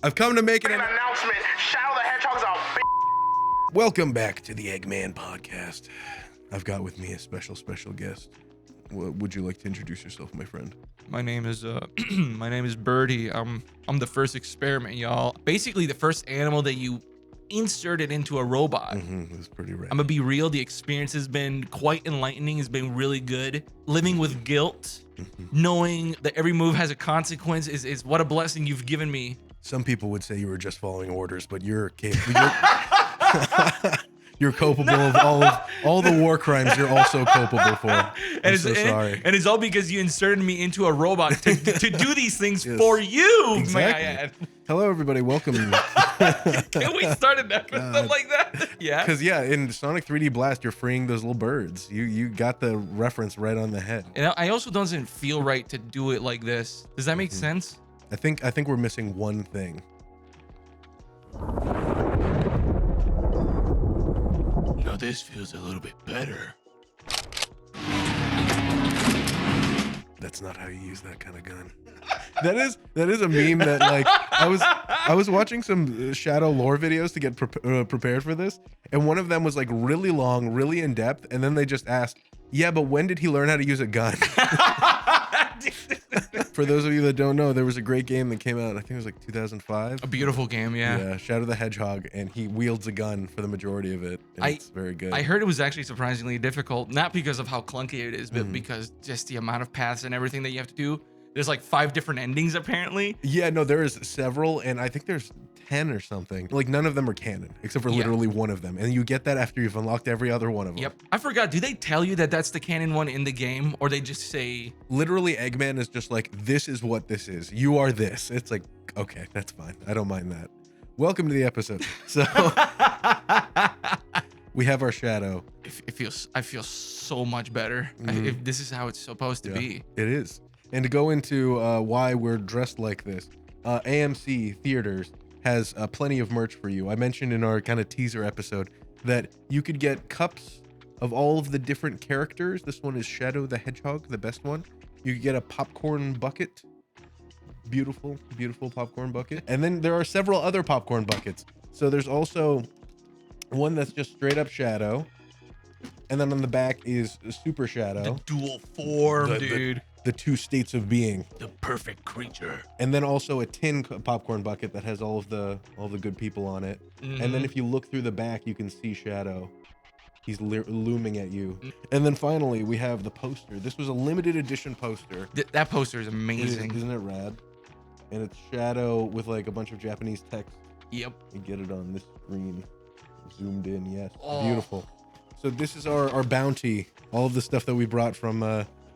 I've come to make an announcement. Shadow the Hedgehog's a bitch. Welcome back to the Eggman podcast. I've got with me a special guest. Would you like to introduce yourself, my friend? My name is my name is Birdie. I'm the first experiment, y'all. Basically, the first animal that you inserted into a robot. It was pretty rad. I'm gonna be real. The experience has been quite enlightening. It's been really good. Living with guilt, knowing that every move has a consequence is what a blessing you've given me. Some people would say you were just following orders, but you're capable. You're culpable of all the war crimes you're also culpable for. I'm so sorry. And it's all because you inserted me into a robot to do these things Yes. for you. Exactly. Hello, everybody. Welcome. Can we start an episode like that? Yeah. Because in Sonic 3D Blast, you're freeing those little birds. You got the reference right on the head. And I also doesn't feel right to do it like this. Does that make sense? I think we're missing one thing. No, this feels a little bit better. That's not how you use that kind of gun. That is a meme that like I was watching some Shadow lore videos to get prepared for this, and one of them was like really long, really in depth, and then they just asked, "Yeah, but when did he learn how to use a gun?" For those of you that don't know, there was a great game that came out, I think it was like 2005. A beautiful game, yeah. Yeah, Shadow the Hedgehog, and he wields a gun for the majority of it. And it's very good. I heard it was actually surprisingly difficult, not because of how clunky it is, but because just the amount of paths and everything that you have to do. There's like 5 different endings apparently. Yeah, no, there is several, and I think there's 10 or something. Like none of them are canon, except for literally one of them. And you get that after you've unlocked every other one of them. Yep. I forgot. Do they tell you that that's the canon one in the game, or they just say? Literally, Eggman is just like, this is what this is. You are this. It's like, okay, that's fine. I don't mind that. Welcome to the episode. So we have our Shadow. I feel so much better. If this is how it's supposed to be. It is. And to go into why we're dressed like this, AMC Theaters has plenty of merch for you. I mentioned in our kind of teaser episode that you could get cups of all of the different characters. This one is Shadow the Hedgehog, the best one. You could get a popcorn bucket. Beautiful, beautiful popcorn bucket. And then there are several other popcorn buckets. So there's also one that's just straight up Shadow. And then on the back is Super Shadow. The dual form, dude. The 2 states of being. The perfect creature. And then also a tin popcorn bucket that has all the good people on it. And then if you look through the back, you can see Shadow. He's looming at you. And then finally, we have the poster. This was a limited edition poster. That poster is amazing. Isn't it rad? And it's Shadow with like a bunch of Japanese text. Yep. You get it on this screen. Zoomed in, yes. Oh. Beautiful. So this is our bounty. All of the stuff that we brought from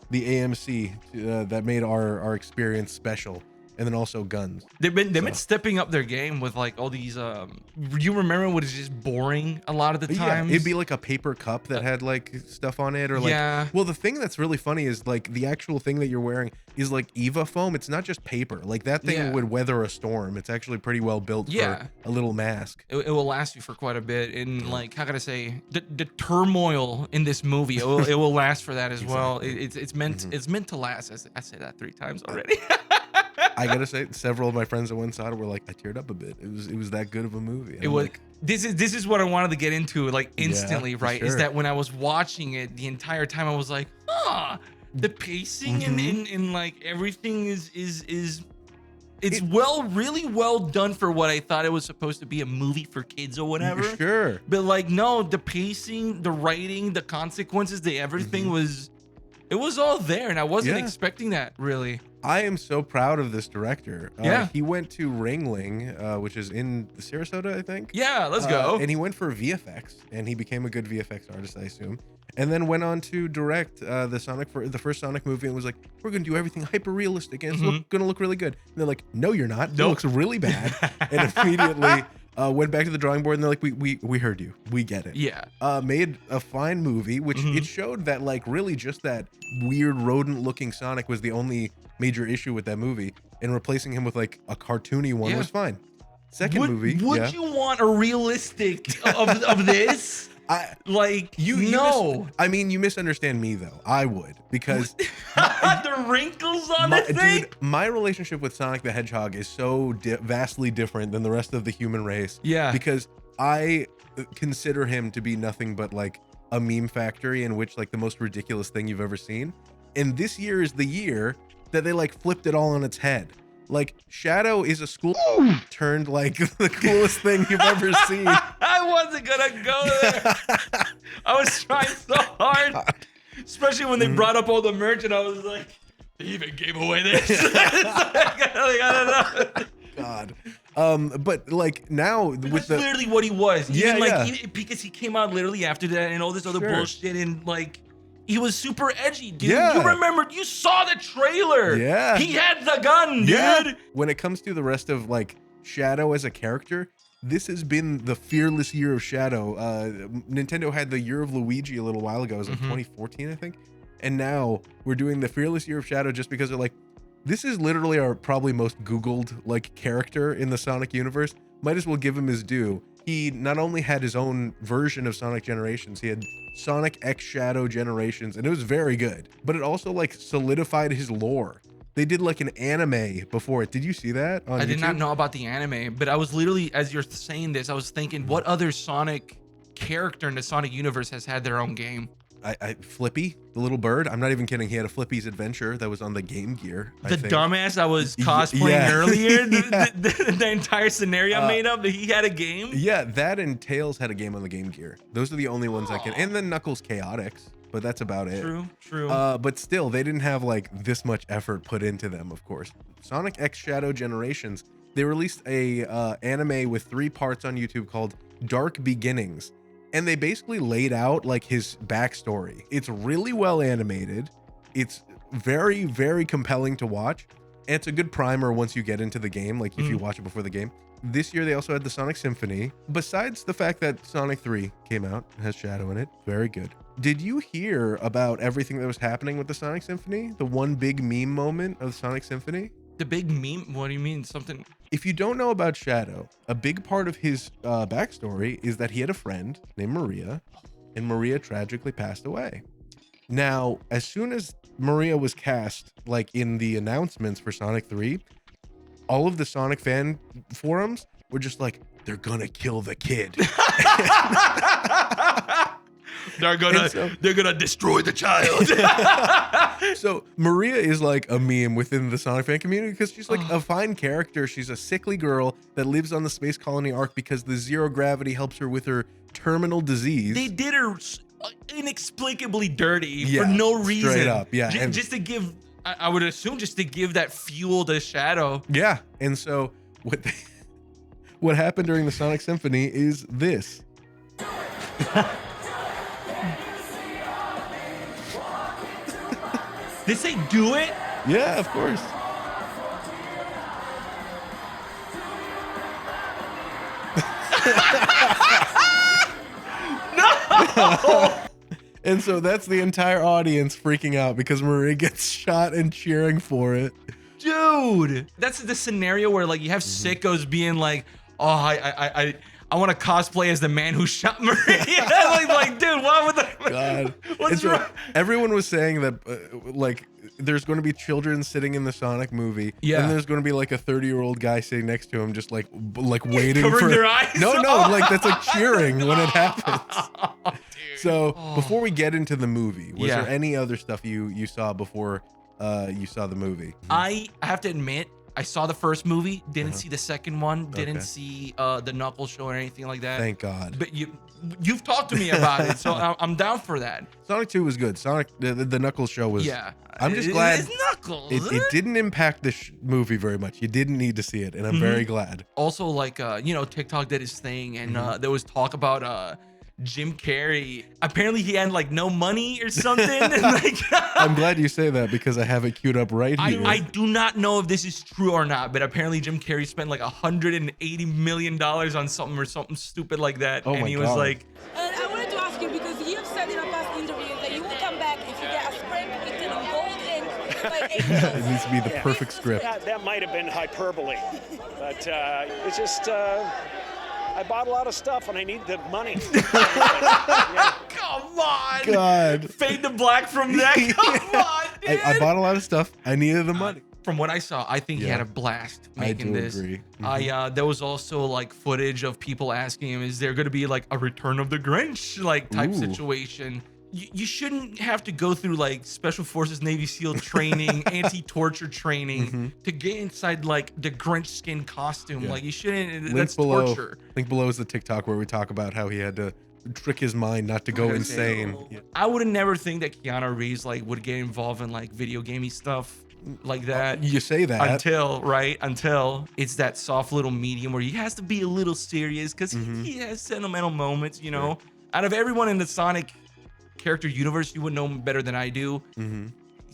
the AMC that made our experience special. And then also guns. They've been stepping up their game with like all these. You remember what is just boring a lot of the times? Yeah, it'd be like a paper cup that had like stuff on it, or like. Yeah. Well, the thing that's really funny is like the actual thing that you're wearing is like Eva foam. It's not just paper. Like that thing would weather a storm. It's actually pretty well built for a little mask. It will last you for quite a bit. And like, how can I say, the turmoil in this movie, it will last for that as well. It's meant to last. I said that 3 times already. I gotta say, several of my friends that went and saw it were like, I teared up a bit. It was that good of a movie. And it was. like, this is what I wanted to get into like instantly, right? Sure. Is that when I was watching it the entire time, I was like, the pacing and like everything is it's really well done for what I thought it was supposed to be, a movie for kids or whatever. Sure. But like, no, the pacing, the writing, the consequences, everything was. It was all there, and I wasn't expecting that, really. I am so proud of this director. Yeah. He went to Ringling, which is in Sarasota, I think. Yeah, let's go. And he went for VFX, and he became a good VFX artist, I assume. And then went on to direct the first Sonic movie, and was like, we're going to do everything hyper realistic, and it's going to look really good. And they're like, no, you're not. It looks really bad. And immediately went back to the drawing board, and they're like, we heard you. We get it. Yeah. Made a fine movie, which it showed that like really just that weird rodent-looking Sonic was the only major issue with that movie, and replacing him with like a cartoony one was fine. Second movie. Would you want a realistic of this? I mean, you misunderstand me though. I would, because the wrinkles on the thing. Dude, my relationship with Sonic the Hedgehog is so vastly different than the rest of the human race. Yeah. Because I consider him to be nothing but like a meme factory in which like the most ridiculous thing you've ever seen. And this year is the year that they like flipped it all on its head. Like Shadow is a school turned like the coolest thing you've ever seen. I wasn't gonna go there. I was trying so hard, especially when they brought up all the merch, and I was like, they even gave away this. I don't know. God. But like now with that's literally what he was. Because he came out literally after that and all this other bullshit, and like he was super edgy, dude. Yeah. You remembered, you saw the trailer. Yeah. He had the gun, dude. Yeah. When it comes to the rest of like Shadow as a character, this has been the fearless year of Shadow. Nintendo had the year of Luigi a little while ago. It was like 2014, I think. And now we're doing the fearless year of Shadow just because they're like, this is literally our probably most Googled like character in the Sonic universe. Might as well give him his due. He not only had his own version of Sonic Generations, he had Sonic X Shadow Generations, and it was very good. But it also like solidified his lore. They did like an anime before it. Did you see that on YouTube? I did not know about the anime, but I was literally, as you're saying this, I was thinking, what other Sonic character in the Sonic universe has had their own game? Flippy, the little bird. I'm not even kidding. He had a Flippy's Adventure that was on the Game Gear. The dumbass I was cosplaying earlier, the entire scenario made up, that he had a game. Yeah, that and Tails had a game on the Game Gear. Those are the only ones I can. And then Knuckles Chaotix, but that's about it. True. But still, they didn't have like this much effort put into them, of course. Sonic X Shadow Generations, they released a anime with 3 parts on YouTube called Dark Beginnings. And they basically laid out like his backstory. It's really well animated. It's very, very compelling to watch. And it's a good primer once you get into the game, like if you watch it before the game. This year, they also had the Sonic Symphony. Besides the fact that Sonic 3 came out, has Shadow in it, very good. Did you hear about everything that was happening with the Sonic Symphony? The one big meme moment of Sonic Symphony? The big meme? What do you mean? Something? If you don't know about Shadow, a big part of his backstory is that he had a friend named Maria, and Maria tragically passed away. Now, as soon as Maria was cast, like in the announcements for Sonic 3, all of the Sonic fan forums were just like, they're gonna kill the kid. They're gonna destroy the child. So Maria is like a meme within the Sonic fan community because she's like a fine character. She's a sickly girl that lives on the space colony Ark because the zero gravity helps her with her terminal disease. They did her inexplicably dirty for no reason. Straight up, yeah. Just to give, I would assume, just to give that fuel to Shadow. Yeah, and so what happened during the Sonic Symphony is this. Did they do it? Yeah, of course. No! And so that's the entire audience freaking out because Maria gets shot and cheering for it. Dude, that's the scenario where like you have sickos being like, oh, I want to cosplay as the man who shot Maria. like, dude, what would the God? What's so wrong? Everyone was saying that like there's going to be children sitting in the Sonic movie, yeah, and there's going to be like a 30-year-old guy sitting next to him, just like waiting covering for their eyes. No, like that's like cheering when it happens. Dude. So before we get into the movie, was there any other stuff you saw before you saw the movie? I have to admit, I saw the first movie, didn't see the second one, didn't see the Knuckles show or anything like that. Thank God. But you've talked to me about it, so I'm down for that. Sonic 2 was good. Sonic the Knuckles show was. Yeah. I'm just glad it's Knuckles. It didn't impact this movie very much. You didn't need to see it, and I'm very glad. Also, like TikTok did his thing, and there was talk about Jim Carrey. Apparently he had like no money or something. And, like, I'm glad you say that because I have it queued up right here. I do not know if this is true or not, but apparently Jim Carrey spent like $180 million on something stupid like that. Oh, and my he God. was like, And I wanted to ask you, because you've said in a past interview that you will come back if you get a script written in gold ink by angels. It needs to be the perfect script. That might have been hyperbole, but it's just I bought a lot of stuff and I need the money. Come on. God. Fade to black from that. Come on, dude. I bought a lot of stuff. I needed the money. From what I saw, I think he had a blast making this. Agree. Mm-hmm. There was also like footage of people asking him, "Is there going to be like a Return of the Grinch like type situation?" You shouldn't have to go through like Special Forces Navy SEAL training, anti-torture training to get inside like the Grinch skin costume. Yeah. Like you shouldn't. Link below. Torture. Link below is the TikTok where we talk about how he had to trick his mind not to go insane. Yeah. I would have never think that Keanu Reeves like would get involved in like video gamey stuff like that. You say that until it's that soft little medium where he has to be a little serious because he has sentimental moments, you know. Out of everyone in the Sonic character universe, you would know him better than I do.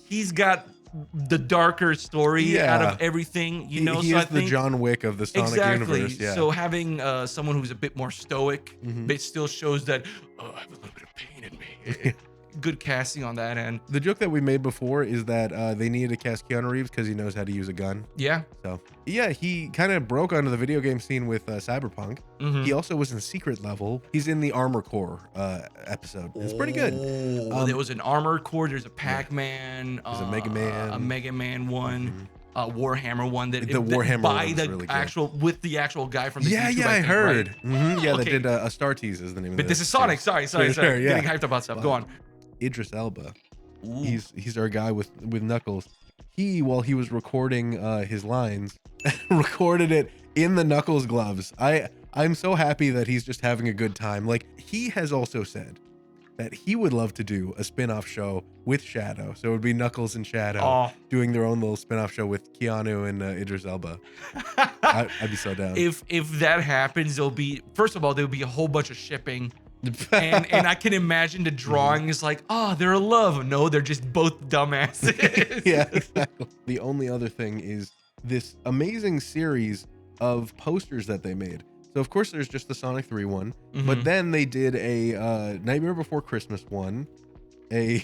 He's got the darker story out of everything, you know. He so is I think the John Wick of the Sonic universe. Yeah. So having someone who's a bit more stoic, but still shows that I have a little bit of pain in me. Good casting on that end. The joke that we made before is that they needed to cast Keanu Reeves because he knows how to use a gun. Yeah. So yeah, he kind of broke onto the video game scene with Cyberpunk. He also was in Secret Level. He's in the Armor Core episode. It's pretty good. There was an Armored Core. There's a Pac-Man. There's a Mega Man. A Mega Man one. Warhammer one that The Warhammer by one's the really good. actual with the actual guy from the Yeah, YouTube, yeah, I think, heard. right? Yeah, Okay. they did a Star Tease is the name of But this is Sonic. Sorry. Sure, yeah. Getting hyped about stuff. Go on. Idris Elba. He's our guy with Knuckles. While he was recording his lines, recorded it in the Knuckles gloves. I'm so happy that he's just having a good time. Like, he has also said that he would love to do a spin-off show with Shadow. So it would be Knuckles and Shadow doing their own little spin-off show with Keanu and Idris Elba. I'd be so down. If that happens, there'll be a whole bunch of shipping. and I can imagine the drawing is like, they're in love. No, they're just both dumbasses. Yeah, exactly. The only other thing is this amazing series of posters that they made. So of course there's just the Sonic 3 one, but then they did a Nightmare Before Christmas one, a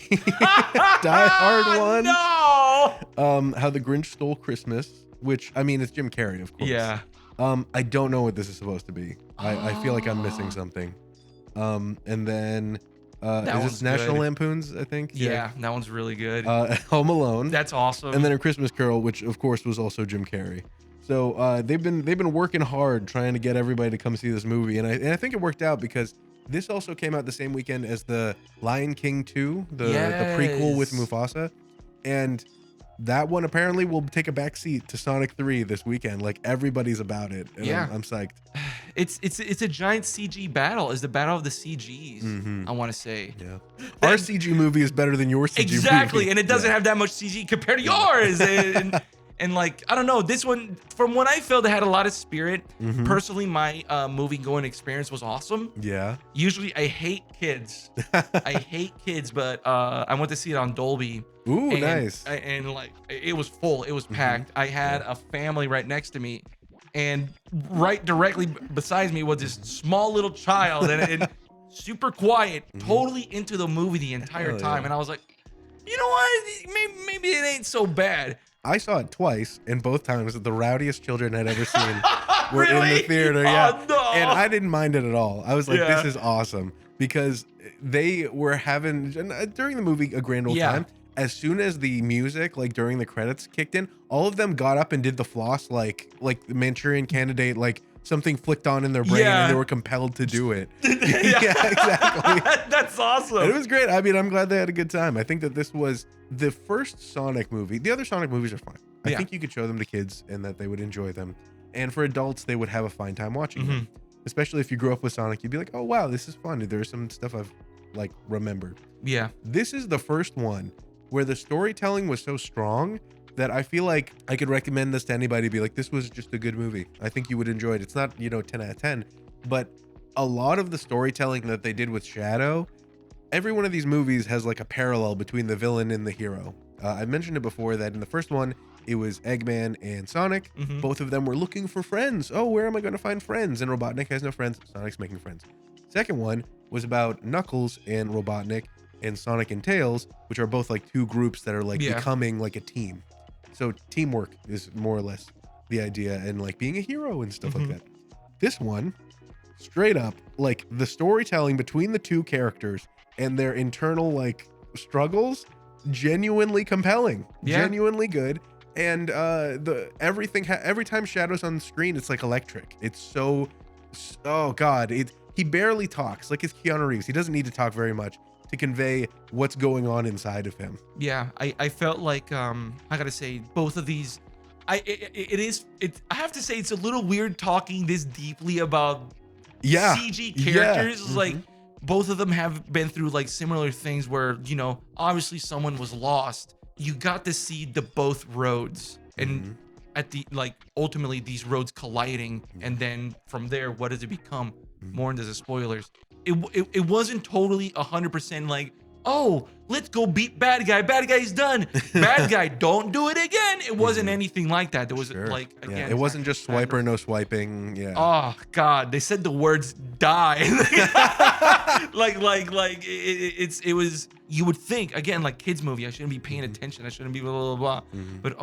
Die Hard one. No. How the Grinch Stole Christmas, which I mean it's Jim Carrey, of course. Yeah. I don't know what this is supposed to be. I feel like I'm missing something. And then is this National good. Lampoons, I think? Yeah, that one's really good. Home Alone. That's awesome. And then A Christmas Carol, which of course was also Jim Carrey. So they've been working hard trying to get everybody to come see this movie, and I think it worked out because this also came out the same weekend as the Lion King 2, the prequel with Mufasa, and that one apparently will take a back seat to Sonic 3 this weekend. Like everybody's about it, and I'm psyched. It's a giant CG battle. It's the battle of the CGs. I want to say. Yeah, our CG movie is better than your CG movie. Exactly, and it doesn't have that much CG compared to yours. And like, I don't know, this one, from what I felt, it had a lot of spirit. Personally, my movie going experience was awesome. Yeah. Usually, I hate kids. But I went to see it on Dolby. Ooh, and, nice. And like, it was full. It was packed. I had a family right next to me, and right directly beside me was this small little child, and super quiet, totally into the movie the entire time. And I was like, you know what? Maybe it ain't so bad. I saw it twice, and both times the rowdiest children I'd ever seen were in the theater. Yeah, no. And I didn't mind it at all. I was like, this is awesome, because they were having during the movie a grand old time. As soon as the music, like during the credits, kicked in, all of them got up and did the floss like the Manchurian Candidate, like something flicked on in their brain, and they were compelled to do it. Yeah, exactly. That's awesome. And it was great. I mean, I'm glad they had a good time. I think that this was the first Sonic movie. The other Sonic movies are fine. I think you could show them to kids and that they would enjoy them. And for adults, they would have a fine time watching them. Especially if you grew up with Sonic, you'd be like, oh, wow, this is fun. There's some stuff I've like remembered. Yeah. This is the first one where the storytelling was so strong that I feel like I could recommend this to anybody to be like, this was just a good movie. I think you would enjoy it. It's not, 10 out of 10, but a lot of the storytelling that they did with Shadow, every one of these movies has like a parallel between the villain and the hero. I mentioned it before that in the first one, it was Eggman and Sonic. Both of them were looking for friends. Oh, where am I going to find friends? And Robotnik has no friends. Sonic's making friends. Second one was about Knuckles and Robotnik and Sonic and Tails, which are both like two groups that are like becoming like a team. So teamwork is more or less the idea, and like being a hero and stuff like that. This one, straight up, like the storytelling between the two characters and their internal like struggles, genuinely compelling, genuinely good. And every time Shadow's on the screen, it's like electric. It's so, oh god, he barely talks. Like it's Keanu Reeves. He doesn't need to talk very much to convey what's going on inside of him. Yeah, I felt like I gotta say both of these. I have to say it's a little weird talking this deeply about CG characters. Like both of them have been through like similar things where, you know, obviously someone was lost. You got to see the both roads, and at the like ultimately these roads colliding, and then from there, what does it become? More into the spoilers. It wasn't totally 100% like, oh, let's go beat bad guy. Bad guy's done. Bad guy, don't do it again. It wasn't anything like that. There was like, again, it wasn't just swiper, no swiping. Yeah. Oh God, they said the words die. It was, you would think, again, like kids movie, I shouldn't be paying attention. I shouldn't be blah, blah, blah. But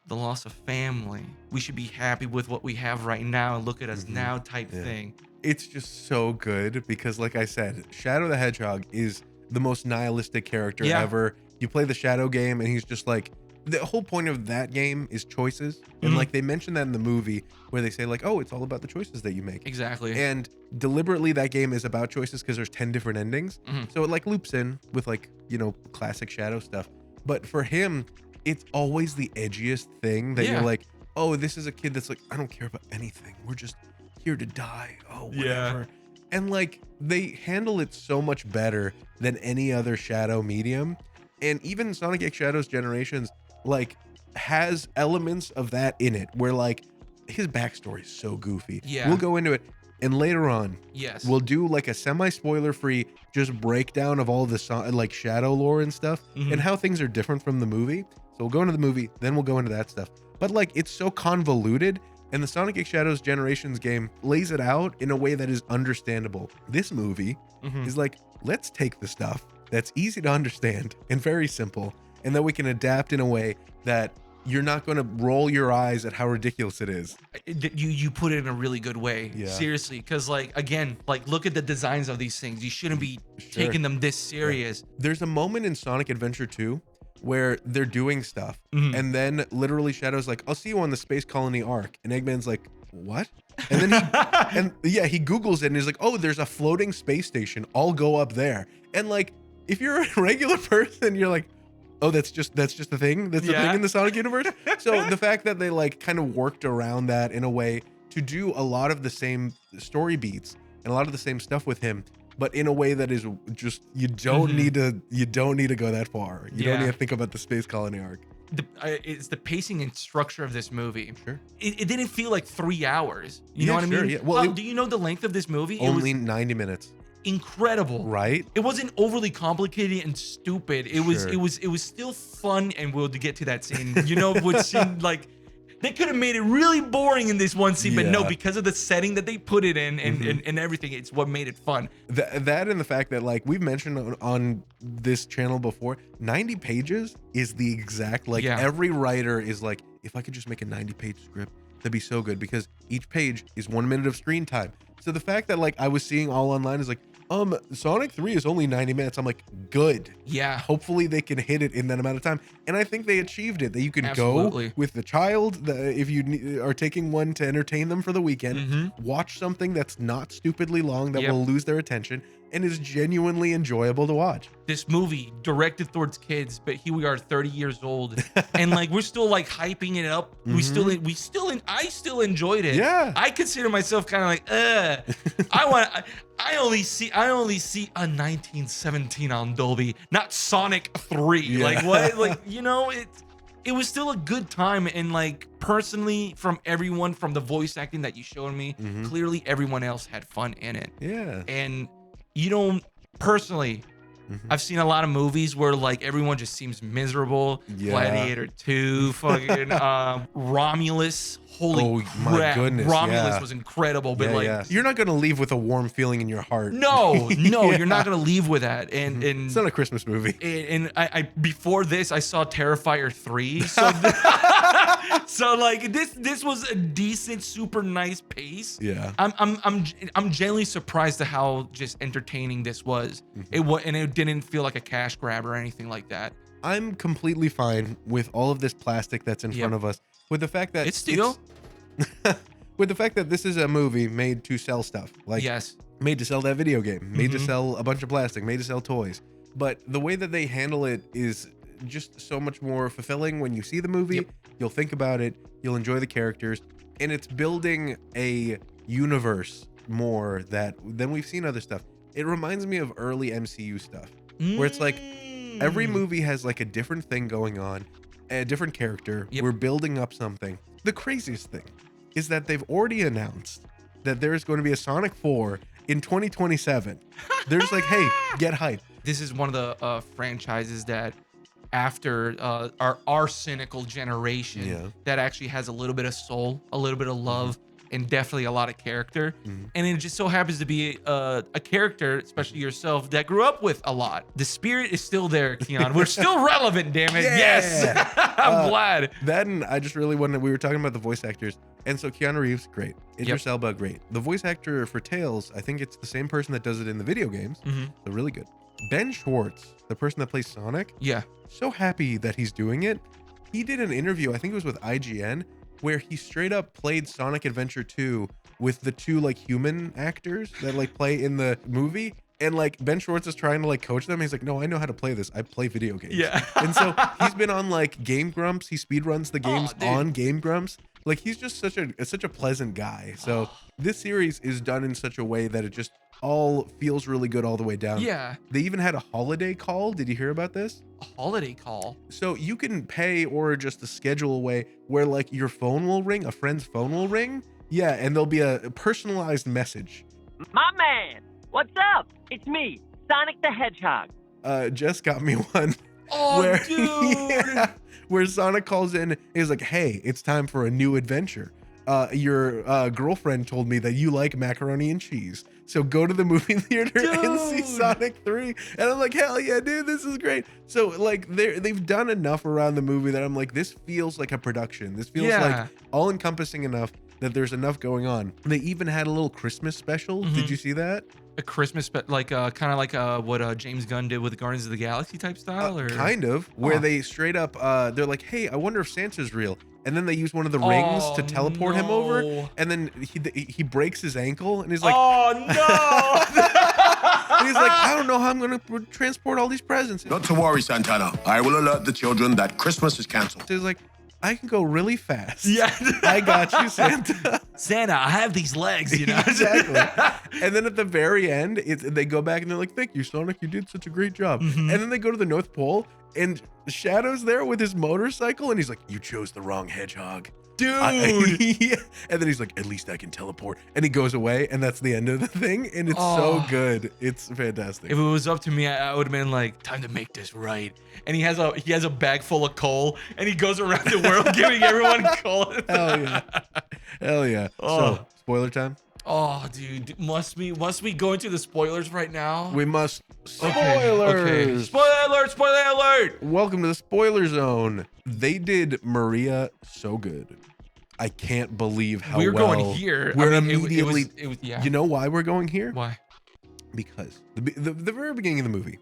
the loss of family. We should be happy with what we have right now and look at us now type thing. It's just so good because, like I said, Shadow the Hedgehog is the most nihilistic character ever. You play the Shadow game and he's just like, the whole point of that game is choices. And like they mentioned that in the movie where they say like, oh, it's all about the choices that you make. Exactly. And deliberately that game is about choices because there's 10 different endings. So it like loops in with like, you know, classic Shadow stuff. But for him, it's always the edgiest thing that you're like, oh, this is a kid that's like, I don't care about anything. We're just here to die. Oh, whatever. And like they handle it so much better than any other Shadow medium. And even Sonic X Shadow's Generations like has elements of that in it where like his backstory is so goofy. We'll go into it. And later on, we'll do like a semi-spoiler free just breakdown of all the like Shadow lore and stuff and how things are different from the movie. So we'll go into the movie, then we'll go into that stuff. But like it's so convoluted, and the Sonic X Shadows Generations game lays it out in a way that is understandable. This movie is like, let's take the stuff that's easy to understand and very simple, and that we can adapt in a way that you're not going to roll your eyes at how ridiculous it is. You put it in a really good way. Seriously, because like, again, like look at the designs of these things. You shouldn't be taking them this serious. There's a moment in Sonic Adventure 2 where they're doing stuff and then literally Shadow's like, I'll see you on the Space Colony Arc, and Eggman's like, what? And then he Googles it and he's like, oh, there's a floating space station, I'll go up there. And like if you're a regular person, you're like, oh, that's just the thing. That's the thing in the Sonic universe. So the fact that they like kind of worked around that in a way to do a lot of the same story beats and a lot of the same stuff with him, but in a way that is just, you don't need to go that far. You don't need to think about the Space Colony arc. It's the pacing and structure of this movie. It didn't feel like 3 hours. You know what I mean? Yeah. Well, do you know the length of this movie? Only 90 minutes. Incredible, right? It wasn't overly complicated and stupid. It was still fun, and we'll get to that scene. You know, which seemed like they could have made it really boring in this one scene, but no, because of the setting that they put it in and everything, it's what made it fun. That and the fact that like we've mentioned on this channel before, 90 pages is the exact like every writer is like, if I could just make a 90-page script, that'd be so good, because each page is 1 minute of screen time. So the fact that like I was seeing all online is like, Sonic 3 is only 90 minutes. I'm like, good. Yeah. Hopefully they can hit it in that amount of time. And I think they achieved it, that you can go with the child, if you are taking one to entertain them for the weekend, watch something that's not stupidly long that will lose their attention and is genuinely enjoyable to watch. This movie directed towards kids, but here we are 30 years old and like we're still like hyping it up. I still enjoyed it. Yeah. I consider myself kind of like, I only see a 1917 on Dolby, not Sonic 3. Yeah. Like what? Like, you know, it was still a good time. And like personally, from everyone, from the voice acting that you showed me, clearly everyone else had fun in it. Yeah. And you don't personally, I've seen a lot of movies where like everyone just seems miserable. Gladiator 2, fucking Romulus, holy my crap, goodness, Romulus yeah. was incredible. But You're not gonna leave with a warm feeling in your heart. no, Yeah. you're not gonna leave with that. And It's not a Christmas movie. and I before this I saw Terrifier 3. So so like this was a decent, super nice pace. Yeah. I'm genuinely surprised to how just entertaining this was. And it didn't feel like a cash grab or anything like that. I'm completely fine with all of this plastic that's in front of us, with the fact that It's steel. with the fact that this is a movie made to sell stuff, like Yes. made to sell that video game, made to sell a bunch of plastic, made to sell toys. But the way that they handle it is just so much more fulfilling. When you see the movie, Yep. you'll think about it, you'll enjoy the characters, and it's building a universe more than we've seen other stuff. It reminds me of early MCU stuff, where it's like every movie has like a different thing going on, a different character. Yep. We're building up something. The craziest thing is that they've already announced that there's going to be a Sonic 4 in 2027. They're just like, hey, get hype. This is one of the franchises that after our cynical generation Yeah. that actually has a little bit of soul, a little bit of love, and definitely a lot of character. And it just so happens to be a character, especially yourself, that grew up with a lot. The spirit is still there, Keon. We're still relevant, damn it. Yeah. Yes. I'm glad. That, and I just really wanted, we were talking about the voice actors. And so Keanu Reeves, great. Idris Elba, great. The voice actor for Tails, I think it's the same person that does it in the video games. So really good. Ben Schwartz, the person that plays Sonic, Yeah. so happy that he's doing it. He did an interview, I think it was with IGN, where he straight up played Sonic Adventure 2 with the two like human actors that like play in the movie. And like Ben Schwartz is trying to like coach them. He's like, no, I know how to play this. I play video games. Yeah. And so he's been on like Game Grumps. He speedruns the games dude. on Game Grumps. Like he's just such a pleasant guy. So this series is done in such a way that it just all feels really good all the way down. Yeah. They even had a holiday call. Did you hear about this? A holiday call. So you can pay or just schedule a way where like your phone will ring, a friend's phone will ring. Yeah, and there'll be a personalized message. My man, what's up? It's me, Sonic the Hedgehog. Jess got me one. Oh, where, dude. yeah, where Sonic calls in and is like, hey, it's time for a new adventure. Your girlfriend told me that you like macaroni and cheese. So go to the movie theater and see Dude. Sonic 3. And I'm like, hell yeah, dude, this is great. So like they've done enough around the movie that I'm like, this feels like a production. This feels like all encompassing enough that there's enough going on. They even had a little Christmas special. Did you see that? A Christmas, like kind of like what James Gunn did with the Guardians of the Galaxy type style, or Kind of, where they straight up, they're like, hey, I wonder if Santa's real. And then they use one of the rings to teleport him over. no. And then he breaks his ankle and he's like, Oh no! and he's like, I don't know how I'm going to transport all these presents. Not to worry, Santana. I will alert the children that Christmas is canceled. So he's like, I can go really fast. Yeah. I got you, Santa. Santa, I have these legs, you know. Exactly. And then at the very end, they go back and they're like, thank you, Sonic. You did such a great job. And then they go to the North Pole and Shadow's there with his motorcycle. And he's like, you chose the wrong hedgehog. Dude. Yeah. And then he's like, at least I can teleport. And he goes away. And that's the end of the thing. And it's so good. It's fantastic. If it was up to me, I would have been like, time to make this right. And he has a bag full of coal, and he goes around the world giving everyone coal. Hell yeah. Hell yeah. So, spoiler time? Oh, dude, must we go into the spoilers right now? We must. Spoilers. Okay. Spoiler alert! Spoiler alert! Welcome to the spoiler zone. They did Maria so good. I can't believe how We're well going here. We're I mean, immediately. it was yeah. You know why we're going here? Why? Because the very beginning of the movie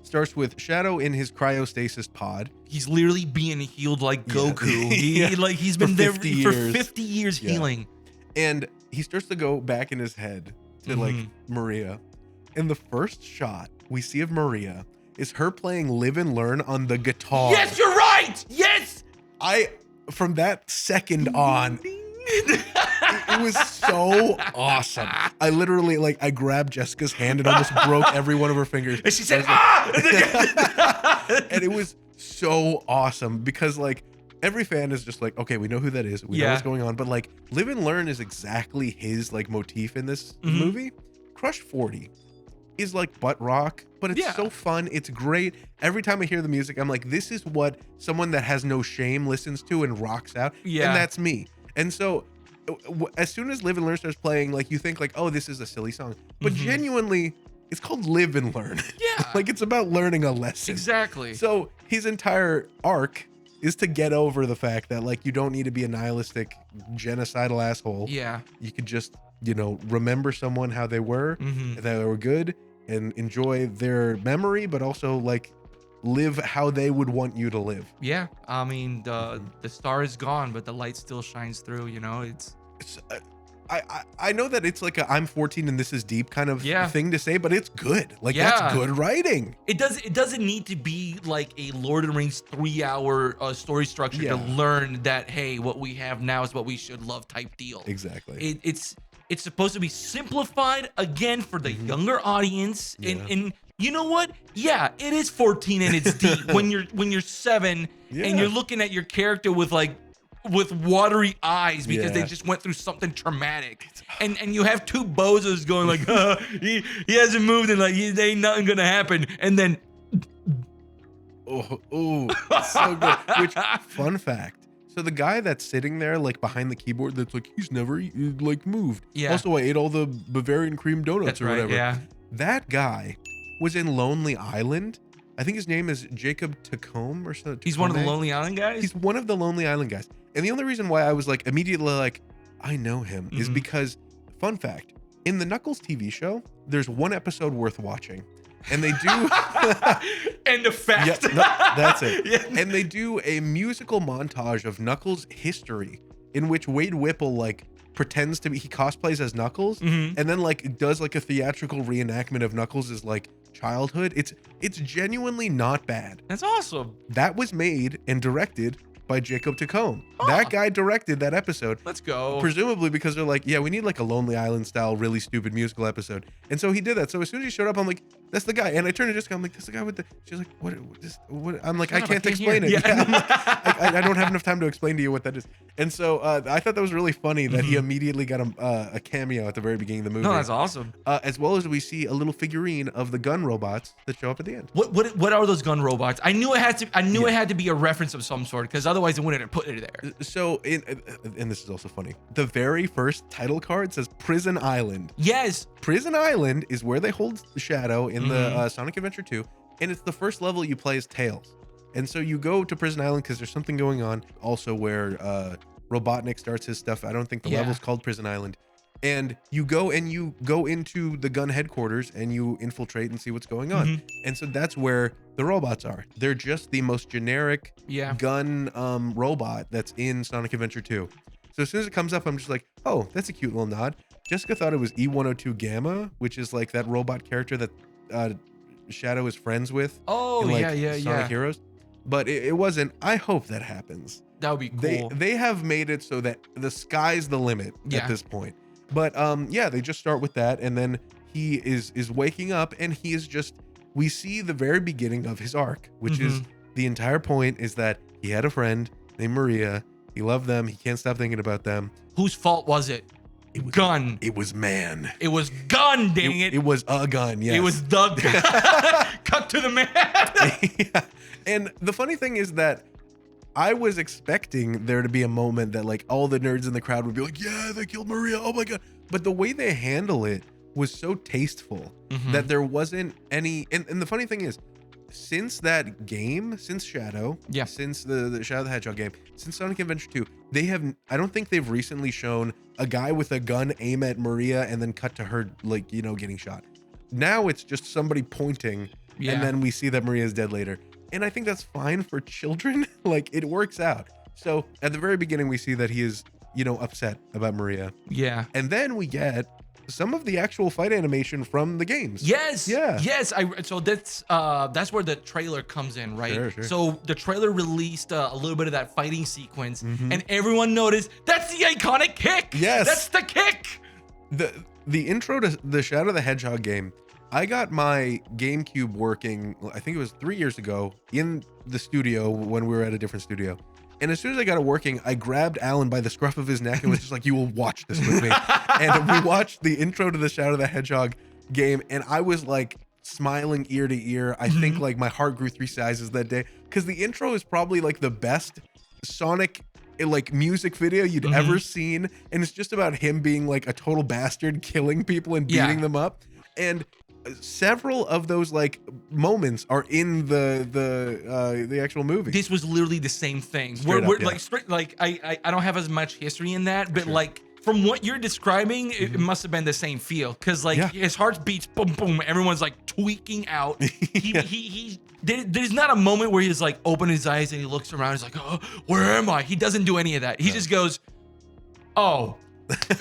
starts with Shadow in his cryostasis pod. He's literally being healed like Yeah. Goku. Yeah. He's been For there 50 for years. 50 years Yeah. healing. And he starts to go back in his head to like Maria. And the first shot we see of Maria is her playing Live and Learn on the guitar. Yes, you're right. Yes. From that second on, it was so awesome. I literally I grabbed Jessica's hand and almost broke every one of her fingers. And she said, And it was so awesome because every fan is just like, okay, we know who that is. We know what's going on. But Live and Learn is exactly his motif in this movie. Crush 40 is butt rock, but it's so fun. It's great. Every time I hear the music, I'm like, this is what someone that has no shame listens to and rocks out. Yeah. And that's me. And so as soon as Live and Learn starts playing, like you think like, oh, this is a silly song, but genuinely it's called Live and Learn. Yeah. Like it's about learning a lesson. Exactly. So his entire arc is to get over the fact that like you don't need to be a nihilistic genocidal asshole. Yeah. You could just, you know, remember someone how they were, that they were good, and enjoy their memory, but also like live how they would want you to live. Yeah. I mean, the star is gone, but the light still shines through, you know. It's I know that it's like a I'm 14 and this is deep kind of Yeah. thing to say, but it's good. Like Yeah. that's good writing. It doesn't need to be like a Lord of the Rings 3-hour story structure to Yeah. learn that, hey, what we have now is what we should love type deal. Exactly. It's supposed to be simplified again for the younger audience. And you know what? Yeah, it is 14 and it's deep when you're 7 and you're looking at your character with watery eyes because they just went through something traumatic. And you have two bozos going like, he hasn't moved and like there ain't nothing gonna happen. And then Oh, so good. Which, fun fact. So the guy that's sitting there, like behind the keyboard, that's like, he's never like moved. Yeah. Also, I ate all the Bavarian cream donuts that's or right, whatever. yeah. That guy was in Lonely Island. I think his name is Jacob Taccone or something. He's one of the Lonely Island guys? He's one of the Lonely Island guys. And the only reason why I was like immediately like, I know him is because, fun fact, in the Knuckles TV show, there's one episode worth watching. And they do and the fact. no, that's it. Yeah. And they do a musical montage of Knuckles' history in which Wade Whipple like pretends to be, he cosplays as Knuckles and then like does like a theatrical reenactment of Knuckles' like childhood. It's genuinely not bad. That's awesome. That was made and directed by Jacob Taccone. That guy directed that episode. Let's go. Presumably because they're like, yeah, we need like a Lonely Island style, really stupid musical episode. And so he did that. So as soon as he showed up, I'm like, that's the guy. And I turned to Jessica, I'm like, that's the guy with the, she's like, what, I'm like, Shut I up, can't I can't explain it. hear. Yeah. I'm like, I don't have enough time to explain to you what that is. And so I thought that was really funny that he immediately got a cameo at the very beginning of the movie. No, that's awesome. As well as we see a little figurine of the gun robots that show up at the end. What are those gun robots? I knew it had to be a reference of some sort because otherwise it wouldn't have put it there. So, and this is also funny, the very first title card says Prison Island. Yes. Prison Island is where they hold Shadow in the Sonic Adventure 2, and it's the first level you play as Tails. And so you go to Prison Island because there's something going on, also where Robotnik starts his stuff. I don't think the level's called Prison Island. And you go into the gun headquarters and you infiltrate and see what's going on. And so that's where the robots are. They're just the most generic gun robot that's in Sonic Adventure 2. So as soon as it comes up, I'm just like, oh, that's a cute little nod. Jessica thought it was E102 Gamma, which is like that robot character that Shadow is friends with. Oh, in, like, yeah. Sonic Heroes. But it wasn't. I hope that happens. That would be cool. They have made it so that the sky's the limit at this point. But they just start with that, and then he is waking up, and he is just, we see the very beginning of his arc, which is the entire point is that he had a friend named Maria. He loved them. He can't stop thinking about them. Whose fault was it? It was gun. It was man. It was gun, dang it. It was a gun, yes. It was the gun. Cut to the man. Yeah. And the funny thing is that I was expecting there to be a moment that like all the nerds in the crowd would be like, yeah, they killed Maria. Oh my God. But the way they handle it was so tasteful that there wasn't any. And the funny thing is, since that game, since Shadow, since the Shadow the Hedgehog game, since Sonic Adventure 2, I don't think they've recently shown a guy with a gun aim at Maria and then cut to her, like, getting shot. Now it's just somebody pointing and then we see that Maria is dead later. And I think that's fine for children. Like, it works out. So at the very beginning, we see that he is, upset about Maria. Yeah. And then we get some of the actual fight animation from the games. Yes. Yeah. Yes. So that's where the trailer comes in, right? Sure. So the trailer released a little bit of that fighting sequence, and everyone noticed that's the iconic kick. Yes. That's the kick. The intro to the Shadow the Hedgehog game, I got my GameCube working, I think it was 3 years ago, in the studio when we were at a different studio. And as soon as I got it working, I grabbed Alan by the scruff of his neck and was just like, you will watch this with me. And we watched the intro to the Shadow the Hedgehog game, and I was like smiling ear to ear. I think like my heart grew 3 sizes that day, because the intro is probably like the best Sonic like music video you'd ever seen, and it's just about him being like a total bastard, killing people and beating them up. And several of those like moments are in the actual movie. This was literally the same thing. Like I don't have as much history in that, but like from what you're describing, it must have been the same feel, because like his heart beats, boom, boom. Everyone's like tweaking out. There's not a moment where he's like open his eyes and he looks around. He's like, oh, where am I? He doesn't do any of that. He just goes, oh,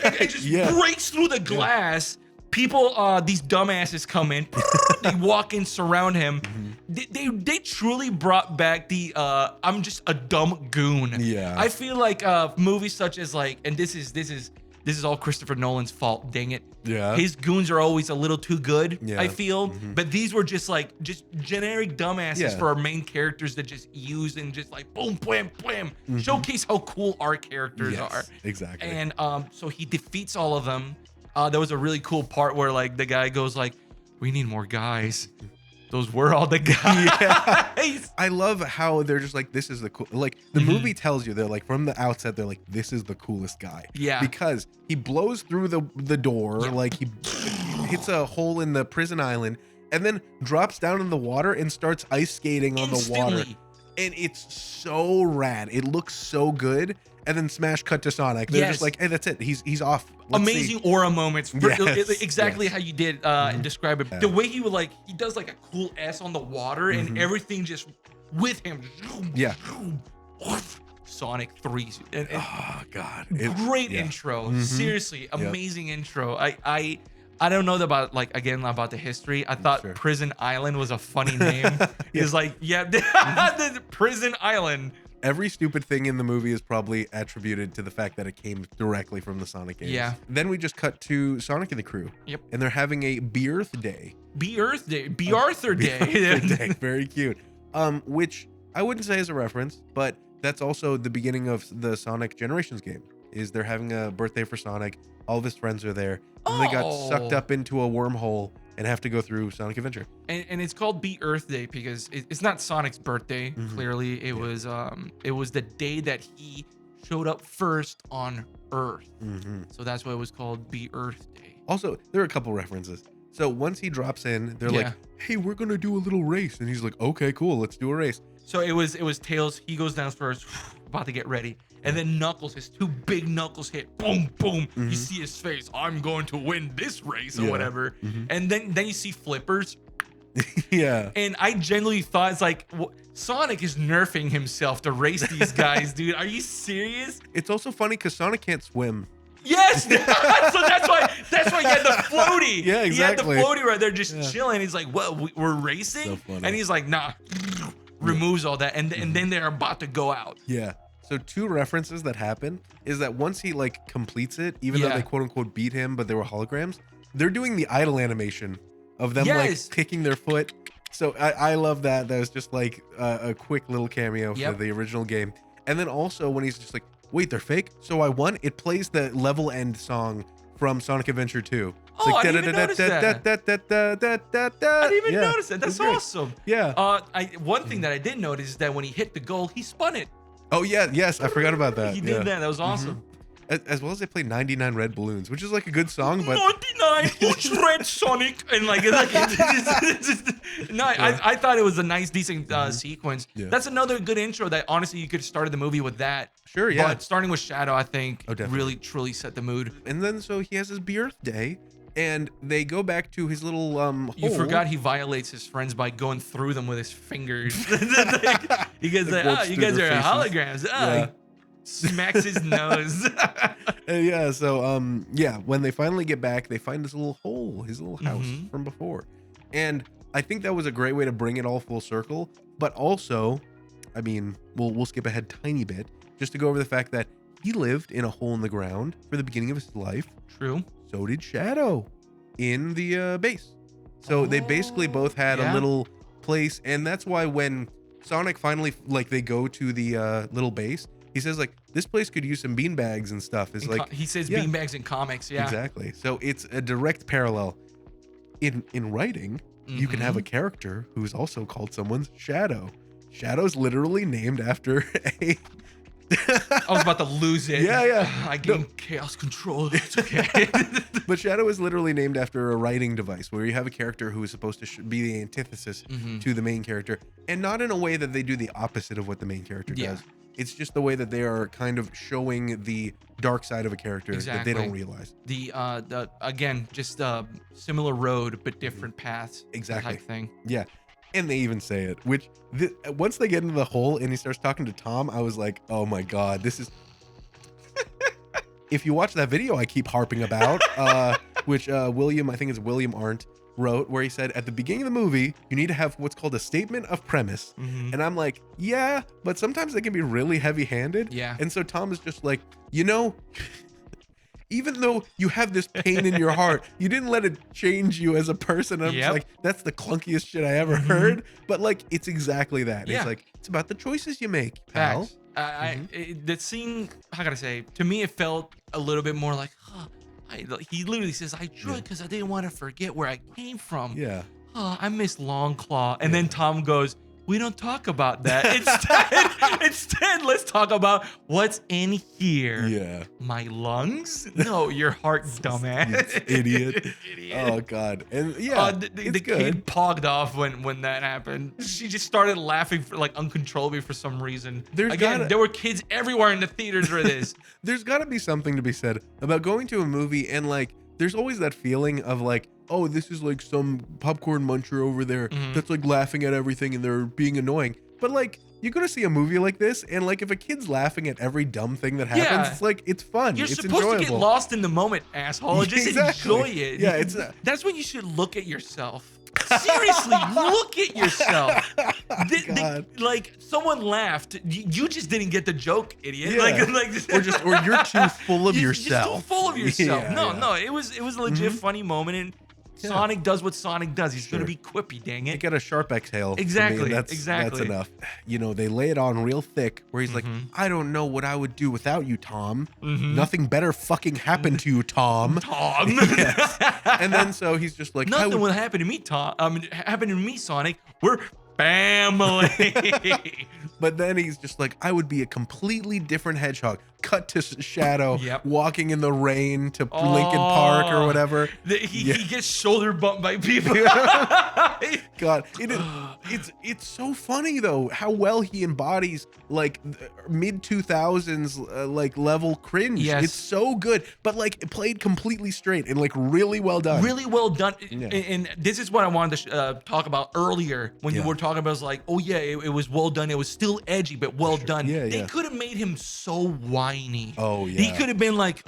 and just breaks through the glass. People, these dumbasses come in. They walk in, surround him. They truly brought back the I'm just a dumb goon. Yeah. I feel like movies such as like, and this is all Christopher Nolan's fault. Dang it. Yeah. His goons are always a little too good. Yeah. I feel, but these were just generic dumbasses for our main characters that just use and just like boom, blam, blam, showcase how cool our characters are. Exactly. And so he defeats all of them. There was a really cool part where like the guy goes like, we need more guys. Those were all the guys. I love how they're just like, this is the cool, like the movie tells you, they're like from the outset, they're like, this is the coolest guy. Yeah. Because he blows through the door, like he hits a hole in the prison island and then drops down in the water and starts ice skating on the water. And it's so rad. It looks so good. And then smash cut to Sonic. They're just like, hey, that's it. He's off. Amazing aura moments. Exactly how you did describe it. The way he would like, he does like a cool S on the water and everything just with him. Yeah. Sonic 3. Oh God. Great intro. Seriously, amazing intro. I don't know about like again about the history. I thought Prison Island was a funny name. It's like, the Prison Island. Every stupid thing in the movie is probably attributed to the fact that it came directly from the Sonic games. Yeah. Then we just cut to Sonic and the crew. Yep. And they're having a Be-Earth Day. Be-Earth Day. Be-Arthur Day. Day. Very cute. Which I wouldn't say is a reference, but that's also the beginning of the Sonic Generations game. Is they're having a birthday for Sonic. All of his friends are there. And they got sucked up into a wormhole and have to go through Sonic Adventure. And it's called Be-Earth Day because it's not Sonic's birthday. Clearly, it was the day that he showed up first on Earth. So that's why it was called Be-Earth Day. Also, there are a couple references. So once he drops in, they're like, "Hey, we're gonna do a little race," and he's like, "Okay, cool, let's do a race." So it was Tails. He goes down first, about to get ready. And then Knuckles, his two big knuckles hit, boom, boom. You see his face. I'm going to win this race or whatever. And then you see Flippers. And I genuinely thought it's like Sonic is nerfing himself to race these guys, dude. Are you serious? It's also funny because Sonic can't swim. Yes, so that's why he had the floaty. Yeah, exactly. He had the floaty right there, just chilling. He's like, "What? We're racing?" So and he's like, "Nah." Removes all that, and then they're about to go out. Yeah. So two references that happen is that once he like completes it, even though they quote unquote beat him, but they were holograms, they're doing the idle animation of them like kicking their foot. So I love that. That was just like a quick little cameo for the original game. And then also when he's just like, wait, they're fake? So I won? It plays the level end song from Sonic Adventure 2. It's like, I didn't even notice that. I didn't even notice that. That's awesome. Yeah. One thing that I did notice is that when he hit the goal, he spun it. Oh, yeah. Yes. I forgot about that. He did that. That was awesome. As well as they played 99 Red Balloons, which is like a good song, but 99 who's red Sonic and like I thought it was a nice, decent sequence. That's another good intro that honestly you could have started the movie with that. Sure, yeah. But starting with Shadow, I think really truly set the mood. And then so he has his Be-Earth Day. And they go back to his little hole. You forgot he violates his friends by going through them with his fingers. You guys are holograms. Smacks his nose. So when they finally get back, they find this little hole, his little house from before. And I think that was a great way to bring it all full circle. But also, I mean, we'll skip ahead a tiny bit just to go over the fact that he lived in a hole in the ground for the beginning of his life. True. So did Shadow in the base. So they basically both had a little place. And that's why when Sonic finally, like, they go to the little base, he says, like, this place could use some beanbags and stuff. It's like he says beanbags in comics. Yeah, exactly. So it's a direct parallel. In writing, you can have a character who's also called someone's Shadow. Shadow's literally named after a I was about to lose it. Yeah. I gained chaos control. It's okay. But Shadow is literally named after a writing device where you have a character who is supposed to be the antithesis to the main character, and not in a way that they do the opposite of what the main character does. It's just the way that they are kind of showing the dark side of a character that they don't realize. The again, just similar road but different paths. Exactly. Type thing. Yeah. And they even say it, which once they get into the hole and he starts talking to Tom, I was like, oh my God, this is. If you watch that video I keep harping about, which William, I think it's William Arndt, wrote, where he said at the beginning of the movie, you need to have what's called a statement of premise. And I'm like, yeah, but sometimes they can be really heavy handed. Yeah. And so Tom is just like, you know, even though you have this pain in your heart, you didn't let it change you as a person. And I'm just like, that's the clunkiest shit I ever heard. But like, it's exactly that. Yeah. It's like, it's about the choices you make, pal. The scene, how can I say? To me, it felt a little bit more like, he literally says, I drew it because I didn't want to forget where I came from. Yeah. I miss Longclaw. And then Tom goes, we don't talk about that. Instead, let's talk about what's in here. Yeah. My lungs? No, your heart, dumbass. Idiot. Idiot. Oh God. And yeah, the it's good. kid pogged off when that happened. She just started laughing uncontrollably for some reason. There were kids everywhere in the theaters for this. There's got to be something to be said about going to a movie and like, there's always that feeling of like, oh, this is like some popcorn muncher over there that's like laughing at everything and they're being annoying. But like, you go to see a movie like this, and like, if a kid's laughing at every dumb thing that happens, it's like, it's fun. You're it's supposed enjoyable. to get lost in the moment, asshole. Just enjoy it. Yeah, that's when you should look at yourself. Seriously, look at yourself. Like, someone laughed. You just didn't get the joke, idiot. Yeah. Or you're too full of yourself. Just too full of yourself. Yeah, no, it was a legit funny moment, and Sonic does what Sonic does. He's gonna be quippy, dang it. You get a sharp exhale. Exactly. That's enough. You know, they lay it on real thick where he's like, I don't know what I would do without you, Tom. Nothing better fucking happened to you, Tom. Yes. And then so he's just like, nothing will happen to me, Tom. Happen to me, Sonic. We're family. But then he's just like, I would be a completely different hedgehog. Cut to Shadow walking in the rain to Lincoln Park or whatever. He gets shoulder bumped by people. God, it's so funny though how well he embodies like mid 2000s like level cringe. Yes. It's so good, but like played completely straight and like really well done. Really well done. And this is what I wanted to talk about earlier when you were talking about. It was like, oh yeah, it was well done. It was still edgy, but well done. They could have made him so whiny. Oh yeah. He could have been like,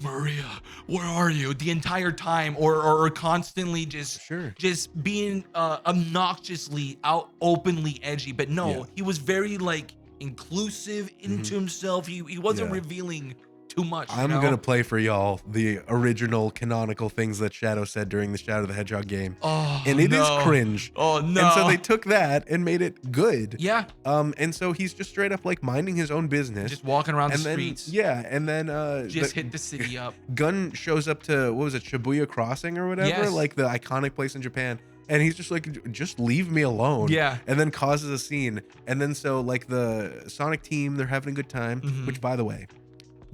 Maria, where are you? The entire time, or constantly just being obnoxiously out openly edgy. But no, he was very like inclusive into himself. He wasn't revealing too much. I'm gonna play for y'all the original canonical things that Shadow said during the Shadow the Hedgehog game. And it is cringe. Oh no. And so they took that and made it good. Yeah. And so he's just straight up like minding his own business. Just walking around the streets. Yeah, and then just hit the city up. Gun shows up to, what was it, Shibuya Crossing or whatever? Yes. Like the iconic place in Japan. And he's just like, just leave me alone. Yeah. And then causes a scene. And then so like the Sonic team, they're having a good time, which by the way,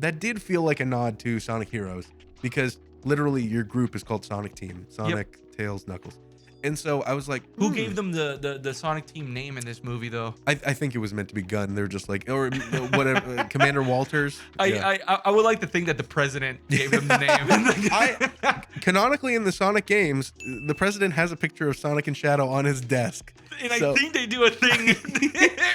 that did feel like a nod to Sonic Heroes because literally your group is called Sonic Team. Sonic, Tails, Knuckles. And so I was like, who gave them the Sonic team name in this movie though? I think it was meant to be Gun. They're just like, or whatever, Commander Walters. I would like to think that the president gave them the name. Canonically in the Sonic games, the president has a picture of Sonic and Shadow on his desk. And I think they do a thing.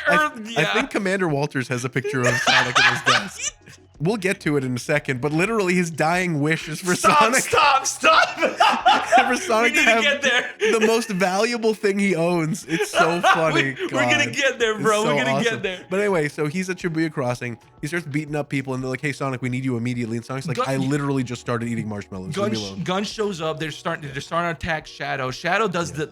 I think Commander Walters has a picture of Sonic on his desk. We'll get to it in a second, but literally his dying wish is for Sonic. Stop! For Sonic to have get there. the most valuable thing he owns. It's so funny. We're gonna get there, bro. So We're gonna awesome. get there. But anyway, so he's at Shibuya Crossing. He starts beating up people, and they're like, "Hey, Sonic, we need you immediately." And Sonic's like, "I literally just started eating marshmallows. Leave me alone." Gun shows up. They're starting to attack Shadow. Shadow does the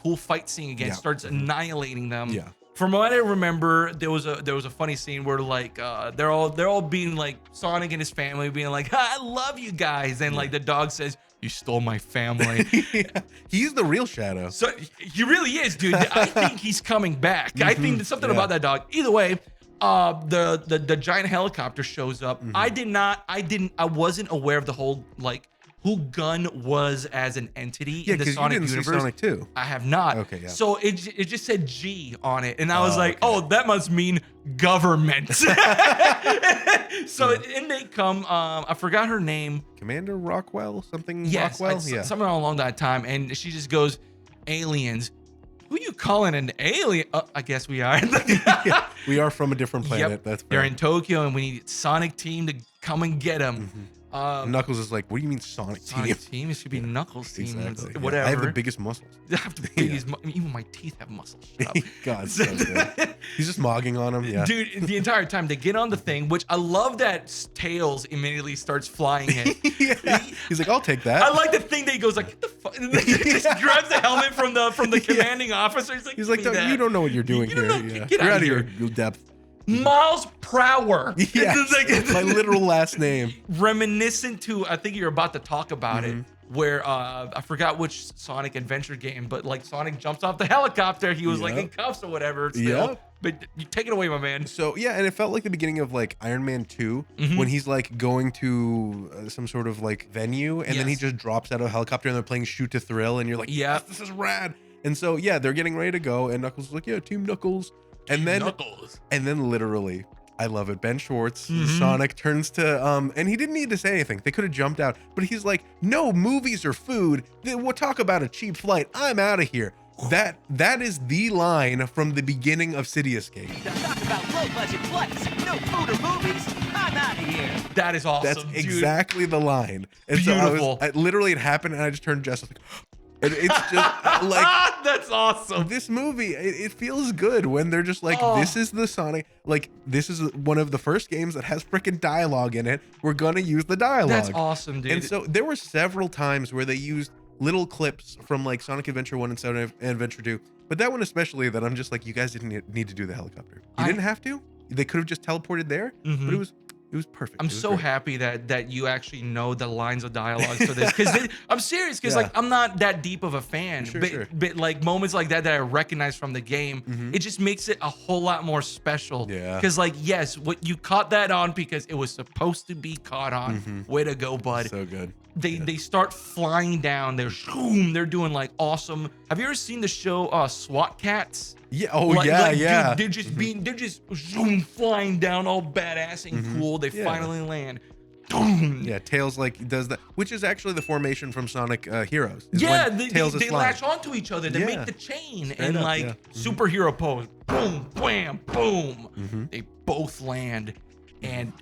cool fight scene again. Starts annihilating them. Yeah. From what I remember, there was a funny scene where like they're all being like Sonic and his family being like, I love you guys, and like the dog says, you stole my family. He's the real Shadow. So he really is, dude. I think he's coming back. I think there's something about that dog. Either way, the giant helicopter shows up. I wasn't aware of the whole like who Gunn was as an entity in the Sonic universe. See Sonic 2. I have not. Okay, yeah. So it just said G on it, and I was like, oh, that must mean government. So and they come. I forgot her name. Commander Rockwell, something. Yes, Rockwell, yeah. somewhere along that time, and she just goes, aliens. Who you calling an alien? I guess we are. Yeah, we are from a different planet. Yep. That's fair. They're in Tokyo, and we need Sonic Team to come and get them. Knuckles is like, what do you mean Sonic Team? Team? It should be Knuckles Team. Exactly. Yeah, Whatever. I have the biggest muscles. I have the biggest. Even my teeth have muscles. Shut up. God, so good. He's just mogging on him. Yeah. Dude, the entire time they get on the thing, which I love that Tails immediately starts flying it. Yeah. He's like, I'll take that. I like the thing that he goes like, get the fuck, and then he just grabs the helmet from the commanding officer. He's like, "Don't- you don't know what you're doing here. Yeah. Get You're out out of of here. your depth. Miles Prower. Yeah, my literal last name. Reminiscent to, I think you're about to talk about it, where I forgot which Sonic Adventure game, but like Sonic jumps off the helicopter. He was like in cuffs or whatever. Still. Yep. But you take it away, my man. So yeah, and it felt like the beginning of like Iron Man 2 when he's like going to some sort of like venue, and then he just drops out of a helicopter and they're playing Shoot to Thrill, and you're like, yeah, this is rad. And so yeah, they're getting ready to go, and Knuckles is like, yeah, Team Knuckles. And then literally, I love it. Ben Schwartz, Sonic, turns to and he didn't need to say anything. They could have jumped out, but he's like, "No, movies or food. We'll talk about a cheap flight. I'm out of here." That is the line from the beginning of City Escape. Talk about low budget flights, no food or movies. I'm out of here. That is awesome. That's dude. exactly the line. And Beautiful. so literally it happened, and I just turned to Jess, I was like, and it's just like, that's awesome. this movie, it feels good when they're just like, this is the Sonic, like, this is one of the first games that has freaking dialogue in it. We're gonna use the dialogue. That's awesome, dude. And so there were several times where they used little clips from like Sonic Adventure 1 and Sonic Adventure 2, but that one especially, that I'm just like, you guys didn't need to do the helicopter. You didn't have to. They could have just teleported there, but it was perfect. I'm so happy that you actually know the lines of dialogue for this, because I'm serious, because like I'm not that deep of a fan, but like moments like that I recognize from the game, it just makes it a whole lot more special. Yeah. Because like, yes, what you caught that on because it was supposed to be caught on. Way to go, bud. So good. They start flying down. They're doing like awesome. Have you ever seen the show SWAT Cats? Yeah. Oh, yeah. Dude, they're just zoom flying down all badass and cool. They finally land. Boom. Yeah, Tails like does that, which is actually the formation from Sonic Heroes. Yeah, they latch onto each other. They make the chain and like superhero pose. Boom, bam, boom. They both land, and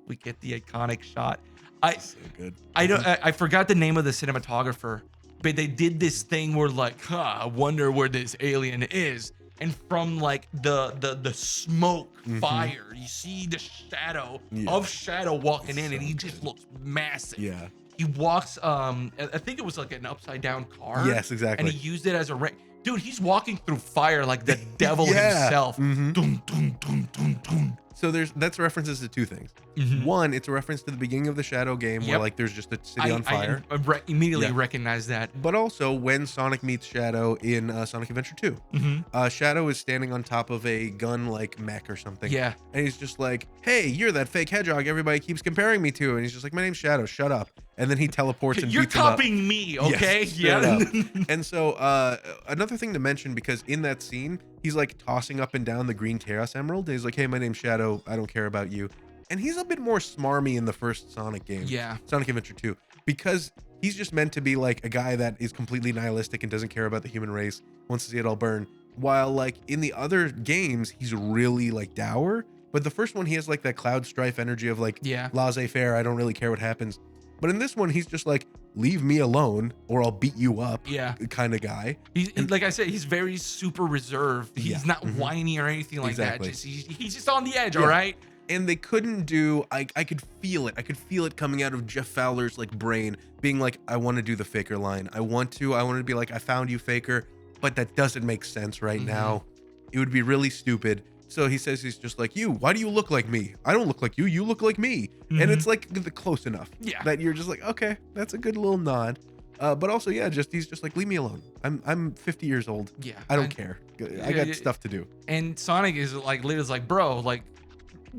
we get the iconic shot. So good. I forgot the name of the cinematographer, but they did this thing where like, I wonder where this alien is. And from like the smoke fire, you see the shadow of Shadow walking in, and he just looks massive. Yeah. He walks, I think it was like an upside down car. Yes, exactly. And he used it as a dude, he's walking through fire like the devil himself. Dun, dun, dun, dun, dun. So that's references to two things. One, it's a reference to the beginning of the Shadow game where like there's just a city on fire. I immediately recognize that. But also when Sonic meets Shadow in Sonic Adventure 2, Shadow is standing on top of a gun like mech or something. Yeah. And he's just like, hey, you're that fake hedgehog everybody keeps comparing me to. And he's just like, my name's Shadow, shut up. And then he teleports and you're beats him up. copying me, okay? Yes, and so another thing to mention, because in that scene, he's like tossing up and down the green Chaos Emerald. And he's like, hey, my name's Shadow. I don't care about you. And he's a bit more smarmy in the first Sonic game. Yeah. Sonic Adventure 2. Because he's just meant to be like a guy that is completely nihilistic and doesn't care about the human race, wants to see it all burn. While like in the other games, he's really like dour. But the first one, he has like that Cloud Strife energy of like, laissez-faire, I don't really care what happens. But in this one, he's just like, leave me alone or I'll beat you up kind of guy. Like I said, he's very super reserved. He's not whiny or anything like that. He's just on the edge, all right? And they couldn't do, I could feel it. I could feel it coming out of Jeff Fowler's like brain being like, I want to do the Faker line. I want to be like, I found you, Faker, but that doesn't make sense right now. It would be really stupid. So he says, he's just like, you, why do you look like me? I don't look like you. You look like me. And it's like close enough that you're just like, okay, that's a good little nod. But also, yeah, he's just like, leave me alone. I'm 50 years old. Yeah, I don't care. I got yeah, stuff to do. And Sonic is like, literally like, bro, like,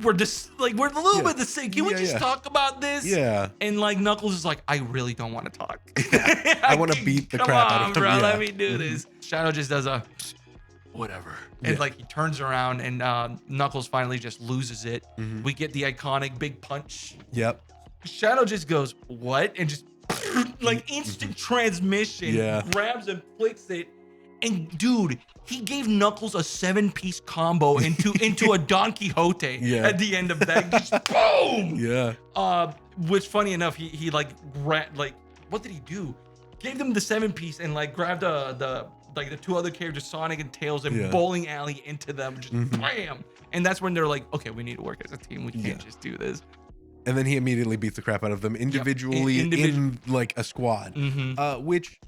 we're just like, we're a little bit the same. Can we just talk about this? Yeah. And like Knuckles is like, I really don't want to talk. I want to beat the crap out of him. Bro, Yeah. let me do this. Shadow just does a whatever. And like he turns around and Knuckles finally just loses it. We get the iconic big punch. Yep. Shadow just goes, what? And just like instant transmission, grabs and flicks it. And dude, he gave Knuckles a 7-piece combo into a Don Quixote at the end of that. Just boom! Yeah. Which funny enough, he like what did he do? Gave them the 7-piece and like grabbed the 2 other characters, Sonic and Tails, and bowling alley into them. Just bam! And that's when they're like, okay, we need to work as a team. We can't just do this. And then he immediately beats the crap out of them individually in like a squad. Which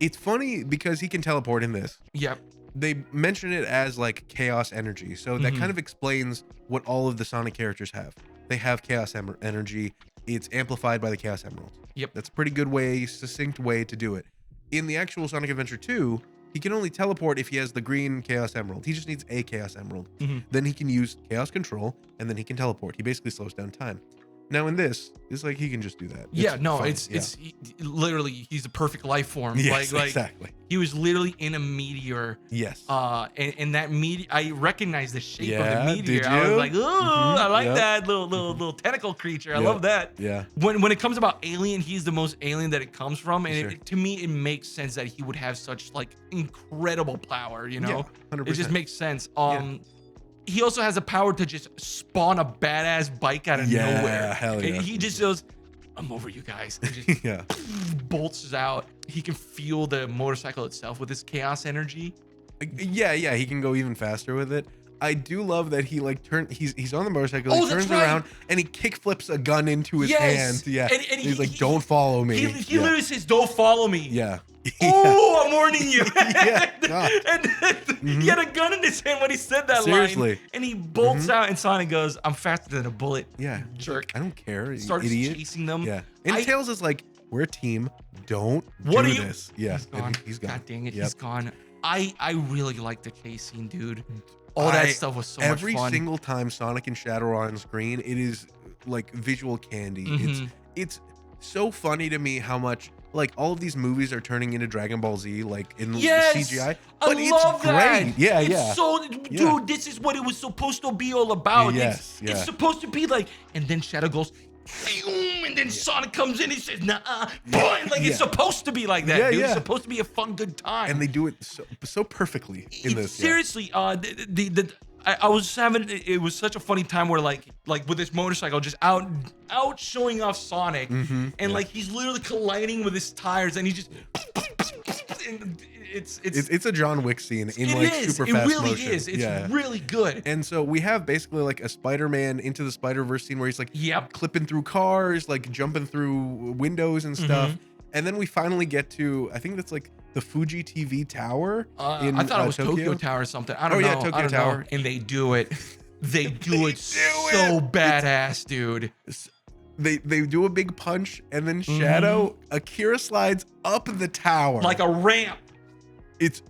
it's funny because he can teleport in this. Yep. They mention it as like chaos energy. So that kind of explains what all of the Sonic characters have. They have chaos energy. It's amplified by the Chaos Emeralds. Yep. That's a pretty good way, succinct way to do it. In the actual Sonic Adventure 2, he can only teleport if he has the green Chaos Emerald. He just needs a Chaos Emerald. Then he can use Chaos Control, and then he can teleport. He basically slows down time. Now in this, it's like he can just do that. It's literally he's a perfect life form. Yes, like exactly. He was literally in a meteor. Yes. And that meteor, I recognized the shape of the meteor. Did you? I was like, oh, I like that little tentacle creature. I love that. Yeah. When it comes about alien, he's the most alien that it comes from, and to me, it makes sense that he would have such like incredible power. You know, 100%. It just makes sense. He also has the power to just spawn a badass bike out of nowhere. Hell yeah. And he just goes, I'm over you guys. And just bolts out. He can fuel the motorcycle itself with his chaos energy. Yeah, he can go even faster with it. I do love that he like he's on the motorcycle, Oh, he turns around and he kick flips a gun into his hand. Yeah. And he's like, don't follow me. He literally says, don't follow me. Yeah. Oh, I'm warning you. God. He had a gun in his hand when he said that Seriously. line. And he bolts out, and Sonic goes, I'm faster than a bullet. Yeah. Jerk. I don't care. Starts idiot. chasing them. Yeah. And Tails is like, we're a team. Don't What do are you? this. Yeah. He's gone. God dang it. Yep. He's gone. I really like the chase scene, dude. All that stuff was so much fun. Every single time Sonic and Shadow are on screen, it is like visual candy. It's so funny to me how much like all of these movies are turning into Dragon Ball Z, like in CGI. But I love that. Great. Yeah, it's so, dude, this is what it was supposed to be all about. It's supposed to be like, and then Shadow goes, and then Sonic comes in, he says, nah, like it's supposed to be like that, dude. It's supposed to be a fun, good time. And they do it so perfectly in this. Seriously, I was having, it was such a funny time where like with this motorcycle just out showing off Sonic, and like he's literally colliding with his tires, and he just, and it's a John Wick scene in like super fast motion. It really is. It's really good. And so we have basically like a Spider-Man Into the Spider-Verse scene where he's like clipping through cars, like jumping through windows and stuff. And then we finally get to, I think that's like the Fuji TV Tower. I thought it was Tokyo Tower or something. I don't know. Yeah, Tokyo Tower. And they do it. They do it so badass, dude. They do a big punch, and then Shadow, Akira slides up the tower. Like a ramp. It's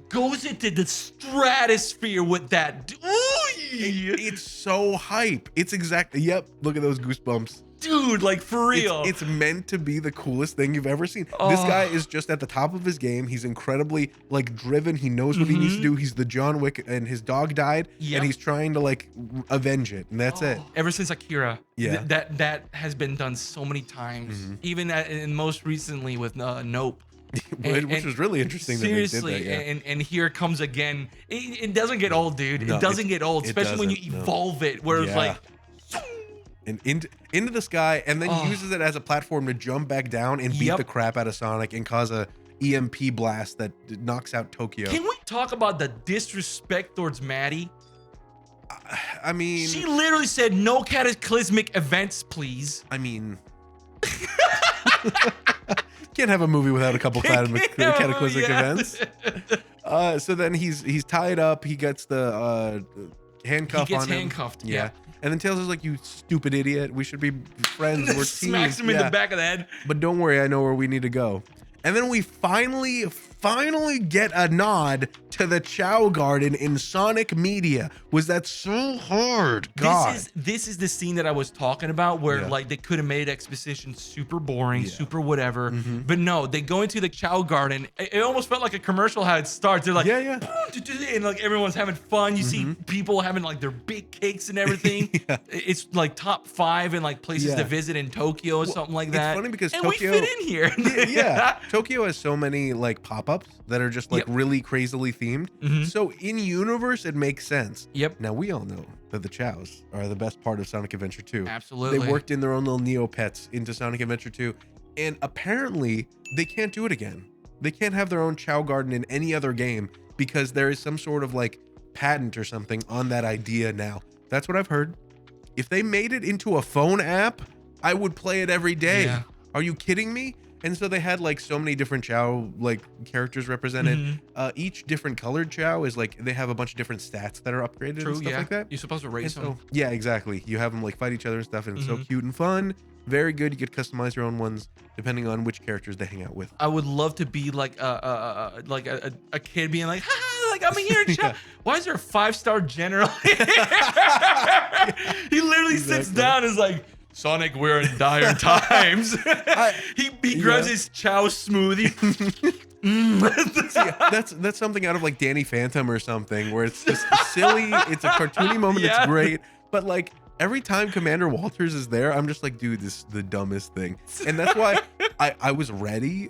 goes into the stratosphere with that. It's so hype. It's exactly, look at those goosebumps. Dude, like for real. It's meant to be the coolest thing you've ever seen. This guy is just at the top of his game. He's incredibly like driven. He knows what he needs to do. He's the John Wick, and his dog died, and he's trying to like avenge it, and that's it. Ever since Akira, that has been done so many times, even and most recently with Nope. Which was really interesting. Seriously, that they did that, and here it comes again. It doesn't get old, dude. It doesn't get old, especially when you evolve it, where it's like. And into the sky, and then uses it as a platform to jump back down and beat the crap out of Sonic and cause a EMP blast that knocks out Tokyo. Can we talk about the disrespect towards Maddie? I mean, she literally said no cataclysmic events, please. I mean, can't have a movie without a couple cataclysmic events. So then he's tied up. He gets the handcuff. He gets on him. handcuffed. And then Tails is like, you stupid idiot. We should be friends. We're teams. Smacks him in the back of the head. But don't worry, I know where we need to go. And then we finally get a nod to the Chao Garden in Sonic Media. Was that so hard? God. This is the scene that I was talking about where Yeah. like they could have made exposition super boring, Yeah. super whatever. Mhm. But no, they go into the Chao Garden. It almost felt like a commercial how it starts. They're like, Yeah. and like everyone's having fun. You see people having like their big cakes and everything. Yeah. It's like top 5 in like places Yeah. to visit in Tokyo or something like that. It's funny because and Tokyo, we fit in here. yeah, Tokyo has so many like pop-ups that are just like really crazily themed. So in universe, it makes sense. Yep. Now we all know that the Chows are the best part of Sonic Adventure 2. Absolutely. They worked in their own little Neopets into Sonic Adventure 2, and apparently they can't do it again. They can't have their own Chao Garden in any other game because there is some sort of like patent or something on that idea now. That's what I've heard. If they made it into a phone app, I would play it every day. Yeah. Are you kidding me? And so they had like so many different Chao like characters represented. Each different colored Chao is like they have a bunch of different stats that are upgraded and stuff like that. You're supposed to race And them. so, yeah, exactly. You have them like fight each other and stuff, and it's so cute and fun. Very good. You get to customize your own ones depending on which characters they hang out with. I would love to be like a kid being like, ha, like I'm here. Yeah. Why is there a 5-star general? He literally sits Exactly. down and is like, Sonic, we're in dire times. he grabs his Chao smoothie. Yeah, that's something out of like Danny Phantom or something, where it's just silly. It's a cartoony moment. Yeah. It's great, but like every time Commander Walters is there, I'm just like, dude, this is the dumbest thing. And that's why I was ready.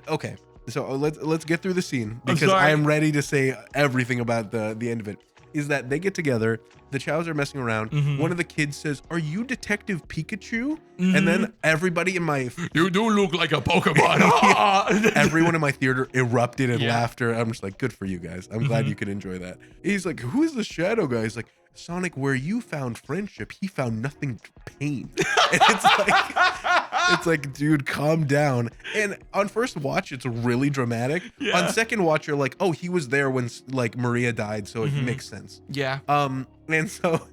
Okay, so let's get through the scene because I am ready to say everything about the end of it. Is that they get together, the Chows are messing around. One of the kids says, "Are you Detective Pikachu?" And then everybody in my You do look like a Pokemon. everyone in my theater erupted in Yeah. laughter. I'm just like, good for you guys. I'm glad you could enjoy that. He's like, who is the shadow guy? He's like, Sonic, where you found friendship, he found nothing but pain. And it's like, dude, calm down. And on first watch, it's really dramatic. Yeah. On second watch, you're like, oh, he was there when like Maria died, so it makes sense. Yeah. And so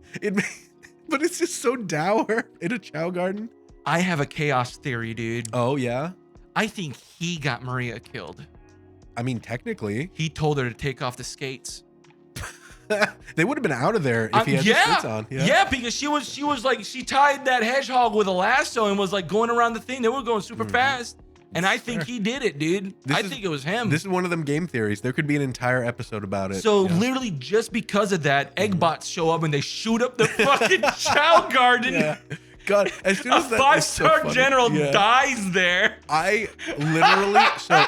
but it's just so dour in a Chao Garden. I have a chaos theory, dude. Oh yeah. I think he got Maria killed. I mean, technically, He told her to take off the skates. they would have been out of there if he had the skates on. Yeah, because she was like, she tied that hedgehog with a lasso and was like going around the thing. They were going super fast. And I think he did it, dude. I think it was him. This is one of them game theories. There could be an entire episode about it. So literally just because of that, Eggbots show up and they shoot up the fucking Chao Garden. Yeah. God, as soon A as that 5-star general dies there. I literally, so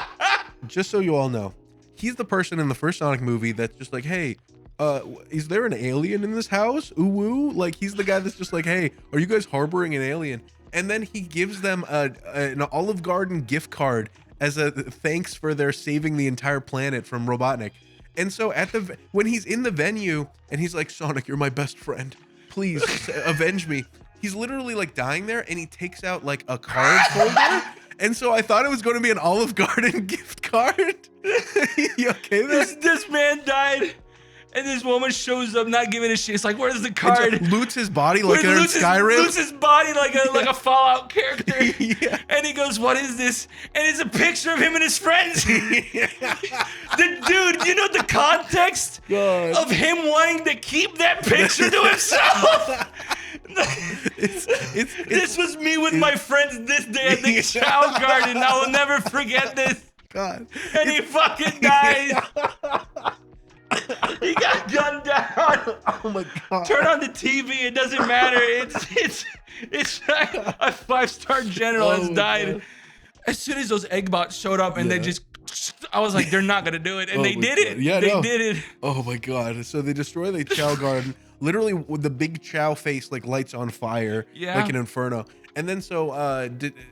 just so you all know, he's the person in the first Sonic movie that's just like, hey, is there an alien in this house? Ooh woo. Like he's the guy that's just like, hey, are you guys harboring an alien? And then he gives them an Olive Garden gift card as a thanks for their saving the entire planet from Robotnik. And so when he's in the venue and he's like, Sonic, you're my best friend. Please avenge me. He's literally like dying there, and he takes out like a card folder. And so I thought it was going to be an Olive Garden gift card. You okay there? This man died, and this woman shows up not giving a shit. It's like, where's the And card? just loots his body like they're in Loses Skyrim. his body like a Fallout character. Yeah. And he goes, what is this? And it's a picture of him and his friends. The dude, you know the context God. of him wanting to keep that picture to himself? This was me with my friends this day at the Chao Garden. I will never forget this. God. And he fucking dies. He got gunned down. Oh my God. Turn on the TV. It doesn't matter. It's a 5-star general has died. God. As soon as those Eggbots showed up and they just, I was like, they're not gonna do it, and they my did God. it. Yeah, they no. did it. Oh my God. So they destroy the Chao Garden. Literally with the big Chao face like lights on fire. Yeah. Like an inferno. And then so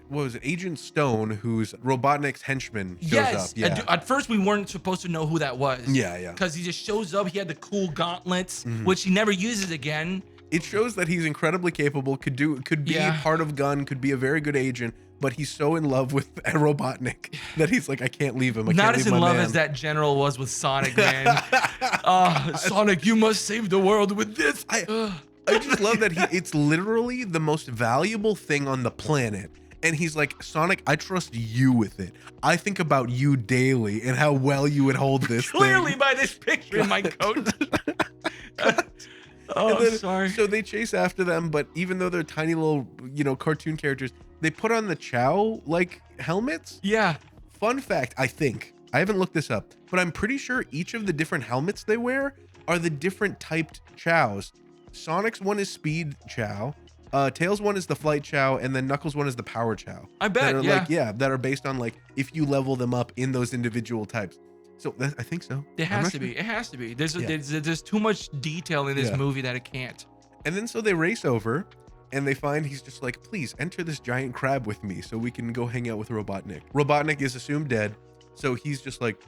what was it? Agent Stone, who's Robotnik's henchman, shows Yes. up. Yeah. At first, we weren't supposed to know who that was. Yeah, yeah. Because he just shows up. He had the cool gauntlets, which he never uses again. It shows that he's incredibly capable, could be part of Gun, could be a very good agent, but he's so in love with Robotnik that he's like, I can't leave him. I Not can't as leave in my love man. as that general was with Sonic, man. Sonic, you must save the world with this. I just love that it's literally the most valuable thing on the planet. And he's like, Sonic, I trust you with it. I think about you daily and how well you would hold this Clearly thing. by this picture in my coat. Sorry. So they chase after them, but even though they're tiny little, cartoon characters, they put on the Chao like helmets. Yeah. Fun fact, I think, I haven't looked this up, but I'm pretty sure each of the different helmets they wear are the different typed Chaos. Sonic's one is Speed Chao, Tails one is the Flight Chao, and then Knuckles one is the Power Chao. I bet, that are based on like if you level them up in those individual types. So I think so. It has to be. It has to be. There's too much detail in this movie that it can't. And then so they race over, and they find he's just like, please enter this giant crab with me so we can go hang out with Robotnik. Robotnik is assumed dead, so he's just like,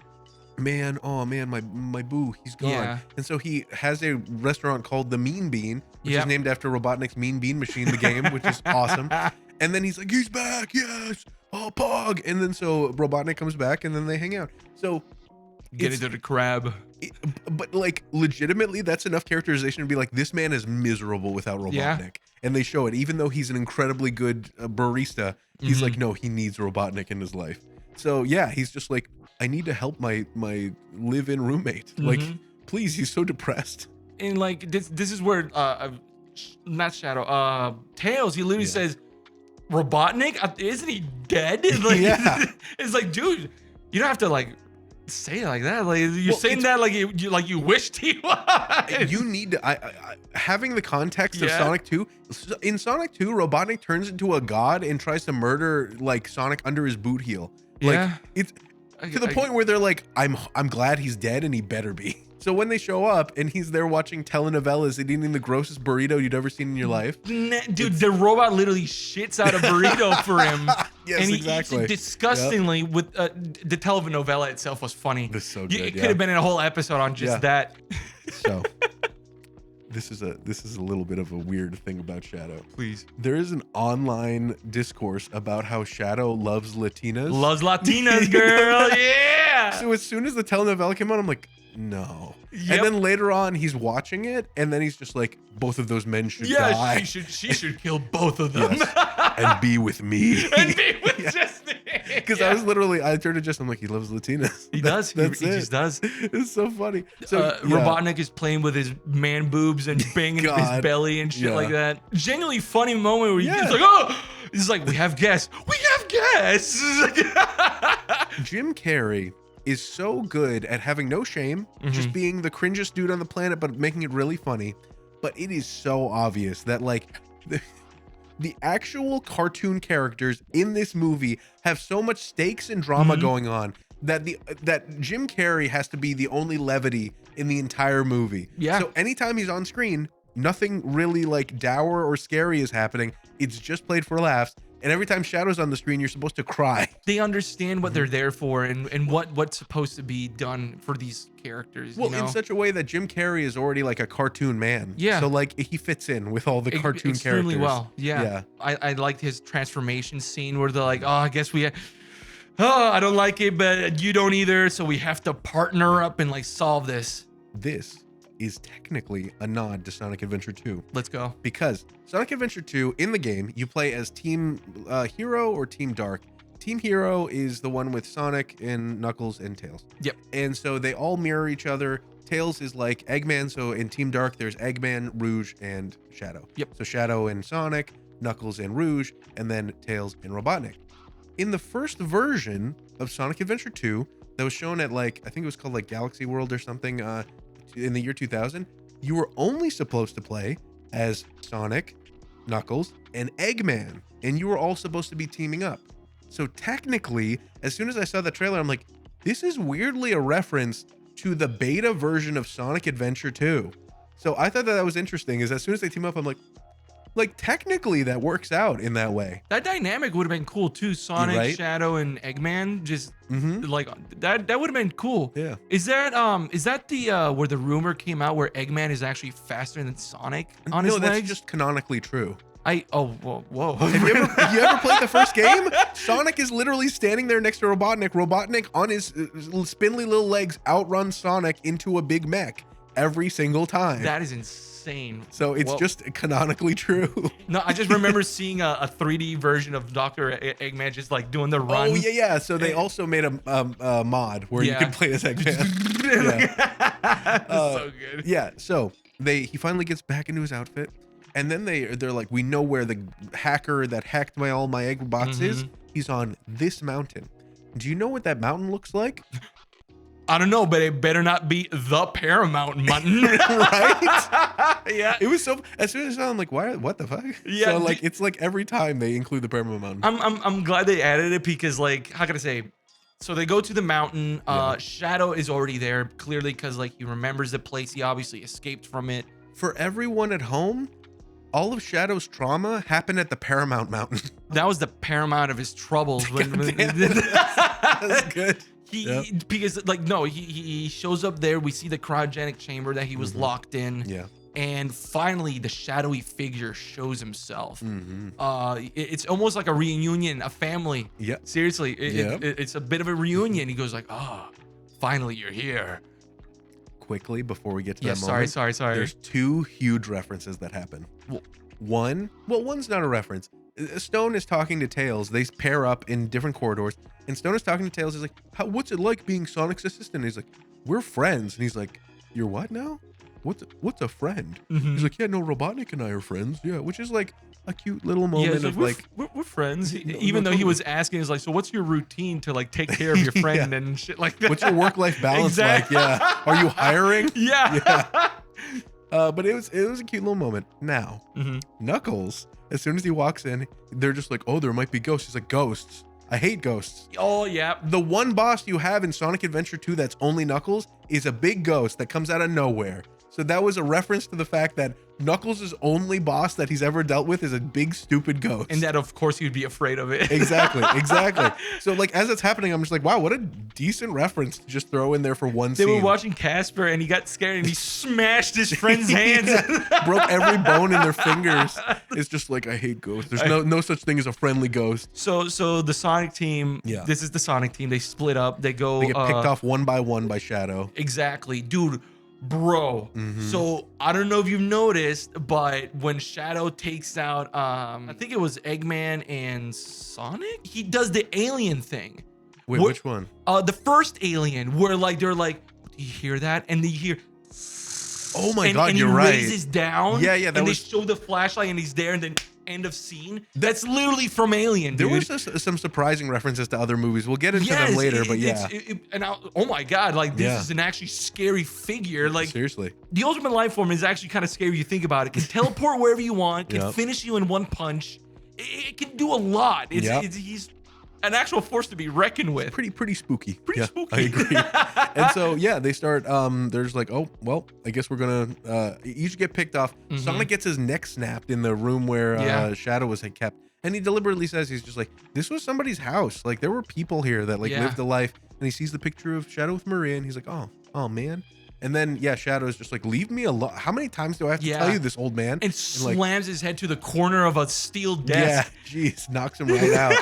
man, oh man, my boo, he's gone. Yeah. And so he has a restaurant called the Mean Bean, which is named after Robotnik's Mean Bean machine, the game, which is awesome. And then he's like, he's back, yes, oh Pog. And then so Robotnik comes back, and then they hang out. So get into the crab. But like legitimately, that's enough characterization to be like, this man is miserable without Robotnik. Yeah. And they show it, even though he's an incredibly good barista. He's like, no, he needs Robotnik in his life. So yeah, he's just like, I need to help my live-in roommate. Like, please, he's so depressed. And like this is where not Shadow, Tails, he literally says, Robotnik, isn't he dead? Like, it's like, dude, you don't have to like say it like that. Like you're saying that like you wished he was. You need to I having the context of Sonic 2. In Sonic 2, Robotnik turns into a god and tries to murder like Sonic under his boot heel. Like it's to the point where they're like, I'm glad he's dead and he better be. So when they show up and he's there watching telenovelas and eating the grossest burrito you'd ever seen in your life. Dude, the robot literally shits out a burrito for him. Yes, and he exactly. eats it disgustingly with the telenovela itself was funny. This is so good. It could have been a whole episode on just that. So this is a little bit of a weird thing about Shadow. Please. There is an online discourse about how Shadow loves Latinas. Loves Latinas, girl. Yeah. So as soon as the telenovela came out, I'm like, no. Yep. And then later on, he's watching it, and then he's just like, both of those men should die. She should kill both of them. Yes. And be with me. And be with just me. Because I turned to Justin, I'm like, he loves Latinas. He does. He just does. It's so funny. So Robotnik is playing with his man boobs and banging up his belly and shit like that. Genuinely funny moment where he's like, oh, he's like, we have guests. We have guests. Jim Carrey is so good at having no shame, just being the cringest dude on the planet, but making it really funny. But it is so obvious that like the actual cartoon characters in this movie have so much stakes and drama going on that that Jim Carrey has to be the only levity in the entire movie. Yeah. So anytime he's on screen, nothing really like dour or scary is happening. It's just played for laughs. And every time Shadow's on the screen, you're supposed to cry. They understand what they're there for and what's supposed to be done for these characters. Well, in such a way that Jim Carrey is already like a cartoon man. Yeah. So like he fits in with all the cartoon extremely characters. well. Yeah. I liked his transformation scene where they're like, oh, I guess I don't like it, but you don't either. So we have to partner up and like solve this. This is technically a nod to Sonic Adventure 2. Let's go. Because Sonic Adventure 2, in the game, you play as Team Hero or Team Dark. Team Hero is the one with Sonic and Knuckles and Tails. Yep. And so they all mirror each other. Tails is like Eggman, so in Team Dark, there's Eggman, Rouge, and Shadow. Yep. So Shadow and Sonic, Knuckles and Rouge, and then Tails and Robotnik. In the first version of Sonic Adventure 2, that was shown at like, I think it was called like Galaxy World or something, in the year 2000, you were only supposed to play as Sonic, Knuckles, and Eggman, and you were all supposed to be teaming up. So technically, as soon as I saw the trailer, I'm like, this is weirdly a reference to the beta version of Sonic Adventure 2. So I thought that was interesting, is as soon as they team up, I'm like technically that works out in that way. That dynamic would have been cool too. Sonic, right? Shadow, and Eggman, just like that would have been cool. Yeah. Is that the where the rumor came out where Eggman is actually faster than Sonic on his legs? No, that's just canonically true. Whoa. Have you ever played the first game? Sonic is literally standing there next to Robotnik. Robotnik on his spindly little legs outruns Sonic into a big mech every single time. That is insane. insane. So it's Well, just canonically true. no. I just remember seeing a 3D version of Dr. Eggman just like doing the run. Oh yeah. So they also made a mod where you Yeah. could play as Eggman. Yeah. So good. Yeah. So he finally gets back into his outfit, and then they're like, we know where the hacker that hacked all my egg box is. He's on this mountain. Do you know what that mountain looks like? I don't know, but it better not be the Paramount Mountain. Right? Yeah. It was so. As soon as I saw, I'm like, why? What the fuck? Yeah, So like, it's like every time they include the Paramount Mountain. I'm glad they added it because, like, how can I say? So they go to the mountain. Shadow is already there, clearly, because like he remembers the place. He obviously escaped from it. For everyone at home, all of Shadow's trauma happened at the Paramount Mountain. That was the paramount of his troubles. That's good. Because like no, he shows up there. We see the cryogenic chamber that he was locked in. Yeah. And finally, the shadowy figure shows himself. It's almost like a reunion, a family. Yeah. Seriously, it's a bit of a reunion. He goes like, "Oh, finally, you're here." Quickly before we get to Yeah, that moment. sorry. There's two huge references that happen. One's not a reference. Stone is talking to Tails. They pair up in different corridors, and Stone is talking to Tails. He's like, "What's it like being Sonic's assistant?" And he's like, "We're friends." And he's like, "You're what now? What's a friend?" He's like, "Yeah, no, Robotnik and I are friends." Yeah, which is like a cute little moment Yeah, of we're, like, we're friends. Even though he was asking, he's like, "So what's your routine to like take care of your friend Yeah. and shit like that?" what's your work-life balance Exactly. like? Yeah, are you hiring? Yeah. But it was a cute little moment. Now, Knuckles, as soon as he walks in, they're just like, "Oh, there might be ghosts." He's like, "Ghosts? I hate ghosts." Oh yeah. The one boss you have in Sonic Adventure 2 that's only Knuckles is a big ghost that comes out of nowhere. So that was a reference to the fact that Knuckles' only boss that he's ever dealt with is a big stupid ghost. And that of course he would be afraid of it. Exactly. So like as it's happening, I'm just like, wow, what a decent reference to just throw in there for one They scene. were watching Casper and he got scared and he smashed his friend's hands. Yeah. Broke every bone in their fingers. It's just like, I hate ghosts. There's no such thing as a friendly ghost. So the Sonic team, this is the Sonic team. They split up. They go. They get picked off one by one by Shadow. Exactly, dude. Bro, so I don't know if you've noticed, but when Shadow takes out, I think it was Eggman and Sonic, he does the alien thing. Wait, which one? The first alien, where like they're like, "Do you hear that?" And they hear, oh my and, god, and you're he right. raises down. Yeah, that and was. they show the flashlight, and he's there, and then end of scene. That's literally from Alien, There dude. was some surprising references to other movies. We'll get into them later, but yeah. Oh my god, like this is an actually scary figure. Like seriously, the Ultimate Life Form is actually kind of scary if you think about it. Can teleport wherever you want, can Yep. finish you in one punch. It can do a lot. He's an actual force to be reckoned with. pretty spooky. Pretty Yeah, spooky. I agree. And so yeah, they start. There's like, oh well, I guess we're gonna each get picked off. Sonic gets his neck snapped in the room where Shadow was kept, and he deliberately says he's just like, this was somebody's house. Like there were people here that like lived a life, and he sees the picture of Shadow with Maria, and he's like, oh man. And then Shadow is just like, leave me alone. How many times do I have to tell you this, old man? And slams his head to the corner of a steel desk. Yeah, jeez, knocks him right out.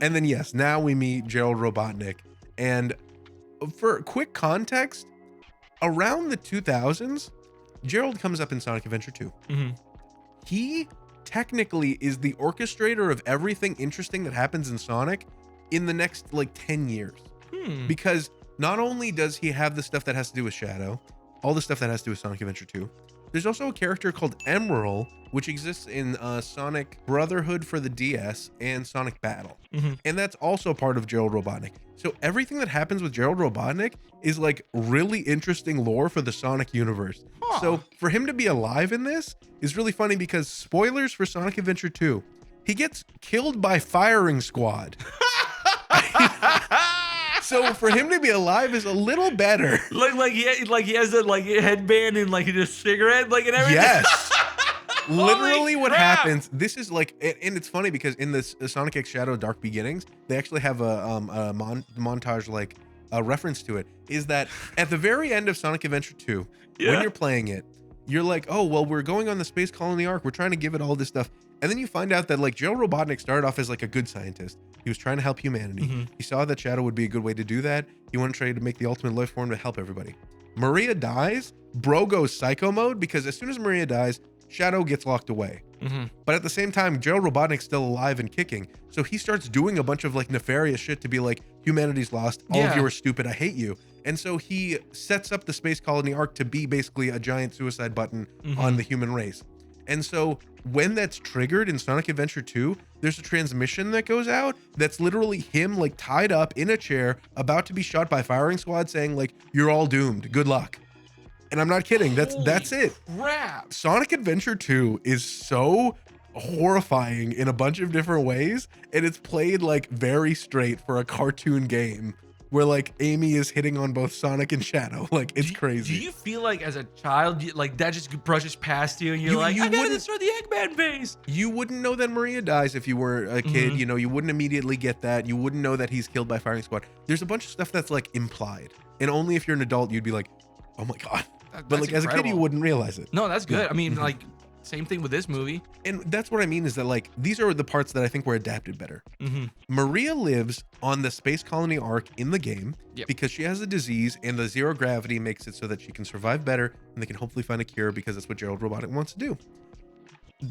And then now we meet Gerald Robotnik. And for quick context, around the 2000s, Gerald comes up in Sonic Adventure 2. He technically is the orchestrator of everything interesting that happens in Sonic in the next like 10 years. Because not only does he have the stuff that has to do with Shadow, all the stuff that has to do with Sonic Adventure 2, there's also a character called Emerald, which exists in Sonic Brotherhood for the DS and Sonic Battle. And that's also part of Gerald Robotnik. So everything that happens with Gerald Robotnik is like really interesting lore for the Sonic universe. So for him to be alive in this is really funny because spoilers for Sonic Adventure 2, he gets killed by firing squad. So for him to be alive is a little better. Like he has that like headband and like a cigarette like and everything. Yes. Literally Holy what crap. happens, this is like, and it's funny because in this Sonic X Shadow Dark Beginnings, they actually have a montage, like a reference to it, is that at the very end of Sonic Adventure 2, when you're playing it, you're like, oh, well, we're going on the Space Colony Arc. We're trying to give it all this stuff. And then you find out that like Gerald Robotnik started off as like a good scientist. He was trying to help humanity. He saw that Shadow would be a good way to do that. He wanted to try to make the ultimate life form to help everybody. Maria dies, bro goes psycho mode because as soon as Maria dies, Shadow gets locked away. But at the same time, Gerald Robotnik's still alive and kicking. So he starts doing a bunch of like nefarious shit to be like, humanity's lost. All of you are stupid. I hate you. And so he sets up the space colony arc to be basically a giant suicide button on the human race. And so when that's triggered in Sonic Adventure 2, there's a transmission that goes out that's literally him like tied up in a chair about to be shot by firing squad saying like, you're all doomed. Good luck. And I'm not kidding. That's it. Crap. Sonic Adventure 2 is so horrifying in a bunch of different ways, and it's played like very straight for a cartoon game where like Amy is hitting on both Sonic and Shadow. Like it's crazy. Do you feel like as a child, like that just brushes past you and you're like, I gotta destroy the Eggman base? You wouldn't know that Maria dies if you were a kid. You know, you wouldn't immediately get that. You wouldn't know that he's killed by firing squad. There's a bunch of stuff that's like implied, and only if you're an adult you'd be like, oh my god. But like as a kid, you wouldn't realize it. No, that's good. I mean, like same thing with this movie. And that's what I mean is that like these are the parts that I think were adapted better. Maria lives on the space colony arc in the game because she has a disease and the zero gravity makes it so that she can survive better and they can hopefully find a cure because that's what Gerald Robotnik wants to do.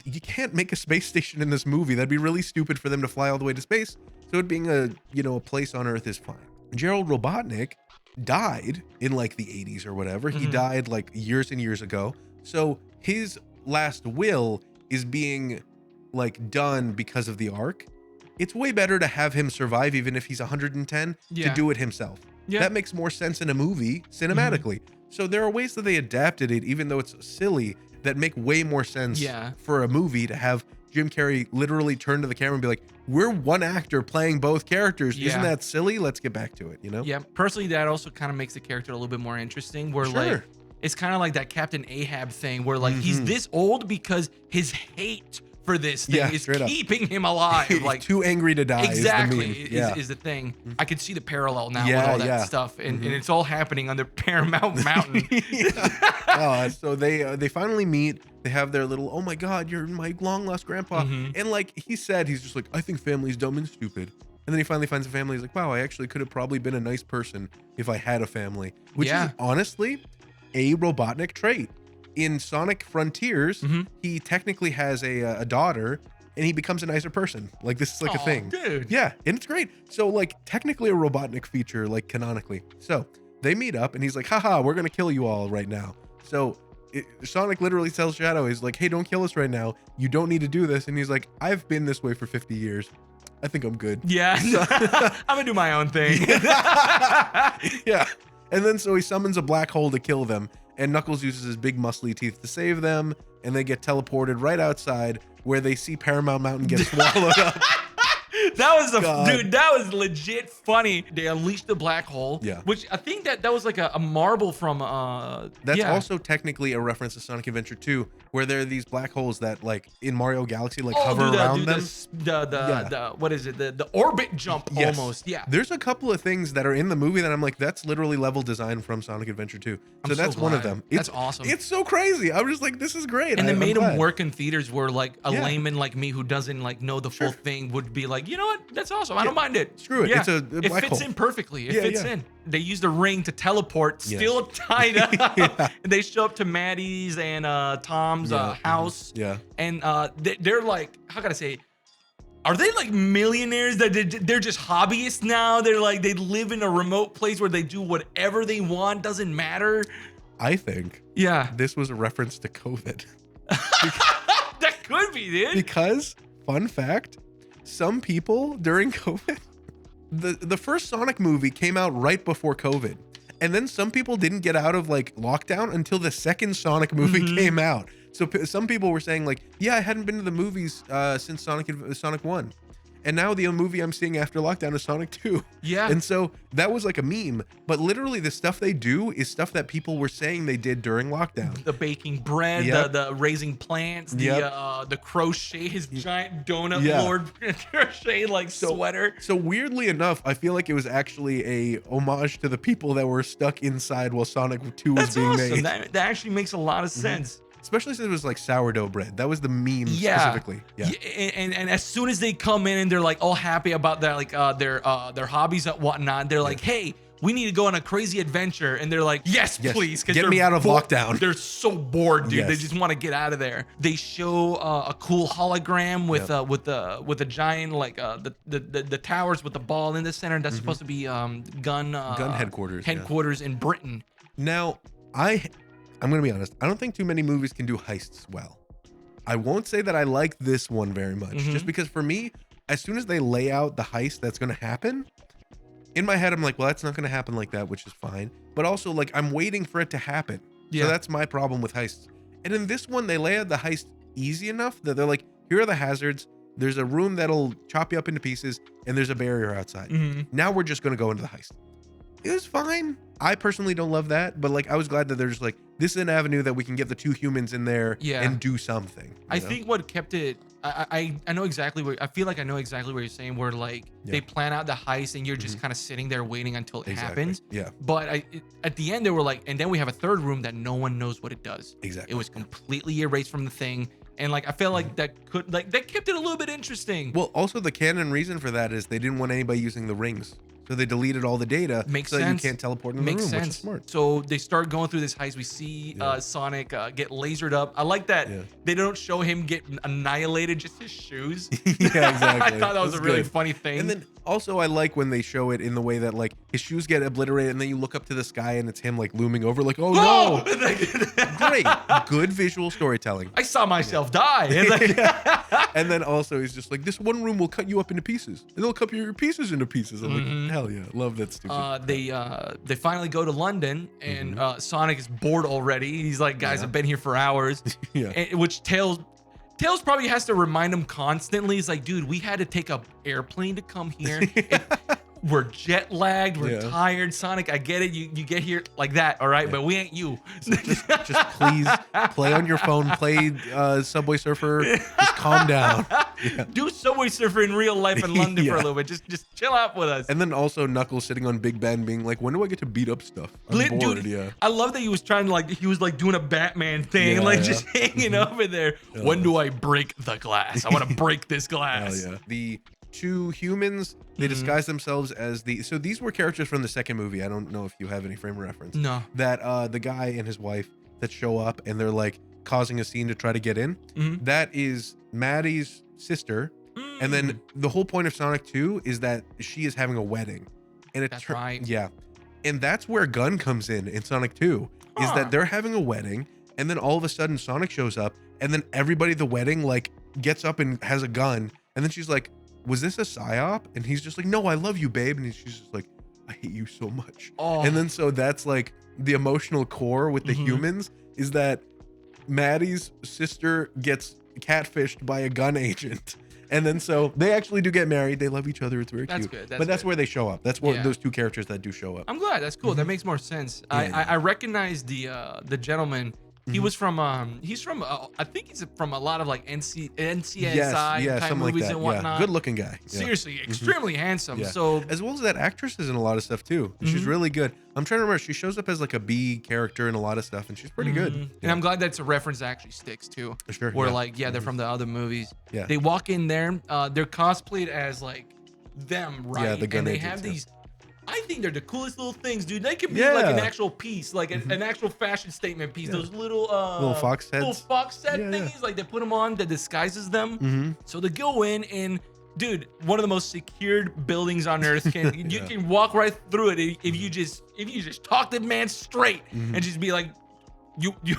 You can't make a space station in this movie. That'd be really stupid for them to fly all the way to space. So it being a, you know, a place on Earth is fine. Gerald Robotnik died in like the 80s or whatever. He died like years and years ago. So his last will is being like done because of the arc. It's way better to have him survive even if he's 110 to do it himself. That makes more sense in a movie cinematically. So there are ways that they adapted it, even though it's silly, that make way more sense for a movie to have Jim Carrey literally turn to the camera and be like, we're one actor playing both characters. Isn't that silly? Let's get back to it, you know? Yeah, personally, that also kind of makes the character a little bit more interesting, where like, it's kind of like that Captain Ahab thing where like he's this old because his hate for this thing is keeping him alive. Like too angry to die. Exactly is the thing. I can see the parallel now with all that stuff, and and it's all happening on the Paramount Mountain. So they finally meet. They have their little, oh my god, you're my long lost grandpa. And like he said, he's just like, I think family's dumb and stupid. And then he finally finds a family. He's like, wow, I actually could have probably been a nice person if I had a family, which is honestly a Robotnik trait. In Sonic Frontiers, he technically has a daughter and he becomes a nicer person. Like this is like a thing. Dude. Yeah, and it's great. So like technically a Robotnik feature, like canonically. So they meet up and he's like, haha, we're gonna kill you all right now. So Sonic literally tells Shadow, he's like, hey, don't kill us right now. You don't need to do this. And he's like, I've been this way for 50 years. I think I'm good. Yeah, I'm gonna do my own thing. Yeah. And then so he summons a black hole to kill them. And Knuckles uses his big muscly teeth to save them. And they get teleported right outside where they see Paramount Mountain get swallowed up. That was dude, that was legit funny. They unleashed the black hole. Yeah. Which I think that was like a marble from That's also technically a reference to Sonic Adventure 2, where there are these black holes that like in Mario Galaxy like hover around them. The what is it? The orbit jump almost. Yeah. There's a couple of things that are in the movie that I'm like, that's literally level design from Sonic Adventure 2. So that's one of them. That's awesome. It's so crazy. I was just like, this is great. And they made them work in theaters where like a layman like me who doesn't like know the full thing would be like, you know what? That's awesome. I don't mind it. Screw it. Yeah. It's a it black fits hole. in perfectly. It fits in. They use the ring to teleport, still tied up. And they show up to Maddie's and Tom's house. Yeah. And they're like, how can I say? Are they like millionaires that they're just hobbyists now? They're like, they live in a remote place where they do whatever they want. Doesn't matter. I think this was a reference to COVID. That could be, dude. Because, fun fact, some people during COVID, the first Sonic movie came out right before COVID. And then some people didn't get out of like lockdown until the second Sonic movie came out. So some people were saying like, yeah, I hadn't been to the movies since Sonic 1. And now the movie I'm seeing after lockdown is Sonic 2. Yeah. And so that was like a meme. But literally the stuff they do is stuff that people were saying they did during lockdown. The baking bread, the raising plants, the crochet, his giant donut lord crochet like sweater. So weirdly enough, I feel like it was actually a homage to the people that were stuck inside while Sonic 2 was being made. That actually makes a lot of sense. Especially since it was like sourdough bread. That was the meme specifically. Yeah. And as soon as they come in and they're like all happy about their like their hobbies and whatnot, they're like, hey, we need to go on a crazy adventure, and they're like, yes, please, because Get me out of lockdown. They're so bored, dude. Yes. They just want to get out of there. They show a cool hologram with a giant like the towers with the ball in the center. That's supposed to be gun headquarters in Britain. Now, I'm gonna be honest. I don't think too many movies can do heists well. I won't say that I like this one very much, just because for me, as soon as they lay out the heist that's gonna happen, in my head I'm like, well, that's not gonna happen like that, which is fine. But also, like, I'm waiting for it to happen. So that's my problem with heists. And in this one, they lay out the heist easy enough that they're like, here are the hazards. There's a room that'll chop you up into pieces, and there's a barrier outside. Now we're just gonna go into the heist. It was fine. I personally don't love that, but like I was glad that they're just like, this is an avenue that we can get the two humans in there and do something. I think what kept it, I know exactly what, I feel like I know exactly what you're saying, where like they plan out the heist and you're just kind of sitting there waiting until it happens. Yeah. But at the end they were like, and then we have a third room that no one knows what it does. Exactly. It was completely erased from the thing. And like I feel like that kept it a little bit interesting. Well, also the canon reason for that is they didn't want anybody using the rings. So they deleted all the data. Makes so sense. You can't teleport in the room, which is smart. So they start going through this heist. We see Sonic get lasered up. I like that they don't show him get annihilated, just his shoes. Yeah, exactly. I thought that was a really funny thing. And then also I like when they show it in the way that like his shoes get obliterated and then you look up to the sky and it's him like looming over like, oh no. Great. Good visual storytelling. I saw myself die. And, and then also he's just like, this one room will cut you up into pieces. It'll cut your pieces into pieces. I'm like, hell yeah. Love that stupid. They finally go to London and Sonic is bored already. He's like, guys, I've been here for hours. Which Tails probably has to remind him constantly. He's like, dude, we had to take an airplane to come here. We're jet lagged. We're tired. Sonic, I get it. You get here like that, all right? But we ain't you. Just please play on your phone. Play Subway Surfer. Just calm down. Do Subway Surfer in real life in London for a little bit. Just chill out with us. And then also Knuckles sitting on Big Ben being like, when do I get to beat up stuff? I'm bored. Dude, I love that he was trying to he was doing a Batman thing, just hanging over there. When do I break the glass? I want to break this glass. Hell yeah. The two humans, they disguise themselves as so these were characters from the second movie. I don't know if you have any frame of reference. No. That the guy and his wife that show up and they're like causing a scene to try to get in. That is Maddie's sister. And then the whole point of Sonic 2 is that she is having a wedding. And that's right. Yeah. And that's where Gun comes in Sonic 2, is that they're having a wedding and then all of a sudden Sonic shows up and then everybody at the wedding like gets up and has a gun. And then she's like, was this a psyop? And he's just like, no, I love you, babe. And she's just like, I hate you so much. And then so that's like the emotional core with the humans is that Maddie's sister gets catfished by a gun agent. And then so they actually do get married. They love each other. It's very cute. Good. But that's where they show up. That's what those two characters that do show up. I'm glad. That's cool. That makes more sense. I recognize the gentleman. He was from he's from I think he's from a lot of like NCSI type movies and whatnot. Good looking guy. Seriously, extremely handsome. So as well as that actress is in a lot of stuff too. She's really good. I'm trying to remember. She shows up as like a B character in a lot of stuff, and she's pretty good. And I'm glad that's a reference that actually sticks too. Sure. Where like they're from the other movies. Yeah. They walk in there. They're cosplayed as like them, right? Yeah, the gun and they agents, have these. I think they're the coolest little things, dude. They could be like an actual piece, like an actual fashion statement piece. Those little fox heads. little fox head thingies, like they put them on that disguises them. So they go in and, dude, one of the most secured buildings on earth. You can walk right through it if you just talk to the man straight and just be like,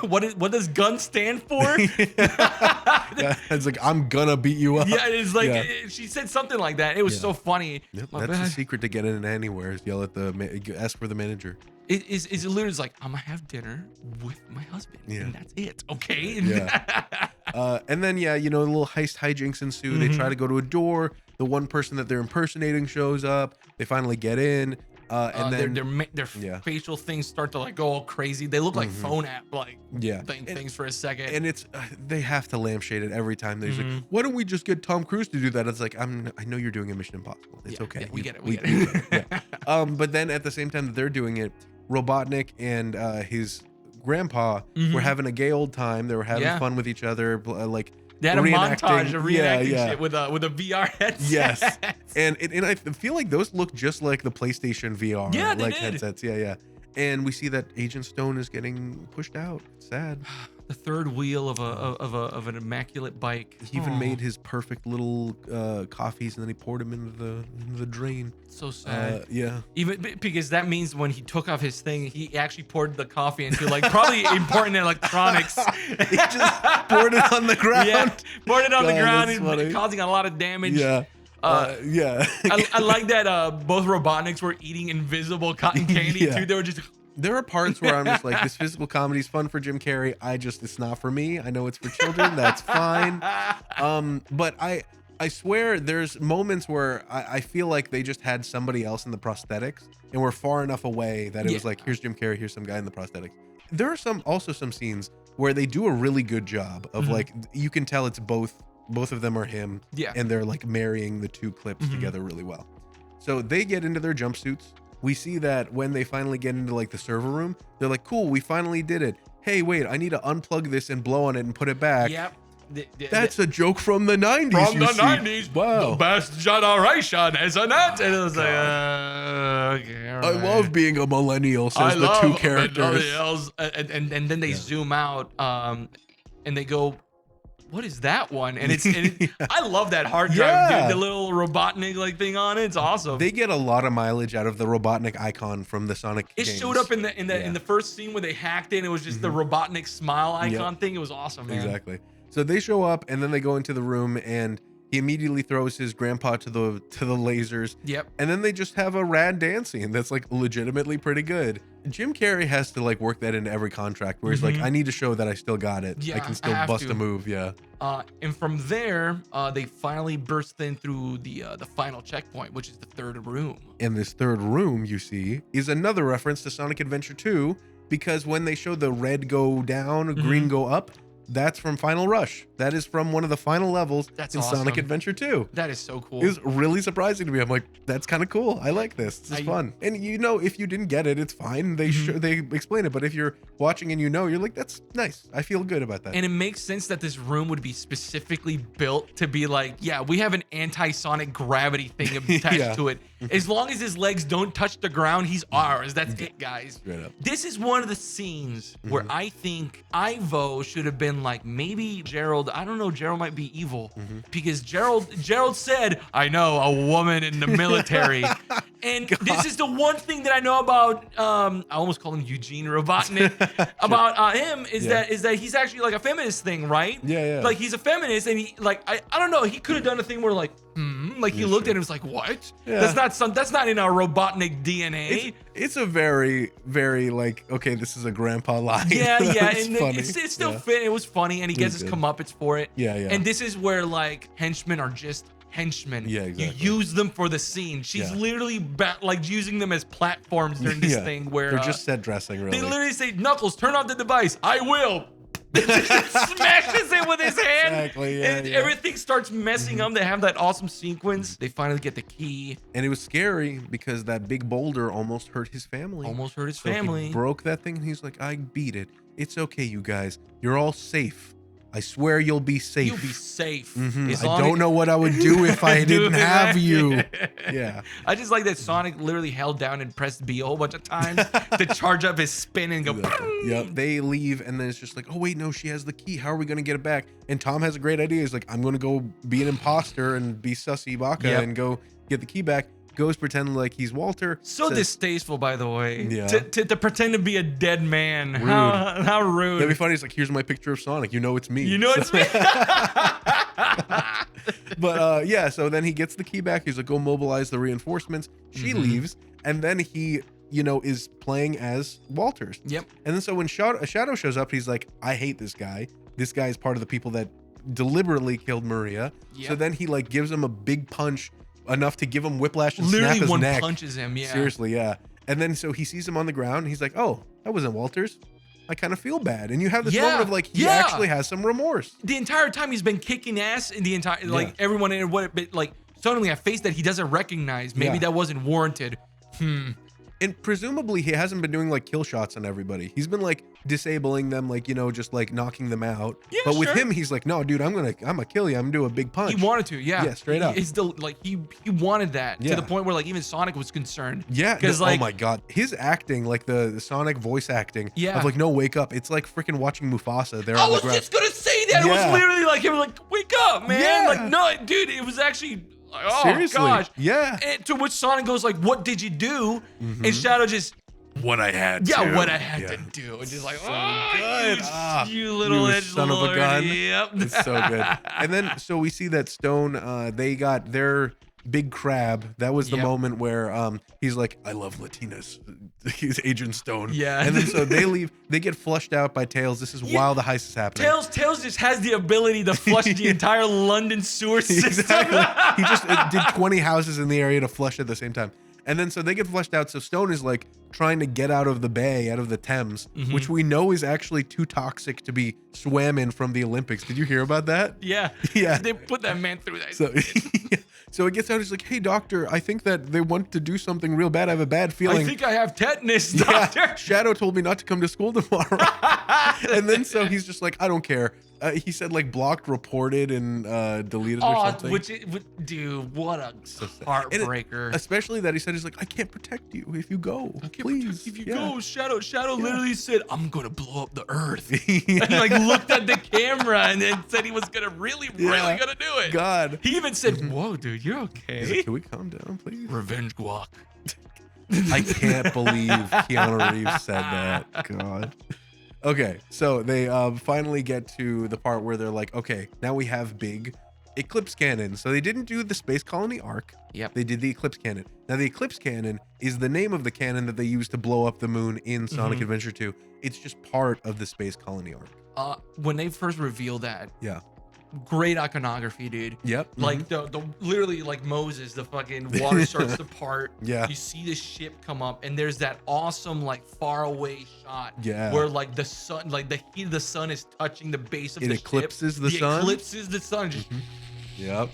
what does gun stand for? It's like, I'm gonna beat you up. Yeah, it's like she said something like that. It was so funny. Yep, that's the secret to get in anywhere is yell at ask for the manager. It's literally like, I'm gonna have dinner with my husband, and that's it. Okay. And then little heist hijinks ensue. They try to go to a door. The one person that they're impersonating shows up. They finally get in. And then their facial things start to like go all crazy. They look like phone app things for a second. And it's they have to lampshade it every time. They're like, why don't we just get Tom Cruise to do that? It's like, I know you're doing a Mission Impossible. It's okay. Yeah, we get it. But then at the same time that they're doing it, Robotnik and his grandpa were having a gay old time. They were having fun with each other. Like They had a montage of reenacting yeah. shit with a VR headset. Yes, and I feel like those look just like the PlayStation VR headsets. Yeah. And we see that Agent Stone is getting pushed out. It's sad. The third wheel of an immaculate bike. He even made his perfect little coffees, and then he poured them into the drain. So sad. Yeah. Even because that means when he took off his thing, he actually poured the coffee into like probably important electronics. He just poured it on the ground. Yeah, poured it on the ground and causing a lot of damage. Yeah. Yeah. I like that both Robotniks were eating invisible cotton candy too. They were just. There are parts where I'm just like, this physical comedy is fun for Jim Carrey. It's not for me. I know it's for children. That's fine. But I swear there's moments where I feel like they just had somebody else in the prosthetics and we're far enough away that it was like, here's Jim Carrey, here's some guy in the prosthetics. There are also some scenes where they do a really good job of like, you can tell it's both of them are him. Yeah. And they're like marrying the two clips together really well. So they get into their jumpsuits. We see that when they finally get into like the server room, they're like, cool, we finally did it. Hey, wait, I need to unplug this and blow on it and put it back. Yep. That's a joke from the 90s. From the 90s. Wow. The best generation, isn't it? And it was like, okay. All right. I love being a millennial, says the two characters. And then they zoom out and they go, what is that one? And I love that hard drive, dude. The little Robotnik like thing on it. It's awesome. They get a lot of mileage out of the Robotnik icon from the Sonic games. Showed up in the first scene where they hacked it. And it was just the Robotnik smile icon thing. It was awesome, man. Exactly. So they show up and then they go into the room and he immediately throws his grandpa to the lasers. Yep. And then they just have a rad dance scene that's like legitimately pretty good. Jim Carrey has to like work that into every contract where he's like, I need to show that I still got it. Yeah, I can still bust a move. Yeah. And from there, they finally burst in through the final checkpoint, which is the third room. And this third room, you see, is another reference to Sonic Adventure 2 because when they show the red go down, green go up, that's from Final Rush. That is from one of the final levels in Sonic Adventure 2. That is so cool. It was really surprising to me. I'm like, that's kind of cool. I like this. This is fun. And you know, if you didn't get it, it's fine. They explain it. But if you're watching and you know, you're like, that's nice. I feel good about that. And it makes sense that this room would be specifically built to be like, yeah, we have an anti-sonic gravity thing attached to it. As long as his legs don't touch the ground, he's ours. That's it, guys. Straight up. This is one of the scenes where I think Ivo should have been like, maybe Gerald, I don't know, Gerald might be evil because Gerald said, I know a woman in the military. And this is the one thing that I know about, I almost call him Eugene Robotnik, about him is that he's actually like a feminist thing, right? Yeah. Like he's a feminist and he like, I don't know, he could have done a thing where like, like he looked at it and was like, what? Yeah. That's not in our Robotnik DNA. It's a very, very like, okay, this is a grandpa line. Yeah. It's funny. It's still fit. It was funny and he gets his comeuppance for it. Yeah. And this is where like henchmen are just henchmen. Yeah, exactly. You use them for the scene. She's literally like using them as platforms during this thing where they're just set dressing, really. They literally say, Knuckles, turn off the device. I will. Smashes it with his hand. Exactly. And everything starts messing up. They have that awesome sequence. They finally get the key. And it was scary because that big boulder almost hurt his family. Family. He broke that thing and he's like, I beat it. It's okay, you guys. You're all safe. I swear you'll be safe. You'll be safe. I don't know what I would do if I didn't have you. Yeah. I just like that Sonic literally held down and pressed B a whole bunch of times to charge up his spin and go. Yep. They leave and then it's just like, oh wait, no, she has the key. How are we gonna get it back? And Tom has a great idea. He's like, I'm gonna go be an imposter and be Sussy Baka and go get the key back. Goes pretending like he's Walter. So distasteful, by the way. Yeah. To pretend to be a dead man. Rude. How rude. That'd be funny. He's like, here's my picture of Sonic. You know it's me. You know it's me. But so then he gets the key back. He's like, go mobilize the reinforcements. She leaves. And then he, is playing as Walters. Yep. And then so when Shadow shows up, he's like, I hate this guy. This guy is part of the people that deliberately killed Maria. Yep. So then he like gives him a big punch enough to give him whiplash and literally snap his one neck. punches him. Yeah. Seriously, yeah. And then so he sees him on the ground and he's like, oh, that wasn't Walters. I kind of feel bad. And you have this moment of like, he actually has some remorse. The entire time he's been kicking ass in the entire, like everyone in what, but like suddenly a face that he doesn't recognize. Maybe that wasn't warranted. And presumably he hasn't been doing like kill shots on everybody. He's been like disabling them, like, just like knocking them out. Yeah, but with sure. him, he's like, no, dude, I'm gonna kill you. I'm gonna do a big punch. He wanted to, yeah. Yeah, straight up. He's still like he wanted that Yeah. to the point where like even Sonic was concerned. Yeah, because oh like my god, his acting, like the Sonic voice acting, Yeah. of like, no, wake up. It's like freaking watching Mufasa there I on the was ground. just gonna say that. It Yeah. was literally like him, like, wake up, man. Yeah. Like, no, dude, it was actually like, oh Seriously, gosh. yeah. And to which Sonic goes like, what did you do? And Shadow just, What I had, what I had to do. And just like, oh, good. you little you edge son of a lord. gun. Yep. It's so good. And then so we see that Stone, they got their big crab. That was the Yep. moment where he's like, I love Latinas. He's Agent Stone. Yeah. And then so they leave. They get flushed out by Tails. This is while the heist is happening. Tails just has the ability to flush the entire London sewer system. Exactly. He just did 20 houses in the area to flush at the same time. And then so they get flushed out. So Stone is like trying to get out of the bay, out of the Thames, which we know is actually too toxic to be swam in from the Olympics. Did you hear about that? Yeah. Yeah. They put that man through that. So, so it gets out. He's like, hey, doctor, I think that they want to do something real bad. I have a bad feeling. I think I have tetanus, Yeah, doctor. Shadow told me not to come to school tomorrow. And then so he's just like, I don't care. He said like blocked, reported, and deleted or something. Dude, what a sad. And heartbreaker. especially that he said, he's like, I can't protect you if you go. Please. If you Yeah. go, Shadow literally said, I'm gonna blow up the earth. And like looked at the camera and then said he was gonna really gonna do it. God. He even said, whoa, dude, you're He's okay. like, can we calm down, please? Revenge guac. I can't believe Keanu Reeves said that. God. Okay, so they finally get to the part where they're like, okay, now we have big Eclipse Cannon. So they didn't do the Space Colony arc. Yep. They did the Eclipse Cannon. Now the Eclipse Cannon is the name of the cannon that they used to blow up the moon in Sonic Adventure 2. It's just part of the Space Colony arc. When they first revealed that, Yeah. great iconography, dude. Yep. Like the literally like Moses, the fucking water starts to part. Yeah. You see the ship come up, and there's that awesome like far away shot. Yeah. Where like the sun, like the heat of the sun is touching the base of It the eclipses ship. the sun? Eclipses the sun. Just, Yep.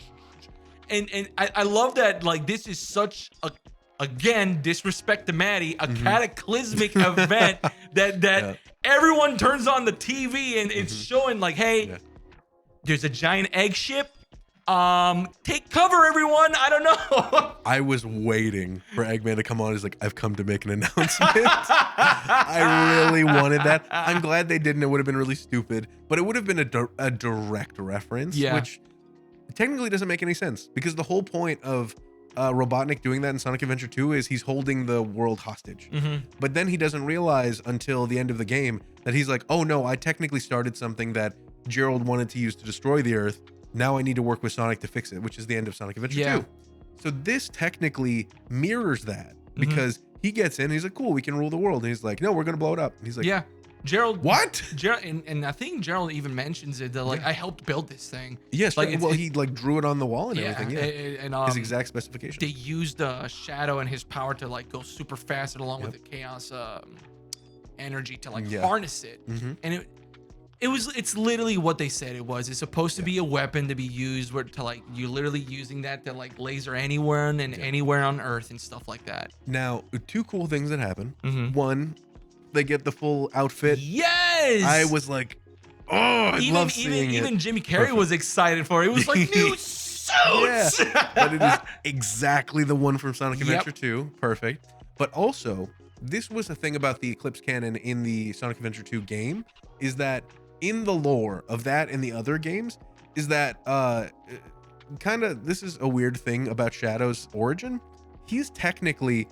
and I love that like this is such a, again, disrespect to Maddie, a cataclysmic event that Yeah. everyone turns on the TV and it's showing like, hey, Yeah. there's a giant egg ship. Take cover, everyone. I don't know. I was waiting for Eggman to come on. He's like, I've come to make an announcement. I really wanted that. I'm glad they didn't. It would have been really stupid, but it would have been a direct reference, Yeah. which technically doesn't make any sense because the whole point of Robotnik doing that in Sonic Adventure 2 is he's holding the world hostage. But then he doesn't realize until the end of the game that he's like, oh no, I technically started something that Gerald wanted to use to destroy the Earth. Now I need to work with Sonic to fix it, which is the end of Sonic Adventure 2. So this technically mirrors that because he gets in, he's like, cool, we can rule the world. And he's like, no, we're going to blow it up. And he's like, Yeah. Gerald. What? Gerald, and I think Gerald even mentions it that like I helped build this thing. Yes, like right. Well, he like drew it on the wall and everything. Yeah. And His exact specification. they used Shadow and his power to like go super fast and along with the chaos energy to like harness it. And it's literally what they said it was. It's supposed to be a weapon to be used where to like you're literally using that to like laser anywhere and anywhere on Earth and stuff like that. Now, two cool things that happen. One, they get the full outfit. Yes. I was like, oh, I love seeing it. Even Jimmy Carrey was excited for it. It was like new suits. Yeah, but it is exactly the one from Sonic Adventure 2. Perfect. But also, this was the thing about the Eclipse Cannon in the Sonic Adventure 2 game, is that in the lore of that and the other games, is that kind of, this is a weird thing about Shadow's origin. He's technically,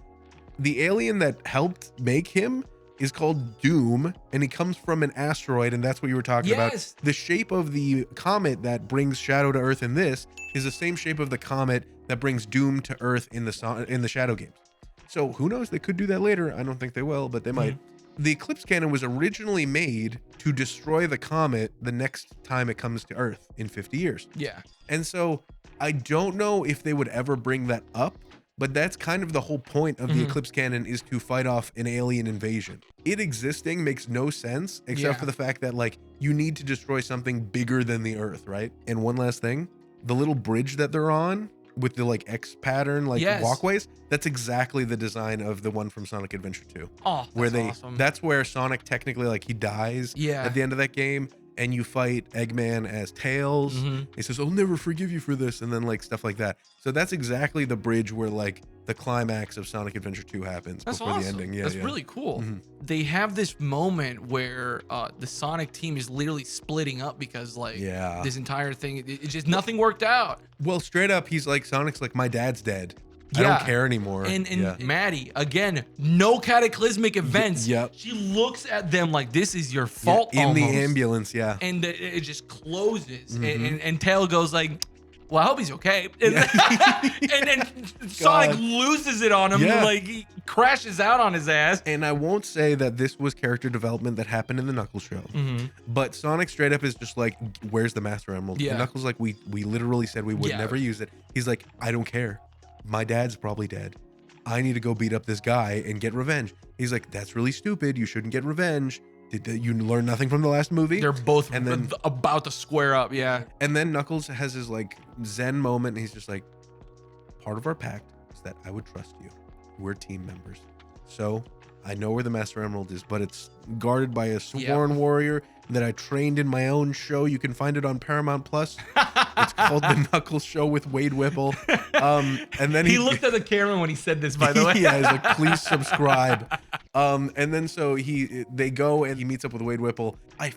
the alien that helped make him is called Doom, and he comes from an asteroid, and that's what you were talking about. The shape of the comet that brings Shadow to Earth in this is the same shape of the comet that brings Doom to Earth in the Shadow games. So who knows? They could do that later. I don't think they will, but they might. The Eclipse Cannon was originally made to destroy the comet the next time it comes to Earth in 50 years. Yeah. And so I don't know if they would ever bring that up, but that's kind of the whole point of the Eclipse Cannon, is to fight off an alien invasion. It existing makes no sense except for the fact that like you need to destroy something bigger than the Earth, right? And one last thing, the little bridge that they're on with the like X pattern, like Yes. walkways. That's exactly the design of the one from Sonic Adventure 2. Oh, where that's awesome. that's where Sonic technically like he dies Yeah. at the end of that game, and you fight Eggman as Tails. He says, "I'll never forgive you for this," and then like stuff like that. So that's exactly the bridge where like the climax of Sonic Adventure 2 happens That's before awesome. the ending. Yeah, That's yeah. really cool. Mhm. They have this moment where the Sonic team is literally splitting up because like Yeah. this entire thing, it just nothing worked out. Well, straight up, he's like, Sonic's like, my dad's dead. I don't care anymore. And yeah. Maddie, again, no cataclysmic events. Yep. She looks at them like this is your fault. in the almost. ambulance, yeah. And it just closes. Mhm. And Tail goes like, well, I hope he's okay. And, and then Sonic loses it on him. Yeah. Like he crashes out on his ass. And I won't say that this was character development that happened in the Knuckles show, but Sonic straight up is just like, where's the Master Emerald? Yeah. And Knuckles like, we literally said we would Yeah. never use it. He's like, I don't care. My dad's probably dead. I need to go beat up this guy and get revenge. He's like, that's really stupid. You shouldn't get revenge. Did you learn nothing from the last movie? They're both And then- about to square up. Yeah. And then Knuckles has his like Zen moment. And he's just like, part of our pact is that I would trust you. We're team members. So I know where the Master Emerald is, but it's guarded by a sworn warrior that I trained in my own show. You can find it on Paramount Plus. It's called The Knuckles Show with Wade Whipple. And then He looked at the camera when he said this, by the way. yeah, he's like, please subscribe. And then so they go and he meets up with Wade Whipple. I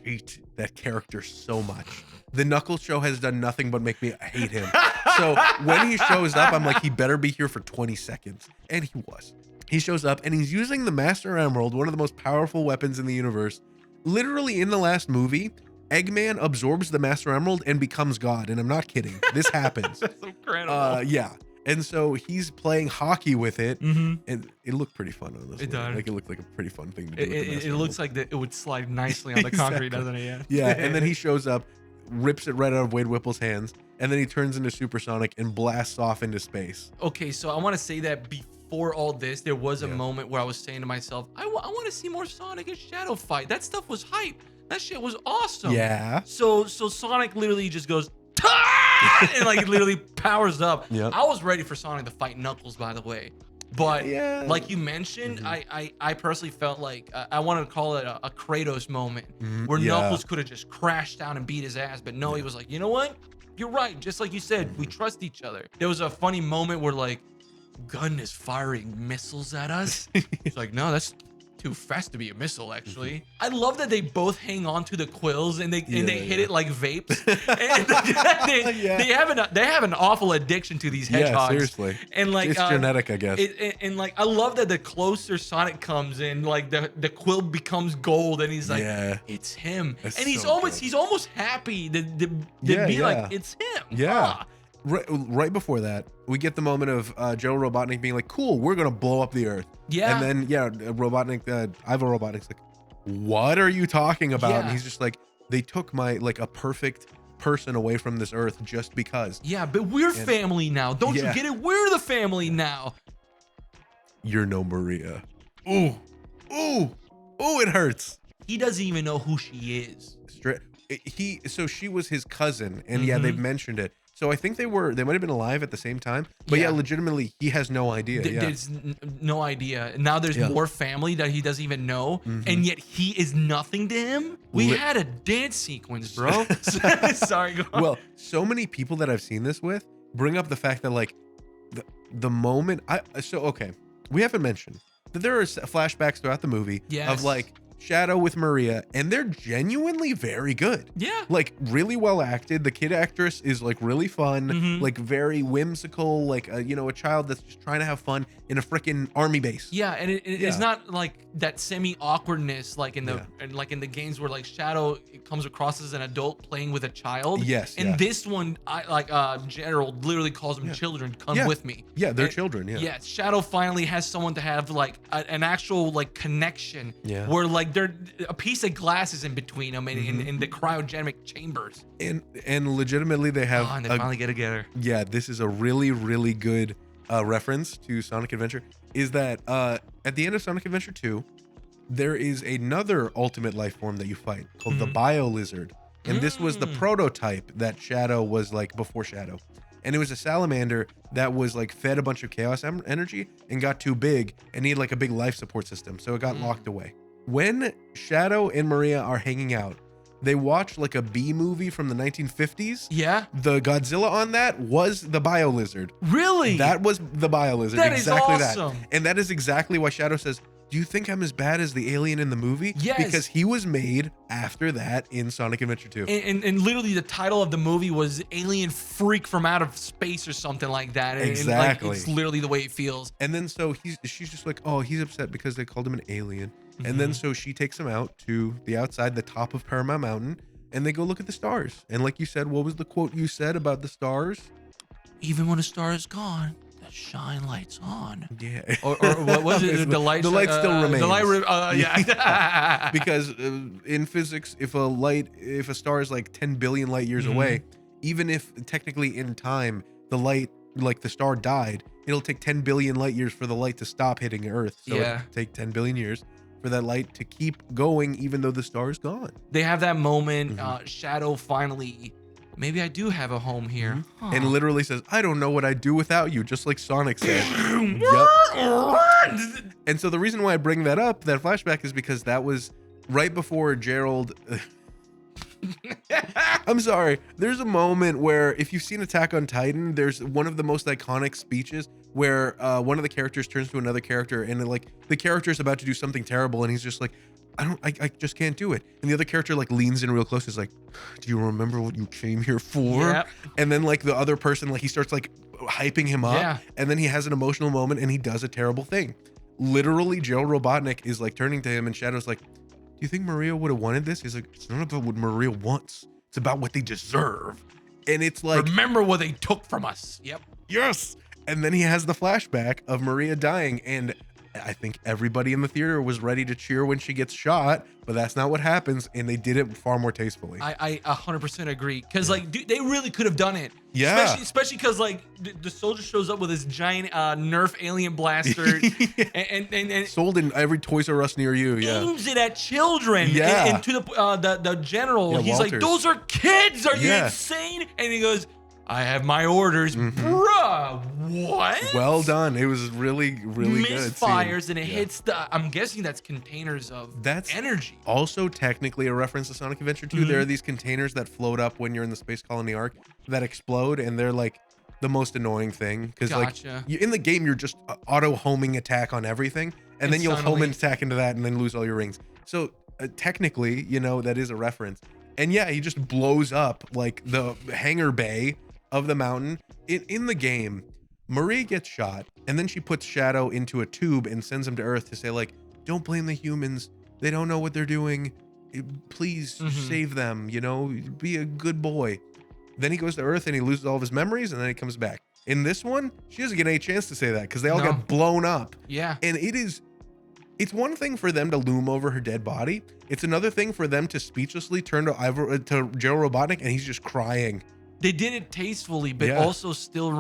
hate that character so much. The Knuckles Show has done nothing but make me hate him. So when he shows up, I'm like, he better be here for 20 seconds. And he was. He shows up and he's using the Master Emerald, one of the most powerful weapons in the universe. Literally in the last movie, Eggman absorbs the Master Emerald and becomes God. And I'm not kidding. This happens. That's incredible. Yeah. And so he's playing hockey with it. And it looked pretty fun, honestly. It does. Like it looked like a pretty fun thing to do. with the It Master looks Emerald. like it would slide nicely on the concrete, Exactly. doesn't it? Yeah. And then he shows up, rips it right out of Wade Whipple's hands, and then he turns into Supersonic and blasts off into space. Okay, so I want to say that before all this, there was a moment where I was saying to myself, I want to see more Sonic and Shadow fight. That stuff was hype. That shit was awesome. Yeah. So Sonic literally just goes, "Ta!" and like literally powers up. Yep. I was ready for Sonic to fight Knuckles, by the way. But Yeah. like you mentioned, I personally felt like I wanted to call it a Kratos moment where Yeah. Knuckles could have just crashed down and beat his ass. But no, he was like, you know what? You're right. Just like you said, we trust each other. There was a funny moment where like Gun is firing missiles at us. It's like, no, that's too fast to be a missile, actually. I love that they both hang on to the quills and they hit it like vapes. And they have an awful addiction to these hedgehogs. Yeah, seriously. And like It's genetic, I guess. And like I love that the closer Sonic comes in, like the quill becomes gold, and he's like, it's him. That's and he's so almost happy to Yeah, be yeah. like, it's him. Yeah. Ah. Right before that, we get the moment of Gerald Robotnik being like, cool, we're going to blow up the Earth. Yeah. And then, Robotnik, Ivo Robotnik's like, what are you talking about? Yeah. And he's just like, they took my, like, a perfect person away from this Earth just because. Yeah, but we're family now. Don't you get it? We're the family now. You're no Maria. Ooh, it hurts. He doesn't even know who she is. So she was his cousin, and they've mentioned it. So I think they might have been alive at the same time, but legitimately, he has no idea. There's no idea. Now there's more family that he doesn't even know, and yet he is nothing to him. We had a dance sequence, bro. Sorry, go on. Well, so many people that I've seen this with bring up the fact that like the moment we haven't mentioned that there are flashbacks throughout the movie of like Shadow with Maria, and they're genuinely very good. Yeah. Like really well acted. The kid actress is like really fun, like very whimsical, like a child that's just trying to have fun in a freaking army base. Yeah, and it's not like that semi awkwardness like in the games where like Shadow comes across as an adult playing with a child. Yes. And this one, Gerald literally calls them children. Come with me. Yeah, they're children. Yeah. Yeah, Shadow finally has someone to have like an actual like connection. Yeah. Where like they're a piece of glass is in between them in the cryogenic chambers. And legitimately they have and they finally get together. Yeah, this is a really, really good reference to Sonic Adventure. Is that at the end of Sonic Adventure 2, there is another ultimate life form that you fight called the Bio Lizard. And this was the prototype that Shadow was like before Shadow. and it was a salamander that was like fed a bunch of chaos energy and got too big and needed like a big life support system, so it got locked away. When Shadow and Maria are hanging out, they watch like a B movie from the 1950s. Yeah. The Godzilla on that was the Bio Lizard. Really? That was the Bio Lizard. That exactly is awesome. that. And that is exactly why Shadow says, do you think I'm as bad as the alien in the movie? Yes. Because he was made after that in Sonic Adventure 2. And literally the title of the movie was Alien Freak from Out of Space or something like that. And Exactly. like, it's literally the way it feels. And then so she's just like, oh, he's upset because they called him an alien. And then so she takes him out to the outside, the top of Paramount Mountain, and they go look at the stars. And like you said, what was the quote you said about the stars? Even when a star is gone, the shine light's on. Yeah. Or what was it? The light still remains. The light, yeah. Because in physics, if a star is like 10 billion light years away, even if technically in time the light, like the star died, it'll take 10 billion light years for the light to stop hitting Earth. So it'll take 10 billion years for that light to keep going even though the star is gone. They have that moment, Shadow finally, maybe I do have a home here. Huh. And literally says, I don't know what I'd do without you, just like Sonic said. Yep. And so the reason why I bring that up, that flashback, is because that was right before Gerald... I'm sorry. There's a moment where, if you've seen Attack on Titan, there's one of the most iconic speeches where one of the characters turns to another character, and like the character is about to do something terrible, and he's just like, I just can't do it. And the other character like leans in real close. Is like, do you remember what you came here for? Yep. And then like the other person, like he starts like hyping him up, Yeah. and then he has an emotional moment, and he does a terrible thing. Literally, Gerald Robotnik is like turning to him, and Shadow's like, do you think Maria would have wanted this? He's like, it's not about what Maria wants. It's about what they deserve. And it's like, remember what they took from us. Yep. yes. And then he has the flashback of Maria dying. And I think everybody in the theater was ready to cheer when she gets shot, but that's not what happens. And they did it far more tastefully. I 100% agree. Because like, dude, they really could have done it. Yeah. Especially because like the soldier shows up with his giant Nerf alien blaster and sold in every Toys R Us near you. Yeah. aims it at children. Yeah. And to the general, Yeah, he's Walters. like, those are kids. Are you Yeah. insane? And he goes, I have my orders. Bruh, what? Well done. It was really, really good. Misfires and it Yeah. hits I'm guessing that's containers of That's energy. Also technically a reference to Sonic Adventure 2. There are these containers that float up when you're in the Space Colony arc that explode, and they're like the most annoying thing because Gotcha. like in the game you're just auto homing attack on everything, and then you'll home suddenly- and attack into that and then lose all your rings. So technically, you know, that is a reference. And yeah, he just blows up like the hangar bay of the mountain. In the game, Marie gets shot, and then she puts Shadow into a tube and sends him to Earth to say like, don't blame the humans. They don't know what they're doing. Please save them, you know, be a good boy. Then he goes to Earth and he loses all of his memories, and then he comes back. In this one, she doesn't get any chance to say that because they all No. get blown up. Yeah. And it's one thing for them to loom over her dead body. It's another thing for them to speechlessly turn to Gerald Robotnik, and he's just crying. They did it tastefully, but Yeah. also still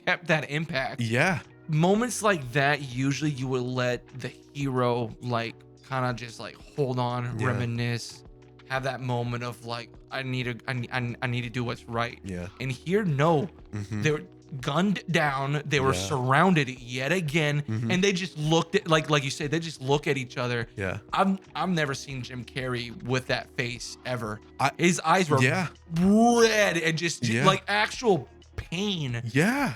kept that impact. Yeah. Moments like that, usually you would let the hero like kind of just like hold on, Yeah. reminisce, have that moment of like, I need to do what's right. Yeah. And here, no, they were gunned down. They were Yeah. surrounded yet again, and they just looked at like you said, they just look at each other. Yeah. I've never seen Jim Carrey with that face ever. I- His eyes were Yeah. red and just Yeah. like actual pain. Yeah.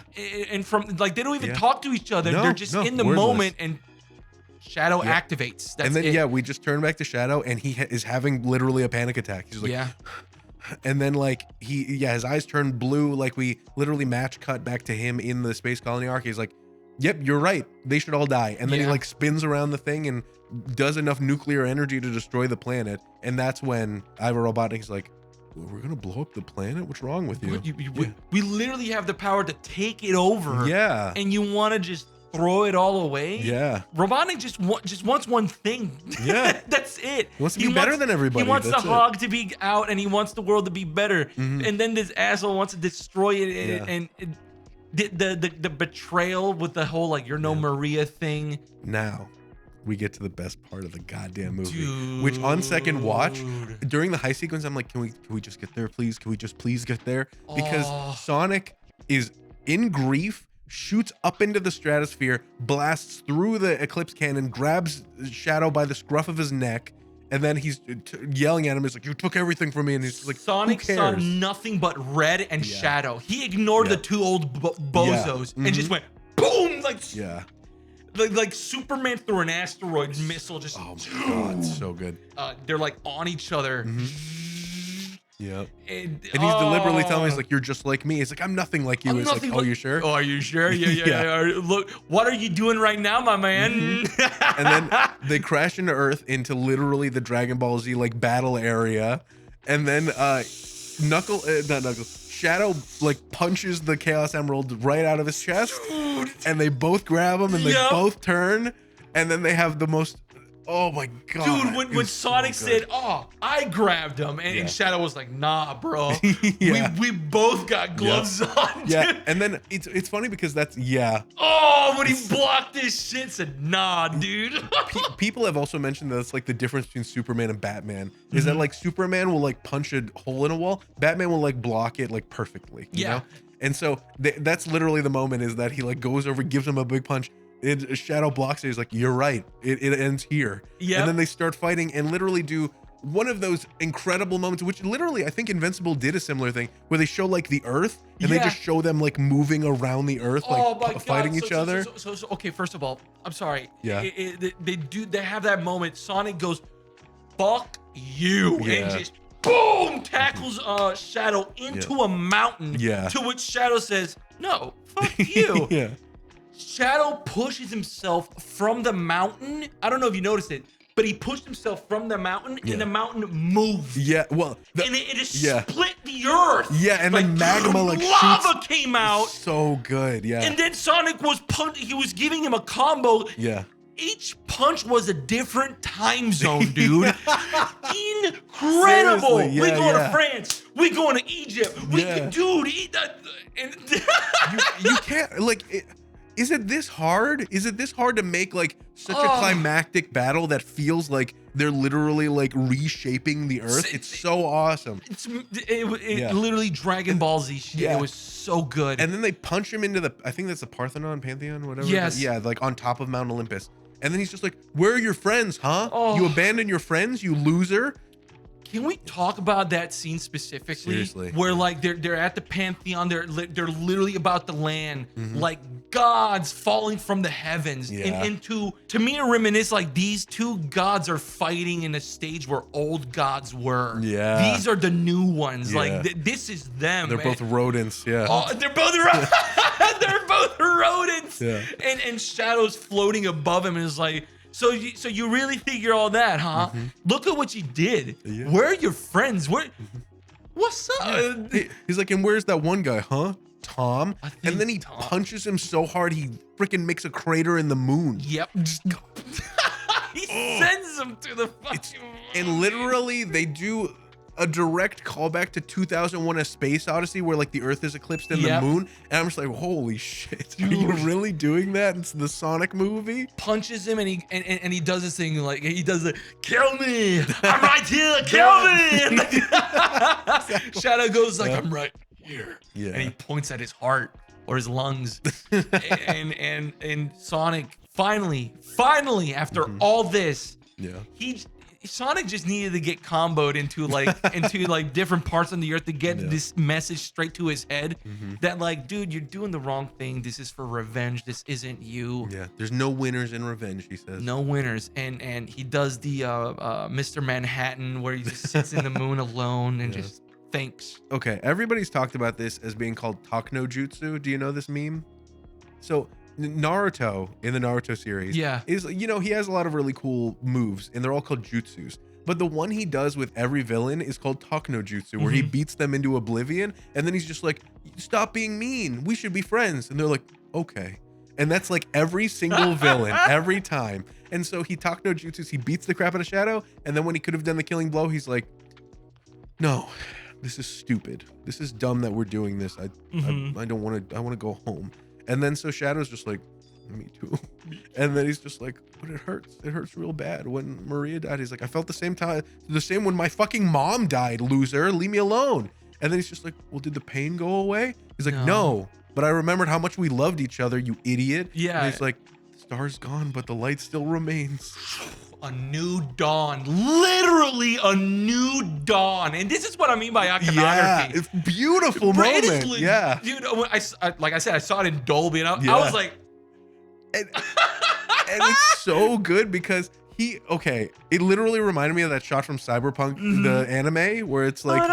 And from like they don't even Yeah. talk to each other. No, They're just no, in the wordless. moment, and Shadow Yeah. activates. That's And then, it. yeah, we just turn back to Shadow, and he is having literally a panic attack. He's like, yeah. and then like his eyes turn blue. Like we literally match cut back to him in the Space Colony arc. He's like, yep, you're right. They should all die. And then he Yeah. like spins around the thing and does enough nuclear energy to destroy the planet. And that's when Ivor Robotnik's like, well, we're going to blow up the planet? What's wrong with you? What, we literally have the power to take it over. Yeah. And you want to just throw it all away? Yeah. Robotnik just wants one thing. Yeah. That's it. He wants to be better than everybody. He wants That's the it. hog to be out, and he wants the world to be better. And then this asshole wants to destroy it, Yeah. and the betrayal with the whole like you're no Maria thing. Now we get to the best part of the goddamn movie, which on second watch during the heist sequence, I'm like, can we just get there, please? Can we just please get there? Because Oh. Sonic is in grief, shoots up into the stratosphere, blasts through the Eclipse cannon, grabs Shadow by the scruff of his neck, and then he's yelling at him. He's like, "You took everything from me," and he's like, Sonic "Who saw cares?" nothing but red and shadow. He ignored the two old bozos and just went boom, like Superman through an asteroid missile. Just oh my god, so good. They're like on each other. Yep. And he's deliberately telling me, he's like, "You're just like me." He's like, "I'm nothing like you." He's like, "Oh, you sure?" Oh, are you sure? Yeah. Look, what are you doing right now, my man? And then they crash into Earth into literally the Dragon Ball Z like battle area, and then not Knuckles, Shadow like punches the Chaos Emerald right out of his chest, and they both grab him and they both turn, and then they have the most. Oh my god, dude! When Sonic said, "Oh, I grabbed him," and Shadow was like, "Nah, bro, we both got gloves on." Yeah, and then it's funny because that's Oh, when he blocked this shit, said, "Nah, dude." People have also mentioned that it's like the difference between Superman and Batman is that like Superman will like punch a hole in a wall, Batman will like block it like perfectly. You know? And so that's literally the moment is that he like goes over, gives him a big punch. Shadow blocks it. He's like, "You're right. It ends here." Yeah. And then they start fighting and literally do one of those incredible moments, which literally I think Invincible did a similar thing, where they show like the Earth and they just show them like moving around the Earth, like fighting each other. So, okay, first of all, I'm sorry. Yeah. They have that moment. Sonic goes, "Fuck you," and just boom tackles Shadow into a mountain. Yeah. To which Shadow says, "No, fuck you." Yeah. Shadow pushes himself from the mountain. I don't know if you noticed it, but he pushed himself from the mountain and the mountain moved. Yeah, well. And it just split the earth. Yeah, and like, the magma like lava came out. So good, yeah. And then Sonic was he was giving him a combo. Yeah. Each punch was a different time zone, dude. Incredible. Yeah, we going to France. We going to Egypt. Dude, you can't like. Is it this hard? Is it this hard to make like such a climactic battle that feels like they're literally like reshaping the Earth? It's so awesome. It literally Dragon Ball Z shit. It was so good. And then they punch him into the, I think that's the Pantheon, whatever. Yes. Yeah, like on top of Mount Olympus. And then he's just like, "Where are your friends, huh? You abandoned your friends, you loser." Can we talk about that scene specifically? Seriously. Where like they're at the Pantheon, they're literally about to land, like gods falling from the heavens, and to me it reminisce like these two gods are fighting in a stage where old gods were. Yeah. These are the new ones. Like this is them. They're both rodents. Yeah. Oh, they're both they're both rodents. Yeah. And Shadow's floating above him and is like, So you really figure all that, huh? Look at what you did. Yeah. Where are your friends? What's up? He's like, "And where's that one guy, huh? Tom?" And then he punches him so hard he freaking makes a crater in the moon. Yep. He sends him to the fucking moon. And literally they do a direct callback to 2001: A Space Odyssey, where like the Earth is eclipsed in the moon, and I'm just like, holy shit, dude. Are you really doing that? It's the Sonic movie. Punches him, and he does this thing like he does the "kill me, I'm right here, kill me." Exactly. Shadow goes like, "I'm right here," and he points at his heart or his lungs, and Sonic finally after all this, Sonic just needed to get comboed into like different parts on the Earth to get this message straight to his head that like, dude, you're doing the wrong thing. This is for revenge. This isn't you. Yeah, there's no winners in revenge, he says. No winners. And he does the Mr. Manhattan where he just sits in the moon alone and just thinks. Okay, everybody's talked about this as being called Takno Jutsu. Do you know this meme? So Naruto in the Naruto series is, you know, he has a lot of really cool moves and they're all called jutsus, but the one he does with every villain is called Takno Jutsu, where he beats them into oblivion and then he's just like, "Stop being mean, we should be friends," and they're like, "Okay." And that's like every single villain every time. And so he Takno Jutsus, he beats the crap out of Shadow, and then when he could have done the killing blow, he's like, "No, this is stupid, this is dumb that we're doing this. I don't want to, I want to go home." And then so Shadow's just like, "Me too." And then he's just like, "But it hurts. It hurts real bad. When Maria died," he's like, "I felt the same when my fucking mom died, loser. Leave me alone." And then he's just like, well, did the pain go away? He's like, No. no, but I remembered how much we loved each other, you idiot. Yeah. And he's like, the star's gone, but the light still remains. A new dawn, literally a new dawn, and this is what I mean by iconography. Yeah, it's beautiful Bro, it moment. is Yeah. dude. When like I said, I saw it in Dolby, and I Yeah. was like, And it's so good because it literally reminded me of that shot from Cyberpunk, the anime, where it's like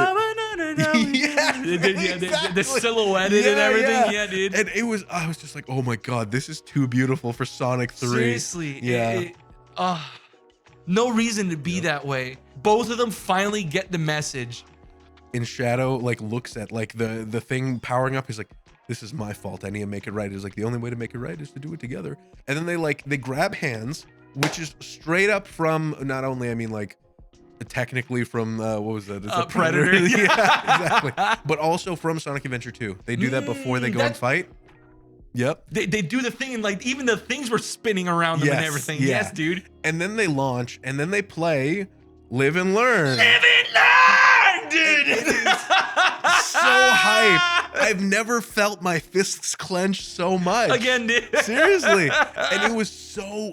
the silhouette and everything. Yeah, dude. And I was just like, oh my god, this is too beautiful for Sonic 3. Seriously, Yeah. no reason to be that way. Both of them finally get the message. And Shadow like looks at like the thing powering up. He's like, this is my fault. I need to make it right. He's like, the only way to make it right is to do it together. And then they grab hands, which is straight up from not only, I mean, like technically from what was that? It's a Predator. Yeah, exactly. But also from Sonic Adventure 2. They do that before they go and fight. Yep. They do the thing, and like even the things were spinning around them and everything. Yeah. Yes, dude. And then they launch, and then they play Live and Learn. Live and learn, dude. It is so hype. I've never felt my fists clench so much. Again, dude. Seriously. And it was so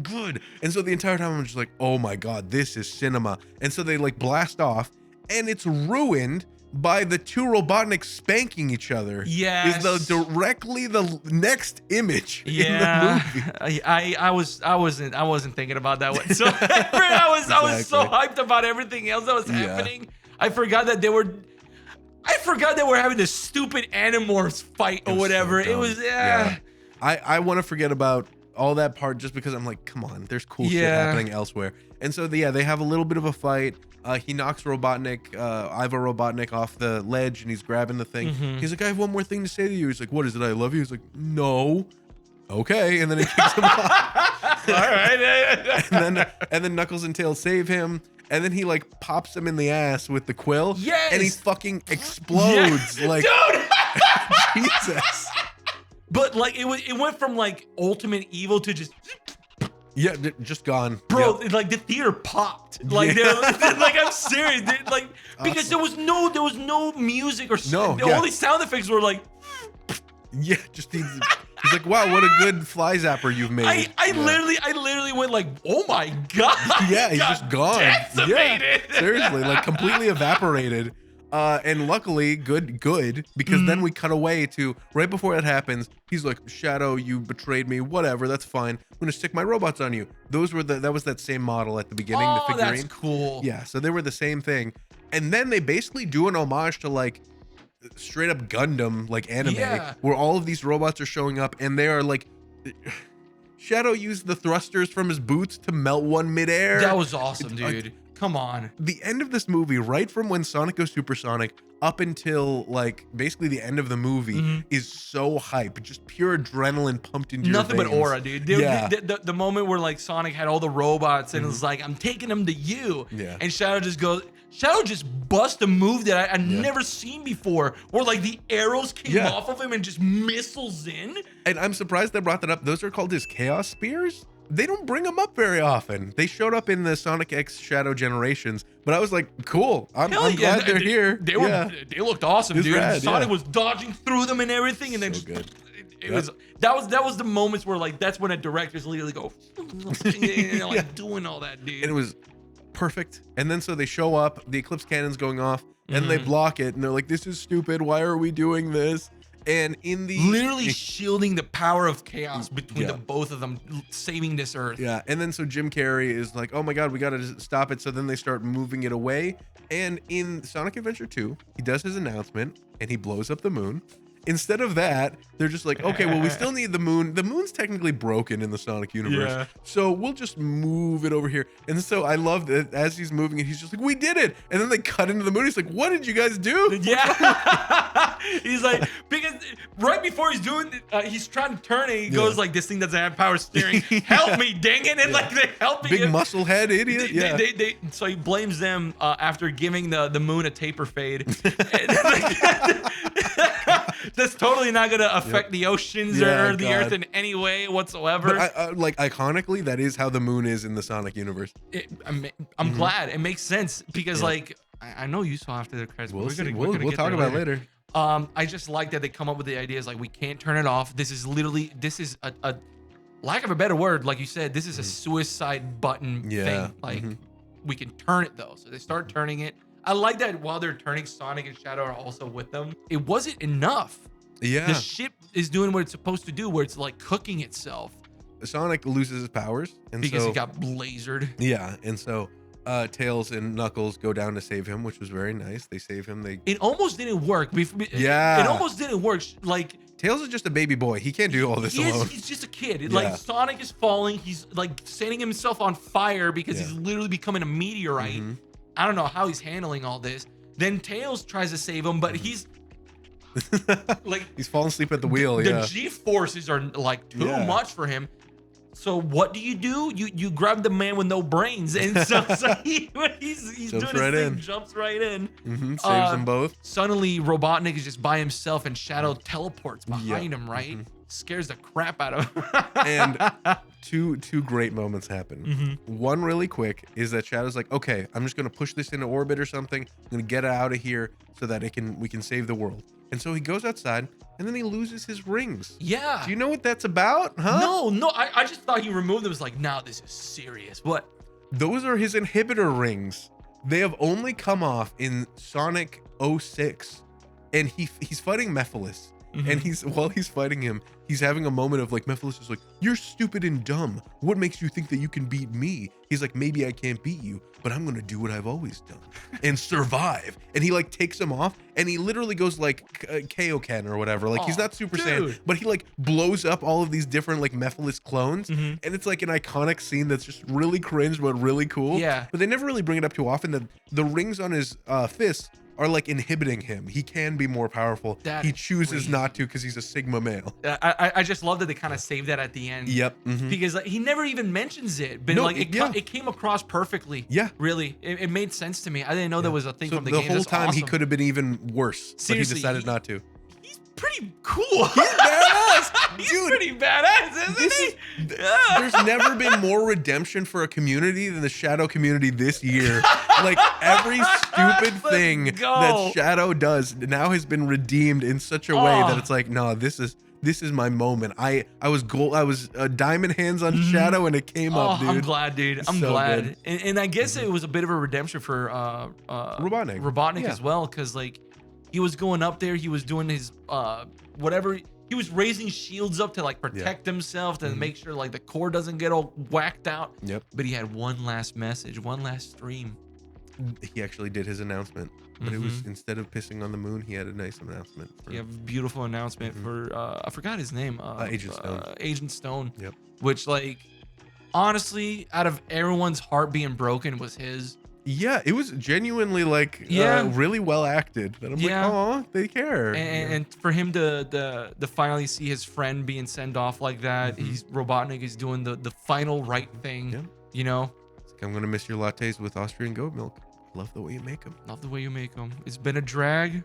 good. And so the entire time I'm just like, oh my God, this is cinema. And so they like blast off, and it's ruined by the two Robotniks spanking each other. Yes. Is directly the next image in the movie. I wasn't thinking about that whatsoever. I was so hyped about everything else that was happening. I forgot that they were having this stupid Animorphs fight or whatever. So it was I want to forget about all that part just because I'm like, come on, there's cool shit happening elsewhere. And so they have a little bit of a fight. He knocks Robotnik, Ivo Robotnik off the ledge, and he's grabbing the thing. He's like, I have one more thing to say to you. He's like, what is it? I love you. He's like, no. Okay. And then he kicks him off. all right. and then Knuckles and Tails save him. And then he like pops him in the ass with the quill. Yes. And he fucking explodes. Like, dude. Jesus. But like it went from like ultimate evil to just Yeah, just gone. bro. Yep. Like the theater popped. Like like I'm serious, dude. Like because there was no music or all these sound effects were like. Yeah, just he's like, wow, what a good fly zapper you've made. I literally went like, oh my god. Yeah, he's just gone. Decimated. Yeah, seriously, like completely evaporated. And luckily, good, because then we cut away to right before that happens. He's like, Shadow, you betrayed me. Whatever, that's fine. I'm gonna stick my robots on you. That was that same model at the beginning. The figurine. That's cool. Yeah, so they were the same thing. And then they basically do an homage to like straight up Gundam, like anime, where all of these robots are showing up, and they are like. Shadow used the thrusters from his boots to melt one midair. That was awesome, dude. Come on. The end of this movie, right from when Sonic goes supersonic up until like basically the end of the movie, is so hype. Just pure adrenaline pumped into Nothing your but veins. aura, dude. Yeah. The moment where like Sonic had all the robots and it was like, I'm taking them to you. Yeah. And Shadow just busts a move that I've never seen before, where like the arrows came off of him and just missiles in. And I'm surprised they brought that up. Those are called his Chaos Spears. They don't bring them up very often. They showed up in the Sonic X Shadow Generations, but I was like, cool. I'm glad they're here. They looked awesome, It's dude. rad, Sonic was dodging through them and everything, and then So just good. it was that was the moments where like that's when a director's literally go like doing all that, dude. And it was perfect. And then so they show up, the Eclipse Cannon's going off, and they block it, and they're like, this is stupid. Why are we doing this? And in the literally shielding the power of chaos between the both of them, saving this earth. Yeah, and then so Jim Carrey is like, oh my god, we gotta stop it. So then they start moving it away. And in Sonic Adventure 2, he does his announcement and he blows up the moon. Instead of that, they're just like, okay, well, we still need the moon. The moon's technically broken in the Sonic universe. So we'll just move it over here. And so I love that as he's moving it, he's just like, we did it. And then they cut into the moon. He's like, what did you guys do? Yeah. He's like, because right before he's doing it, he's trying to turn and he goes like, this thing doesn't have power steering. Help me, dang it. And like they're helping Big him. muscle head idiot. So he blames them after giving the moon a taper fade. That's totally not going to affect the oceans or the earth in any way whatsoever. But like iconically, that is how the moon is in the Sonic universe. I'm glad it makes sense because like I know you saw after the credits. But We'll we're see. gonna, we're gonna We'll get talk there about it later. I just like that they come up with the ideas like we can't turn it off. This is a lack of a better word, like you said, this is a suicide button thing. Like we can turn it though. So they start turning it. I like that while they're turning, Sonic and Shadow are also with them. It wasn't enough. Yeah. The ship is doing what it's supposed to do, where it's like cooking itself. Sonic loses his powers, and because so he got lasered. yeah, and so Tails and Knuckles go down to save him, which was very nice. They save him. It almost didn't work. Yeah. It almost didn't work. Like Tails is just a baby boy. He can't do all this alone. He's just a kid. Yeah. Like Sonic is falling. He's like setting himself on fire because Yeah. he's literally becoming a meteorite. I don't know how he's handling all this. Then Tails tries to save him, but he's like he's falling asleep at the wheel. The Yeah. G forces are like too Yeah. much for him. So what do? You grab the man with no brains, and so he's doing his right thing, in. jumps right in. Saves them both. Suddenly, Robotnik is just by himself, and Shadow teleports behind him. Right, scares the crap out of him. And two great moments happen. One really quick is that Shadow's like, okay, I'm just gonna push this into orbit or something. I'm gonna get it out of here so that we can save the world. And so he goes outside, and then he loses his rings. Yeah. Do you know what that's about? Huh? No. I just thought he removed them. It was like, now this is serious. What? Those are his inhibitor rings. They have only come off in Sonic 06. And he's fighting Mephiles. And while he's fighting him, he's having a moment of like, Mephiles is like, you're stupid and dumb. What makes you think that you can beat me? He's like, maybe I can't beat you, but I'm gonna do what I've always done and survive. And he like takes him off, and he literally goes like Kaioken or whatever. Like he's not Super Saiyan, but he like blows up all of these different like Mephiles clones. And it's like an iconic scene that's just really cringe, but really cool. Yeah. But they never really bring it up too often that the rings on his fists are like inhibiting him. He can be more powerful. He chooses not to because he's a Sigma male. I just love that they kind of saved that at the end. Yep. Because like, he never even mentions it, but No, like yeah. it came across perfectly. Yeah. Really, it made sense to me. I didn't know there was a thing So from the the game. whole That's time he awesome. could have been even worse, Seriously, but he decided not to. He's pretty cool. He's badass. He's Dude, pretty badass, isn't he? There's never been more redemption for a community than the Shadow community this year. Like every stupid thing that Shadow does now has been redeemed in such a way that it's like, no, this is my moment. I was diamond hands on Shadow, and it came up, dude. I'm glad, dude. I'm So glad. good. And I guess it was a bit of a redemption for Robotnik Yeah. as well, because like he was going up there, he was doing his whatever. He was raising shields up to like protect himself, to make sure like the core doesn't get all whacked out. Yep. But he had one last message, one last stream. He actually did his announcement, but it was, instead of pissing on the moon, he had a nice announcement. He had a beautiful announcement for I forgot his name. Agent Stone. Agent Stone. Yep. Which like honestly, out of everyone's heart being broken was his. Yeah, it was genuinely like really well acted. And I'm like, oh, they care. And for him to finally see his friend being sent off like that, Robotnik is doing the final right thing. Yeah. You know? It's like, I'm gonna miss your lattes with Austrian goat milk. Love the way you make them. Love the way you make them. It's been a drag.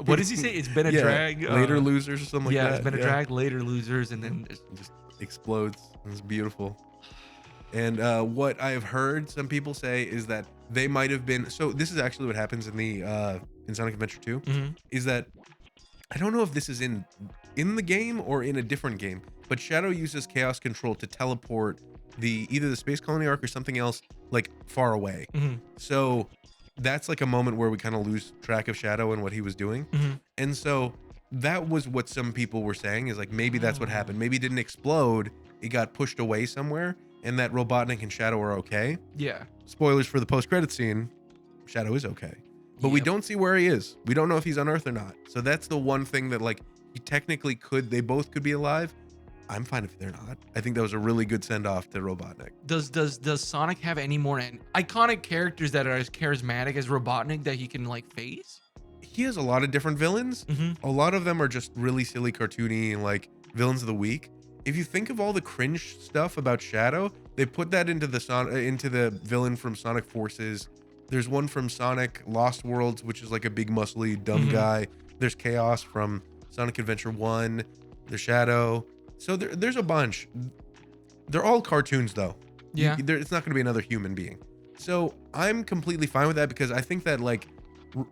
What does he say? It's been a drag. Later losers or something like that. Yeah, it's been a drag. Later losers, and then just explodes. It's beautiful. And what I've heard some people say is that they might have been. So this is actually what happens in the in Sonic Adventure 2. Is that I don't know if this is in the game or in a different game, but Shadow uses Chaos Control to teleport either the Space Colony arc or something else like far away. So that's like a moment where we kind of lose track of Shadow and what he was doing. And so that was what some people were saying, is like maybe that's what happened. Maybe it didn't explode. It got pushed away somewhere, and that Robotnik and Shadow are okay. Yeah. Spoilers for the post-credit scene. Shadow is okay. But we don't see where he is. We don't know if he's on Earth or not. So that's the one thing that like he technically they both could be alive. I'm fine if they're not. I think that was a really good send-off to Robotnik. Does Sonic have any more iconic characters that are as charismatic as Robotnik that he can like face? He has a lot of different villains. A lot of them are just really silly, cartoony, like villains of the week. If you think of all the cringe stuff about Shadow, they put that into the villain from Sonic Forces. There's one from Sonic Lost Worlds, which is like a big muscly dumb guy. There's Chaos from Sonic Adventure 1. There's Shadow. So there's a bunch. They're all cartoons though. Yeah. It's not going to be another human being. So I'm completely fine with that because I think that like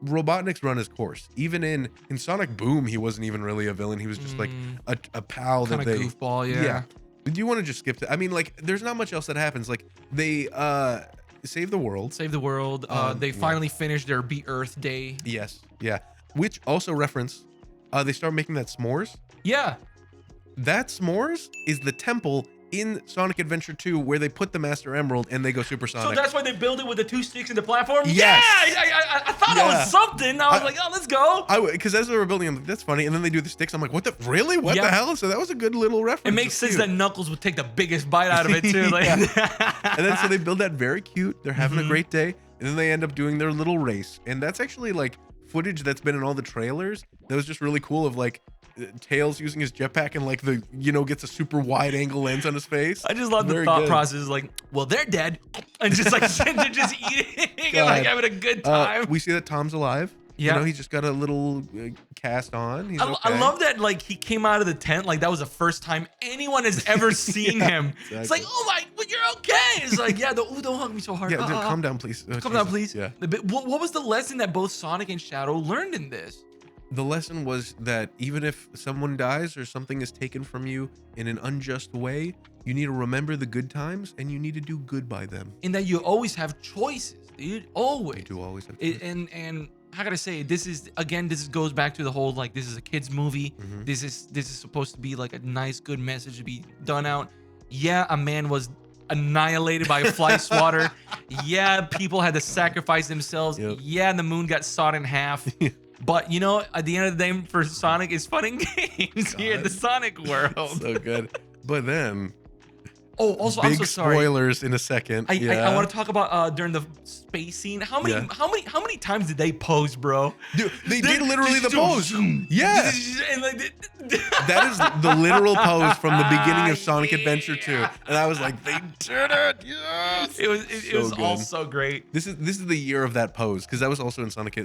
Robotnik's run his course. Even in Sonic Boom, he wasn't even really a villain. He was just like a pal that they goofball. Yeah. Do you want to just skip that? I mean, like, there's not much else that happens. Like, they save the world. Save the world. They finally finished their Be Earth Day. Yes. Yeah. Which also reference, they start making that s'mores. Yeah. That s'mores is the temple in Sonic Adventure 2 where they put the Master Emerald and they go supersonic. So that's why they build it with the 2 sticks in the platform? Yes. Yeah! I thought that was something. I was like, oh, let's go. Because as they were building, I'm like, that's funny. And then they do the sticks. I'm like, what the? Really? What the hell? So that was a good little reference. It makes sense that Knuckles would take the biggest bite out of it, too. Like, and then so they build that very cute. They're having a great day. And then they end up doing their little race. And that's actually like footage that's been in all the trailers. That was just really cool of like, Tails using his jetpack and like the gets a super wide angle lens on his face. I just love the thought process. Like, well, they're dead, and just like they're just eating and like having a good time. We see that Tom's alive. Yeah, he's just got a little cast on. He's okay. I love that. Like he came out of the tent. Like that was the first time anyone has ever seen him. Exactly. It's like, oh my, but you're okay. It's like, yeah, don't hug me so hard. Yeah, calm down, please. Calm down, please. Yeah. What was the lesson that both Sonic and Shadow learned in this? The lesson was that even if someone dies or something is taken from you in an unjust way, you need to remember the good times and you need to do good by them. And that you always have choices, dude. Always. You do always have choices. And how can I say it? This goes back to the whole like this is a kid's movie. This is supposed to be like a nice, good message to be done out. Yeah, a man was annihilated by a fly swatter. Yeah, people had to sacrifice themselves. Yep. Yeah, the moon got sawed in half. But at the end of the day, for Sonic, it's fun and games here in the Sonic world. So good. But then, also, big I'm so sorry. Spoilers in a second. I want to talk about during the space scene. How many times did they pose, bro? Dude, they did literally the pose. Yeah. And like, that is the literal pose from the beginning of Sonic Adventure 2. And I was like, they did it. Yes. It was all so great. This is the year of that pose because that was also in Sonic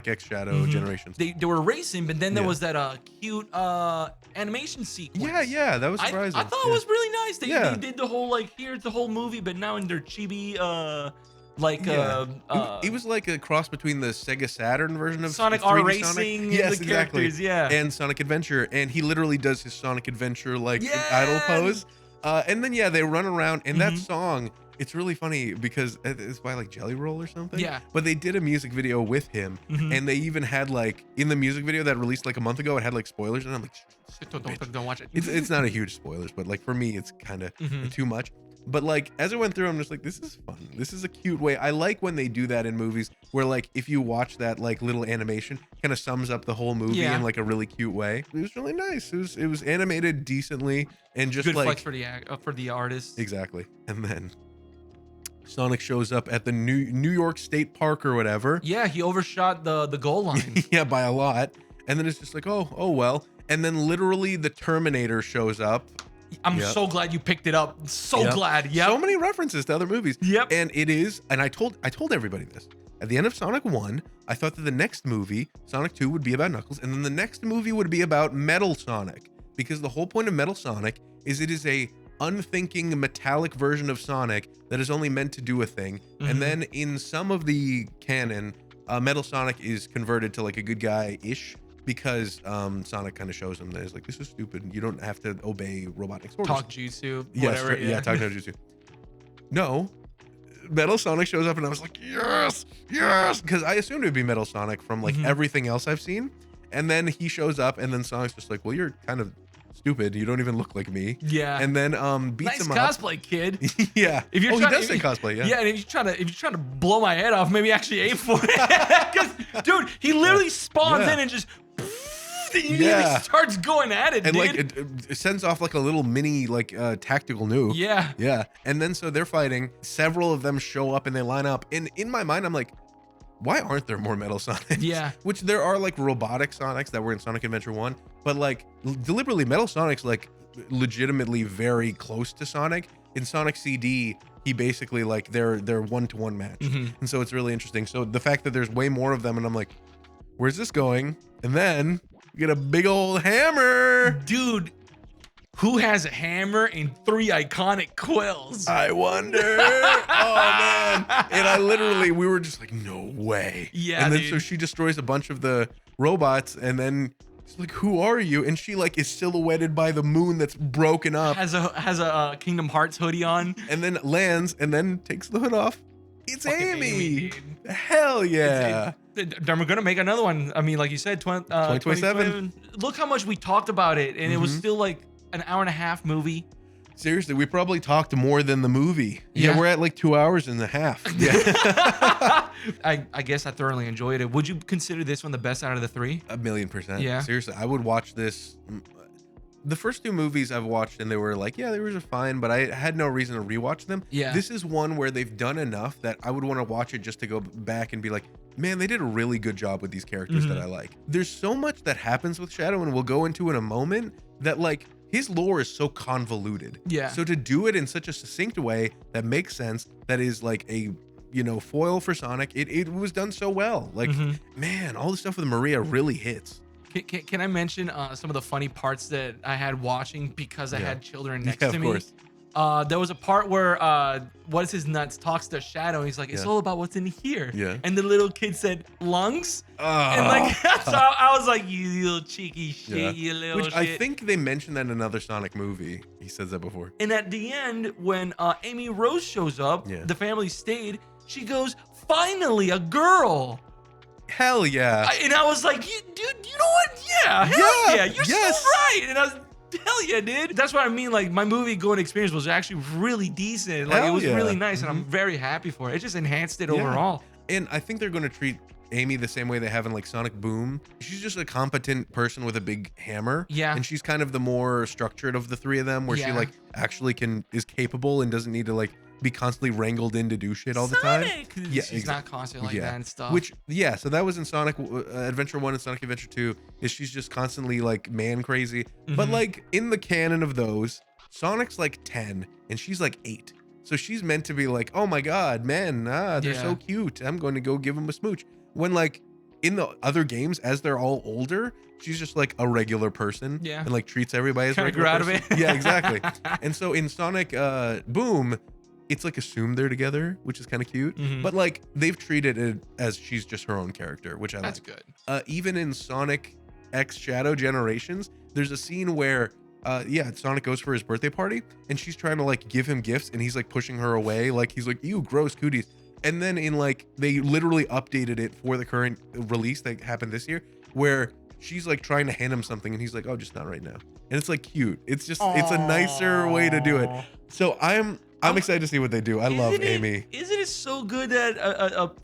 X Shadow Generations. They were racing, but then there was that cute animation sequence. Yeah, that was surprising. I thought it was really nice. They did the whole like here's the whole movie, but now in their chibi it was like a cross between the Sega Saturn version of Sonic 3D R Racing, yes, the exactly, characters, and Sonic Adventure, and he literally does his Sonic Adventure like idle pose, and then they run around, and that song, it's really funny because it's by like Jelly Roll or something. Yeah. But they did a music video with him, and they even had like in the music video that released like a month ago, it had like spoilers, and I'm like, don't watch it. It's not a huge spoilers, but like for me, it's kind of too much. But like as I went through, I'm just like, this is fun. This is a cute way. I like when they do that in movies where like if you watch that like little animation, kind of sums up the whole movie in like a really cute way. It was really nice. It was animated decently and just good like flex for the artist. Exactly. And then Sonic shows up at the New York State Park or whatever. Yeah, he overshot the goal line. Yeah, by a lot. And then it's just like, oh well. And then literally the Terminator shows up. I'm so glad you picked it up. So glad. Yeah. So many references to other movies. Yep. And it is, and I told everybody this. At the end of Sonic 1, I thought that the next movie, Sonic 2, would be about Knuckles, and then the next movie would be about Metal Sonic. Because the whole point of Metal Sonic is it is a unthinking metallic version of Sonic that is only meant to do a thing. And then in some of the canon, Metal Sonic is converted to like a good guy-ish. Because Sonic kind of shows him that he's like, this is stupid. You don't have to obey Robotnik's orders. Talk jutsu, yes, whatever. Yeah, talk no jutsu. No, Metal Sonic shows up and I was like, yes, because I assumed it would be Metal Sonic from like everything else I've seen. And then he shows up and then Sonic's just like, well, you're kind of stupid. You don't even look like me. Yeah. And then beats him up. Nice cosplay, kid. Yeah. If you're he does say cosplay. Yeah. Yeah, and if you're trying to blow my head off, maybe actually aim for it. Because dude, he literally spawns in and just. He starts going at it, and dude. like it sends off like a little mini like tactical nuke. Yeah. And then so they're fighting. Several of them show up and they line up. And in my mind, I'm like, why aren't there more Metal Sonics? Yeah. Which there are like robotic Sonics that were in Sonic Adventure 1, but like deliberately Metal Sonic's like legitimately very close to Sonic. In Sonic CD, he basically like they're one-to-one match. And so it's really interesting. So the fact that there's way more of them, and I'm like, where's this going? And then you get a big old hammer. Dude, who has a hammer and 3 iconic quills? I wonder. Oh man. And we were just like, no way. Yeah, And then dude. so she destroys a bunch of the robots, and then she's like, who are you? And she like is silhouetted by the moon that's broken up, Has a Kingdom Hearts hoodie on. and then lands, and then takes the hood off. It's Fucking Amy. dude. Hell yeah. Then we're gonna make another one. I mean, like you said, 2027. Look how much we talked about it, and it was Mhm. still like an hour and a half movie. Seriously, we probably talked more than the movie. Yeah, Yeah. we're at like 2 hours and a half. Yeah. I guess I thoroughly enjoyed it. Would you consider this one the best out of the 3? 1,000,000%. Yeah. Seriously, I would watch this. The first 2 movies I've watched, and they were like, yeah, they were fine, but I had no reason to rewatch them. Yeah. This is one where they've done enough that I would want to watch it just to go back and be like, man, they did a really good job with these characters that I like. There's so much that happens with Shadow, and we'll go into in a moment, that like his lore is so convoluted. Yeah. So to do it in such a succinct way that makes sense, that is like a foil for Sonic, it was done so well. Like, man, all the stuff with Maria really hits. Can I mention some of the funny parts that I had watching because I had children next Yeah, to of me? course. There was a part where what's his nuts talks to Shadow. He's like, it's all about what's in here. Yeah. And the little kid said, lungs. And like, so I was like, you little cheeky shit, you little Which shit. I think they mentioned that in another Sonic movie. He says that before. And at the end, when Amy Rose shows up, the family stayed. She goes, finally, a girl. Hell yeah. And I was like, dude, you know what? Yeah, hell yeah. You're so right. And I was, hell yeah, dude. That's what I mean. Like, my movie going experience was actually really decent. Like, Hell it was yeah. really nice, and I'm very happy for it. It just enhanced it overall. And I think they're going to treat Amy the same way they have in like Sonic Boom. She's just a competent person with a big hammer. Yeah. And she's kind of the more structured of the 3 of them, where she Yeah. like actually is capable and doesn't need to like be constantly wrangled in to do shit all the time. Yeah, She's not constantly like that and stuff. Which, yeah, so that was in Sonic Adventure 1 and Sonic Adventure 2, is she's just constantly like man crazy. But like in the canon of those, Sonic's like 10 and she's like 8. So she's meant to be like, oh my God, men, they're so cute. I'm going to go give them a smooch. When like in the other games, as they're all older, she's just like a regular person. Yeah. And like treats everybody as a Kinda regular grew out of person. it. Yeah, exactly. And so in Sonic Boom, it's like assumed they're together, which is kind of cute. But like they've treated it as she's just her own character, which I That's like. good. Even in Sonic X Shadow Generations, there's a scene where Sonic goes for his birthday party and she's trying to like give him gifts and he's like pushing her away, like he's like, ew, gross cooties. And then in like they literally updated it for the current release that happened this year, where she's like trying to hand him something and he's like, oh, just not right now. And it's like cute. It's just it's a nicer way to do it. So I'm excited to see what they do. I love Amy. Isn't it so good that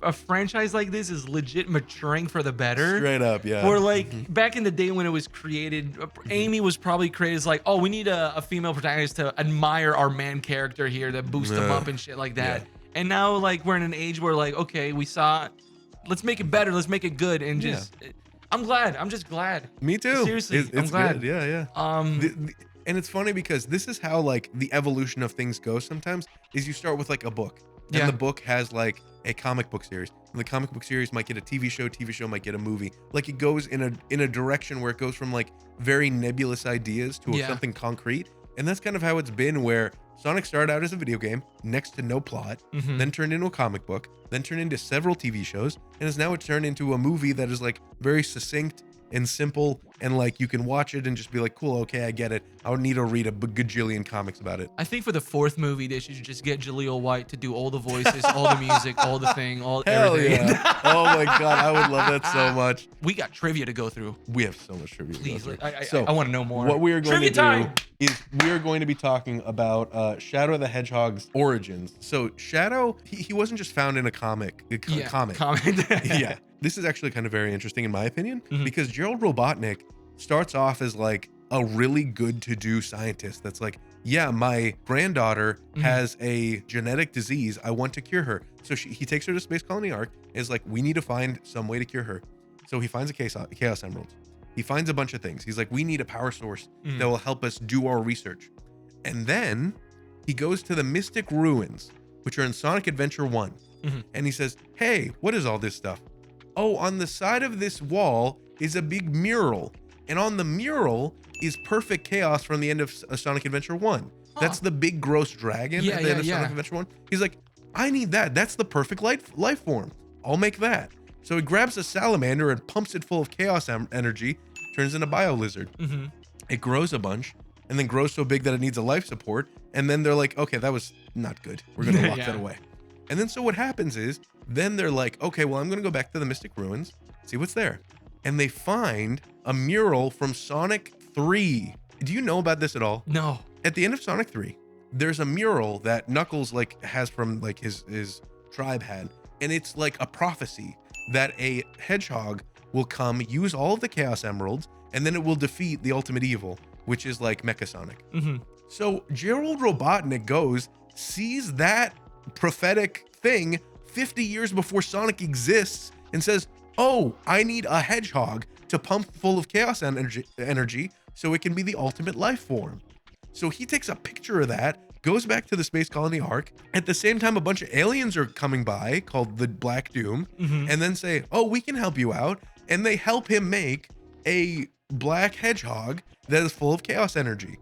a franchise like this is legit maturing for the better? Straight up, yeah. Or like back in the day when it was created, Amy was probably created as like, oh, we need a female protagonist to admire our man character here, that boost him up and shit like that. Yeah. And now like we're in an age where like, okay, we saw, let's make it better, let's make it good, and just, I'm glad. I'm just glad. Me too. Seriously, it's I'm glad. good. Yeah. And it's funny because this is how like the evolution of things goes sometimes, is you start with like a book. And the book has like a comic book series. And the comic book series might get a TV show might get a movie. Like it goes in a direction where it goes from like very nebulous ideas to something concrete. And that's kind of how it's been, where Sonic started out as a video game, next to no plot, then turned into a comic book, then turned into several TV shows, and is now turned into a movie that is like very succinct and simple, and like you can watch it and just be like, cool, okay, I get it. I don't need to read a gajillion comics about it. I think for the 4th movie, they should just get Jaleel White to do all the voices, all the music, all the thing, everything. Yeah. Oh my God, I would love that so much. We got trivia to go through. We have so much trivia. Please, to go through. I want to know more. What we are going Trivia to do time! is we are going to be talking about Shadow the Hedgehog's origins. So Shadow, he wasn't just found in a comic. Comic. Yeah. This is actually kind of very interesting in my opinion, because Gerald Robotnik starts off as like a really good to do scientist that's like, yeah, my granddaughter has a genetic disease. I want to cure her. So he takes her to Space Colony Arc, is like, we need to find some way to cure her. So he finds a Chaos Emerald. He finds a bunch of things. He's like, we need a power source that will help us do our research. And then he goes to the Mystic Ruins, which are in Sonic Adventure 1. And he says, hey, what is all this stuff? Oh, on the side of this wall is a big mural. And on the mural is Perfect Chaos from the end of Sonic Adventure 1. That's the big gross dragon at the end of Sonic Adventure 1. He's like, I need that. That's the perfect life form. I'll make that. So he grabs a salamander and pumps it full of chaos energy, turns into Bio Lizard. It grows a bunch and then grows so big that it needs a life support. And then they're like, okay, that was not good. We're going to lock that away. And then so what happens is, then they're like, okay, well, I'm going to go back to the Mystic Ruins, see what's there. And they find a mural from Sonic 3. Do you know about this at all? No. At the end of Sonic 3, there's a mural that Knuckles like has from like his tribe had. And it's like a prophecy that a hedgehog will come, use all of the Chaos Emeralds, and then it will defeat the ultimate evil, which is like Mecha Sonic. So Gerald Robotnik goes, sees that prophetic thing 50 years before Sonic exists and says, oh, I need a hedgehog to pump full of chaos energy so it can be the ultimate life form. So he takes a picture of that, goes back to the Space Colony Ark. At the same time, a bunch of aliens are coming by called the Black Doom, and then say, oh, we can help you out. And they help him make a black hedgehog that is full of chaos energy.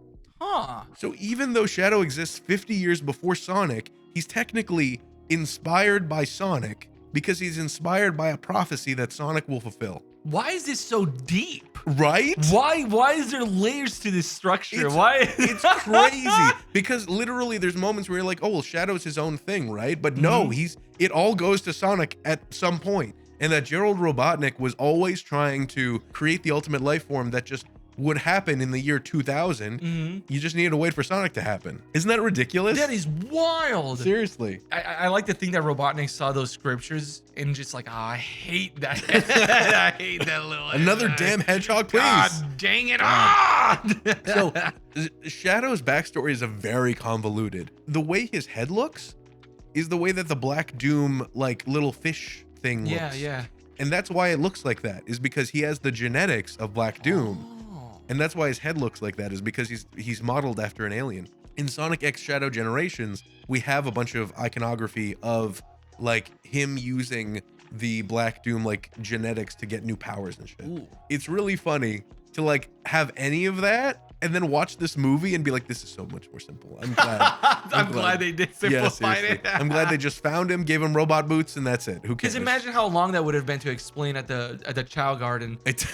So even though Shadow exists 50 years before Sonic, he's technically inspired by Sonic because he's inspired by a prophecy that Sonic will fulfill. Why is this so deep? Right? Why is there layers to this structure? It's crazy because literally there's moments where you're like, oh, well, Shadow's his own thing, right? But no, it all goes to Sonic at some point. And that Gerald Robotnik was always trying to create the ultimate life form that just would happen in the year 2000. You just needed to wait for Sonic to happen. Isn't that ridiculous? That is wild. Seriously. I like to think that Robotnik saw those scriptures and just like, oh, I hate that. I hate that little Another damn hedgehog, please. God dang it. So Shadow's backstory is a very convoluted. The way his head looks is the way that the Black Doom like little fish thing looks. Yeah. And that's why it looks like that, is because he has the genetics of Black Doom. And that's why his head looks like that, is because he's modeled after an alien. In Sonic X Shadow Generations, we have a bunch of iconography of like him using the Black Doom like genetics to get new powers and shit. It's really funny to like have any of that and then watch this movie and be like, this is so much more simple. I'm glad. I'm glad they did simplify it. I'm glad they just found him, gave him robot boots, and that's it. Who cares? Because imagine how long that would have been to explain at the Chao Garden. It's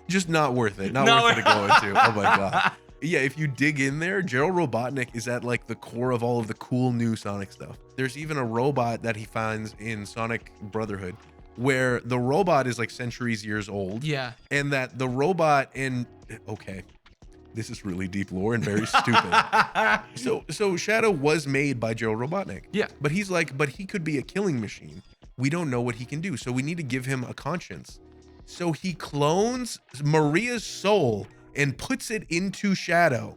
just not worth it. Not worth it to go into. Oh my god. Yeah, if you dig in there, Gerald Robotnik is at like the core of all of the cool new Sonic stuff. There's even a robot that he finds in Sonic Brotherhood where the robot is like centuries years old. Yeah. And that the robot okay, this is really deep lore and very stupid. So Shadow was made by Gerald Robotnik. Yeah. But he's like, but he could be a killing machine. We don't know what he can do. So we need to give him a conscience. So he clones Maria's soul and puts it into Shadow.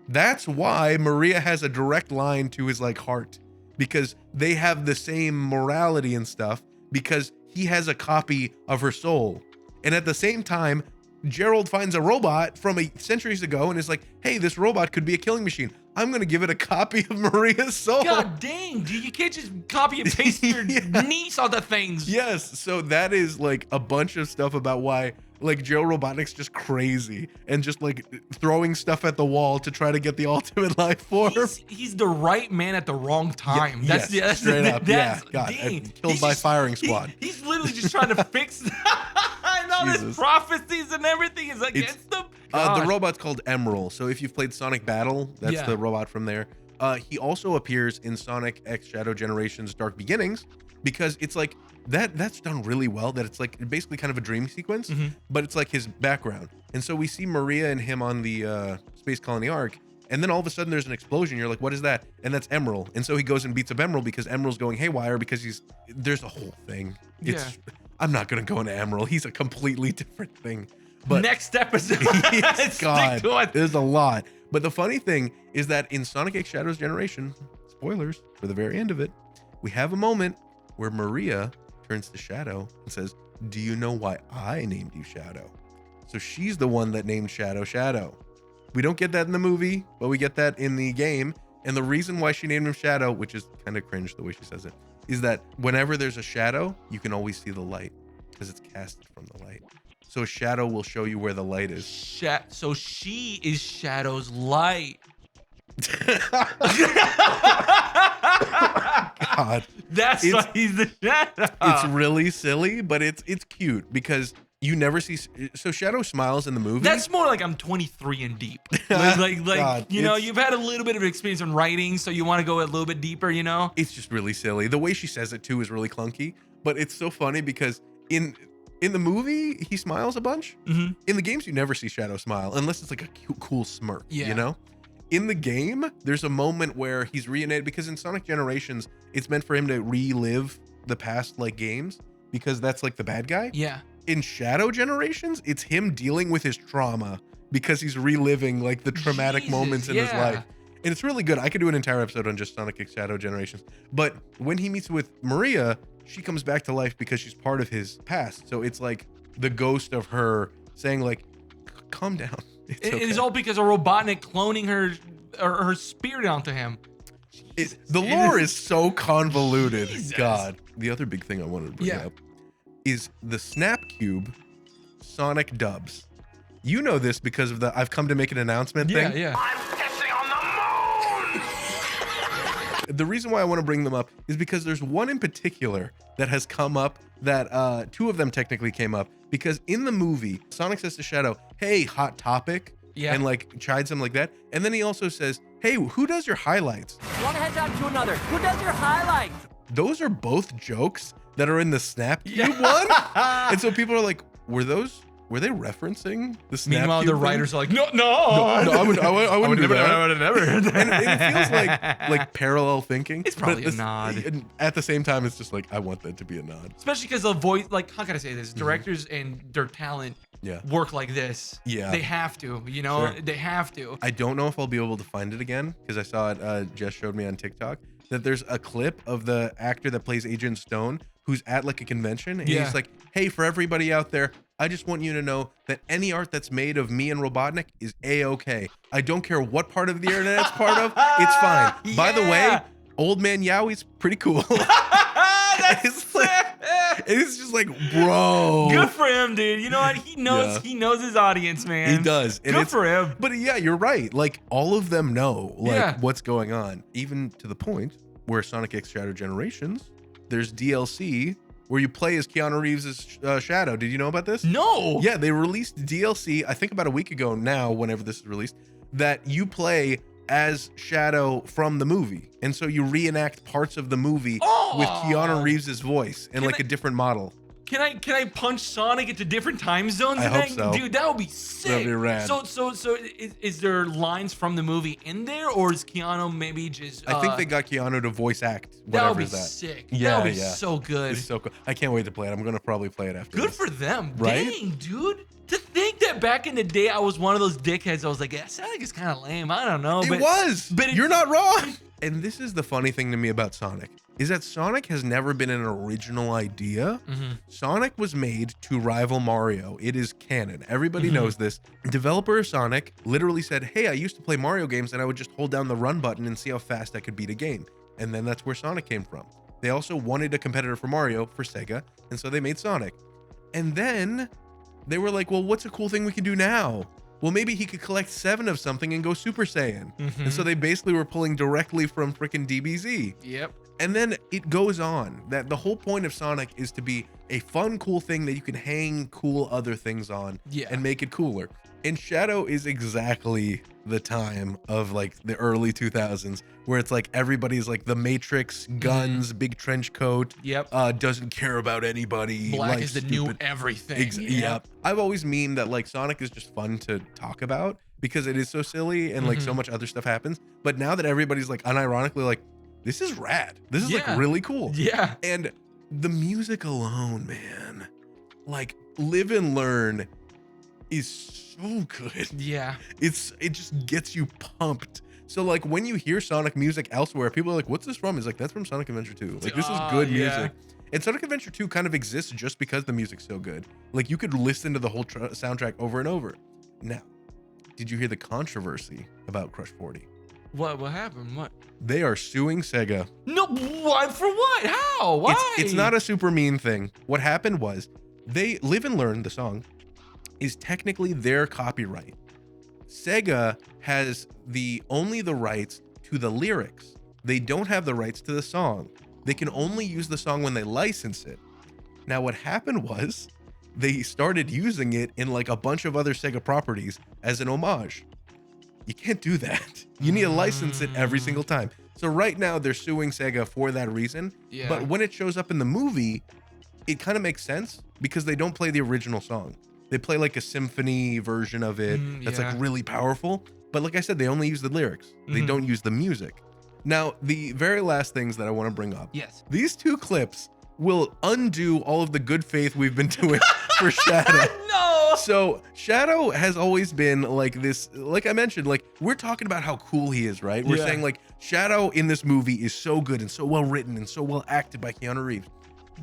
That's why Maria has a direct line to his like heart, because they have the same morality and stuff, because he has a copy of her soul. And at the same time, Gerald finds a robot from centuries ago and is like, hey, this robot could be a killing machine. I'm going to give it a copy of Maria's soul. God dang, dude, you can't just copy and paste your niece on the things. Yes, so that is like a bunch of stuff about why like Gerald Robotnik's just crazy and just like throwing stuff at the wall to try to get the ultimate life form. He's the right man at the wrong time. Yeah, that's straight up. Yeah, God, killed by firing squad. He's literally just trying to fix and all his prophecies and everything is against them. The robot's called Emerald. So if you've played Sonic Battle, that's the robot from there. He also appears in Sonic X Shadow Generations Dark Beginnings, because it's like that's done really well, that it's like basically kind of a dream sequence, but it's like his background. And so we see Maria and him on the Space Colony Ark, and then all of a sudden there's an explosion. You're like, what is that? And that's Emerald. And so he goes and beats up Emerald because Emerald's going haywire, because there's a whole thing. I'm not gonna go into Emerald. He's a completely different thing. But next episode, God, there's a lot. But the funny thing is that in Sonic X Shadows Generation, spoilers for the very end of it, we have a moment where Maria turns to Shadow and says, do you know why I named you Shadow? So she's the one that named Shadow Shadow. We don't get that in the movie, but we get that in the game. And the reason why she named him Shadow, which is kind of cringe the way she says it, is that whenever there's a shadow, you can always see the light because it's casted from the light. so Shadow will show you where the light is. So she is Shadow's light. God, That's why he's the Shadow. it's really silly, but it's cute because you never see. So Shadow smiles in the movie. That's more like I'm 23 and deep. Like God, you know, you've had a little bit of experience in writing, so you want to go a little bit deeper, you know? It's just really silly. The way she says it too is really clunky, but it's so funny because in the movie he smiles a bunch. Mm-hmm. In the games you never see Shadow smile unless it's like a cool smirk. Yeah. You know. In the game, there's a moment where he's reunited because in Sonic Generations, it's meant for him to relive the past like games because that's like the bad guy. Yeah. In Shadow Generations, it's him dealing with his trauma because he's reliving like the traumatic moments in his life. And it's really good. I could do an entire episode on just Sonic X Shadow Generations. But when he meets with Maria, she comes back to life because she's part of his past. So it's like the ghost of her saying like, calm down. It is all because of Robotnik cloning her spirit onto him. The lore is so convoluted. Jesus. God. The other big thing I wanted to bring up is the Snap Cube Sonic dubs. You know this because of the I've come to make an announcement thing. Yeah. I'm pissing on the moon! The reason why I want to bring them up is because there's one in particular that has come up that two of them technically came up because in the movie, Sonic says to Shadow, hey, hot topic. Yeah. And like chides him like that. And then he also says, hey, who does your highlights? One hedgehog to another. Who does your highlights? Those are both jokes that are in the Snap Cube one. And so people are like, were they referencing the Snap Meanwhile, Cube the thing? writers are like, no, I wouldn't do that. I would never. And it feels like parallel thinking. It's probably a nod. And at the same time, it's just like, I want that to be a nod. Especially because the voice, like, how can I say this? Directors and their talent work like this. Yeah. They have to, you know? Sure. They have to. I don't know if I'll be able to find it again because I saw it, Jess showed me on TikTok, that there's a clip of the actor that plays Agent Stone who's at like a convention. And he's like, hey, for everybody out there, I just want you to know that any art that's made of me and Robotnik is A-okay. I don't care what part of the internet it's part of. It's fine. By the way, Old Man Yowie's pretty cool. It's just like, bro. Good for him, dude. You know what? He knows his audience, man. He does. And Good for him. But yeah, you're right. Like all of them know what's going on. Even to the point where Sonic X Shadow Generations, there's DLC where you play as Keanu Reeves' Shadow. Did you know about this? No. Yeah, they released DLC, I think about a week ago now, whenever this is released, that you play as Shadow from the movie. And so you reenact parts of the movie with Keanu Reeves' voice and like a different model. Can I punch Sonic into different time zones? I hope so. Dude, that would be sick. That'd be rad. So is there lines from the movie in there, or is Keanu maybe just? I think they got Keanu to voice act That would whatever be is that. sick. Yeah, that would be yeah. so good. It's so cool. I can't wait to play it. I'm gonna probably play it after. Good this. for them. Right? Dang, dude. To think that back in the day, I was one of those dickheads. I was like, yeah, Sonic is kind of lame. I don't know. But you're not wrong. And this is the funny thing to me about Sonic, is that Sonic has never been an original idea. Sonic was made to rival Mario. It is canon. Everybody knows this. Developer of Sonic literally said, hey, I used to play Mario games and I would just hold down the run button and see how fast I could beat a game. And then that's where Sonic came from. They also wanted a competitor for Mario for Sega, and so they made Sonic. And then they were like, well, what's a cool thing we can do now? Well, maybe he could collect 7 of something and go Super Saiyan. And so they basically were pulling directly from freaking DBZ. Yep. And then it goes on that the whole point of Sonic is to be a fun, cool thing that you can hang cool other things on and make it cooler. And Shadow is exactly the time of like the early 2000s where it's like everybody's like the Matrix, guns, big trench coat, doesn't care about anybody. Black is the new everything. Yep. I've always memed that like Sonic is just fun to talk about because it is so silly and like so much other stuff happens. But now that everybody's like unironically like, this is rad. This is like really cool. Yeah. And the music alone, man, like Live and Learn is so good. Yeah. It just gets you pumped. So like when you hear Sonic music elsewhere, people are like, what's this from? It's like, that's from Sonic Adventure 2. Like this is good music. And Sonic Adventure 2 kind of exists just because the music's so good. Like you could listen to the whole soundtrack over and over. Now, did you hear the controversy about Crush 40? What happened? What? They are suing Sega. No, what? For what? How? Why? It's not a super mean thing. What happened was they Live and Learn, the song, is technically their copyright. Sega has only the rights to the lyrics. They don't have the rights to the song. They can only use the song when they license it. Now, what happened was they started using it in like a bunch of other Sega properties as an homage. You can't do that. You need to license it every single time. So right now they're suing Sega for that reason. Yeah. But when it shows up in the movie, it kind of makes sense because they don't play the original song. They play like a symphony version of it that's like really powerful. But like I said, they only use the lyrics. They don't use the music. Now, the very last things that I want to bring up. Yes. These two clips will undo all of the good faith we've been doing for Shadow. No. So Shadow has always been like this, like I mentioned, like we're talking about how cool he is, right? We're saying like Shadow in this movie is so good and so well written and so well acted by Keanu Reeves.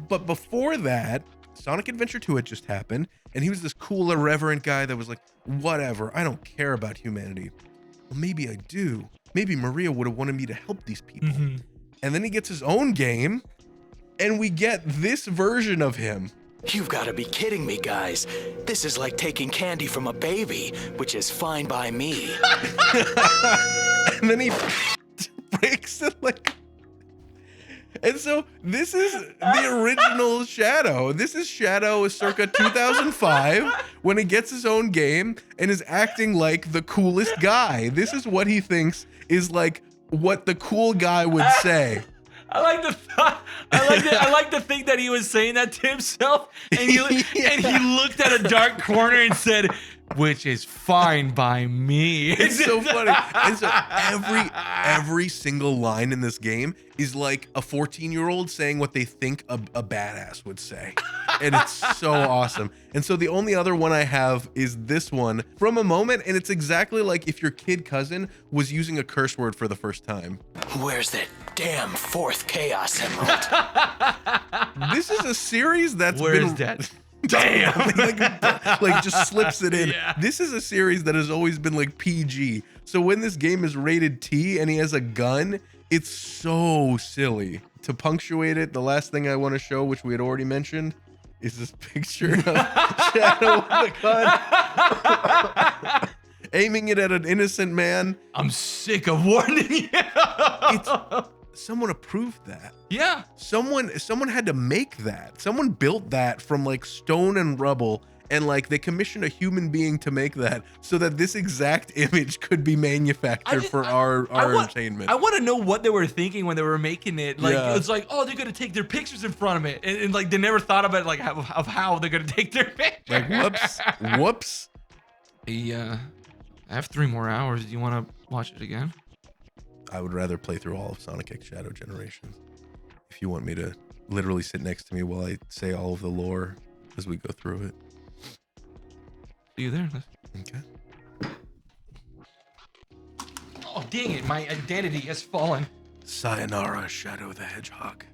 But before that, Sonic Adventure 2 had just happened, and he was this cool, irreverent guy that was like, whatever, I don't care about humanity. Well, maybe I do. Maybe Maria would have wanted me to help these people. And then he gets his own game, and we get this version of him. You've got to be kidding me, guys. This is like taking candy from a baby, which is fine by me. And then he breaks it like... And so this is the original Shadow. This is Shadow circa 2005 when he gets his own game and is acting like the coolest guy. This is what he thinks is like what the cool guy would say. I like the thing that he was saying that to himself, and he looked at a dark corner and said, "Which is fine by me." It's so funny. And so every single line in this game is like a 14-year-old saying what they think a badass would say. And it's so awesome. And so the only other one I have is this one from a moment, and it's exactly like if your kid cousin was using a curse word for the first time. Where's that damn fourth Chaos Emerald? This is a series that's Where's been... that? Damn. like just slips it in. Yeah. This is a series that has always been like PG. So when this game is rated T and he has a gun, it's so silly. To punctuate it, the last thing I want to show, which we had already mentioned, is this picture of Shadow with a gun. Aiming it at an innocent man. I'm sick of warning you. Someone approved that. Yeah. Someone had to make that. Someone built that from like stone and rubble, and like they commissioned a human being to make that so that this exact image could be manufactured for our entertainment. I want to know what they were thinking when they were making it. Like it's like, oh, they're gonna take their pictures in front of it, and like they never thought about it, like of how they're gonna take their picture. Like whoops. I have 3 more hours. Do you want to watch it again? I would rather play through all of Sonic X Shadow Generations. If you want me to literally sit next to me while I say all of the lore as we go through it. See you there. Okay. Oh, dang it. My identity has fallen. Sayonara, Shadow the Hedgehog.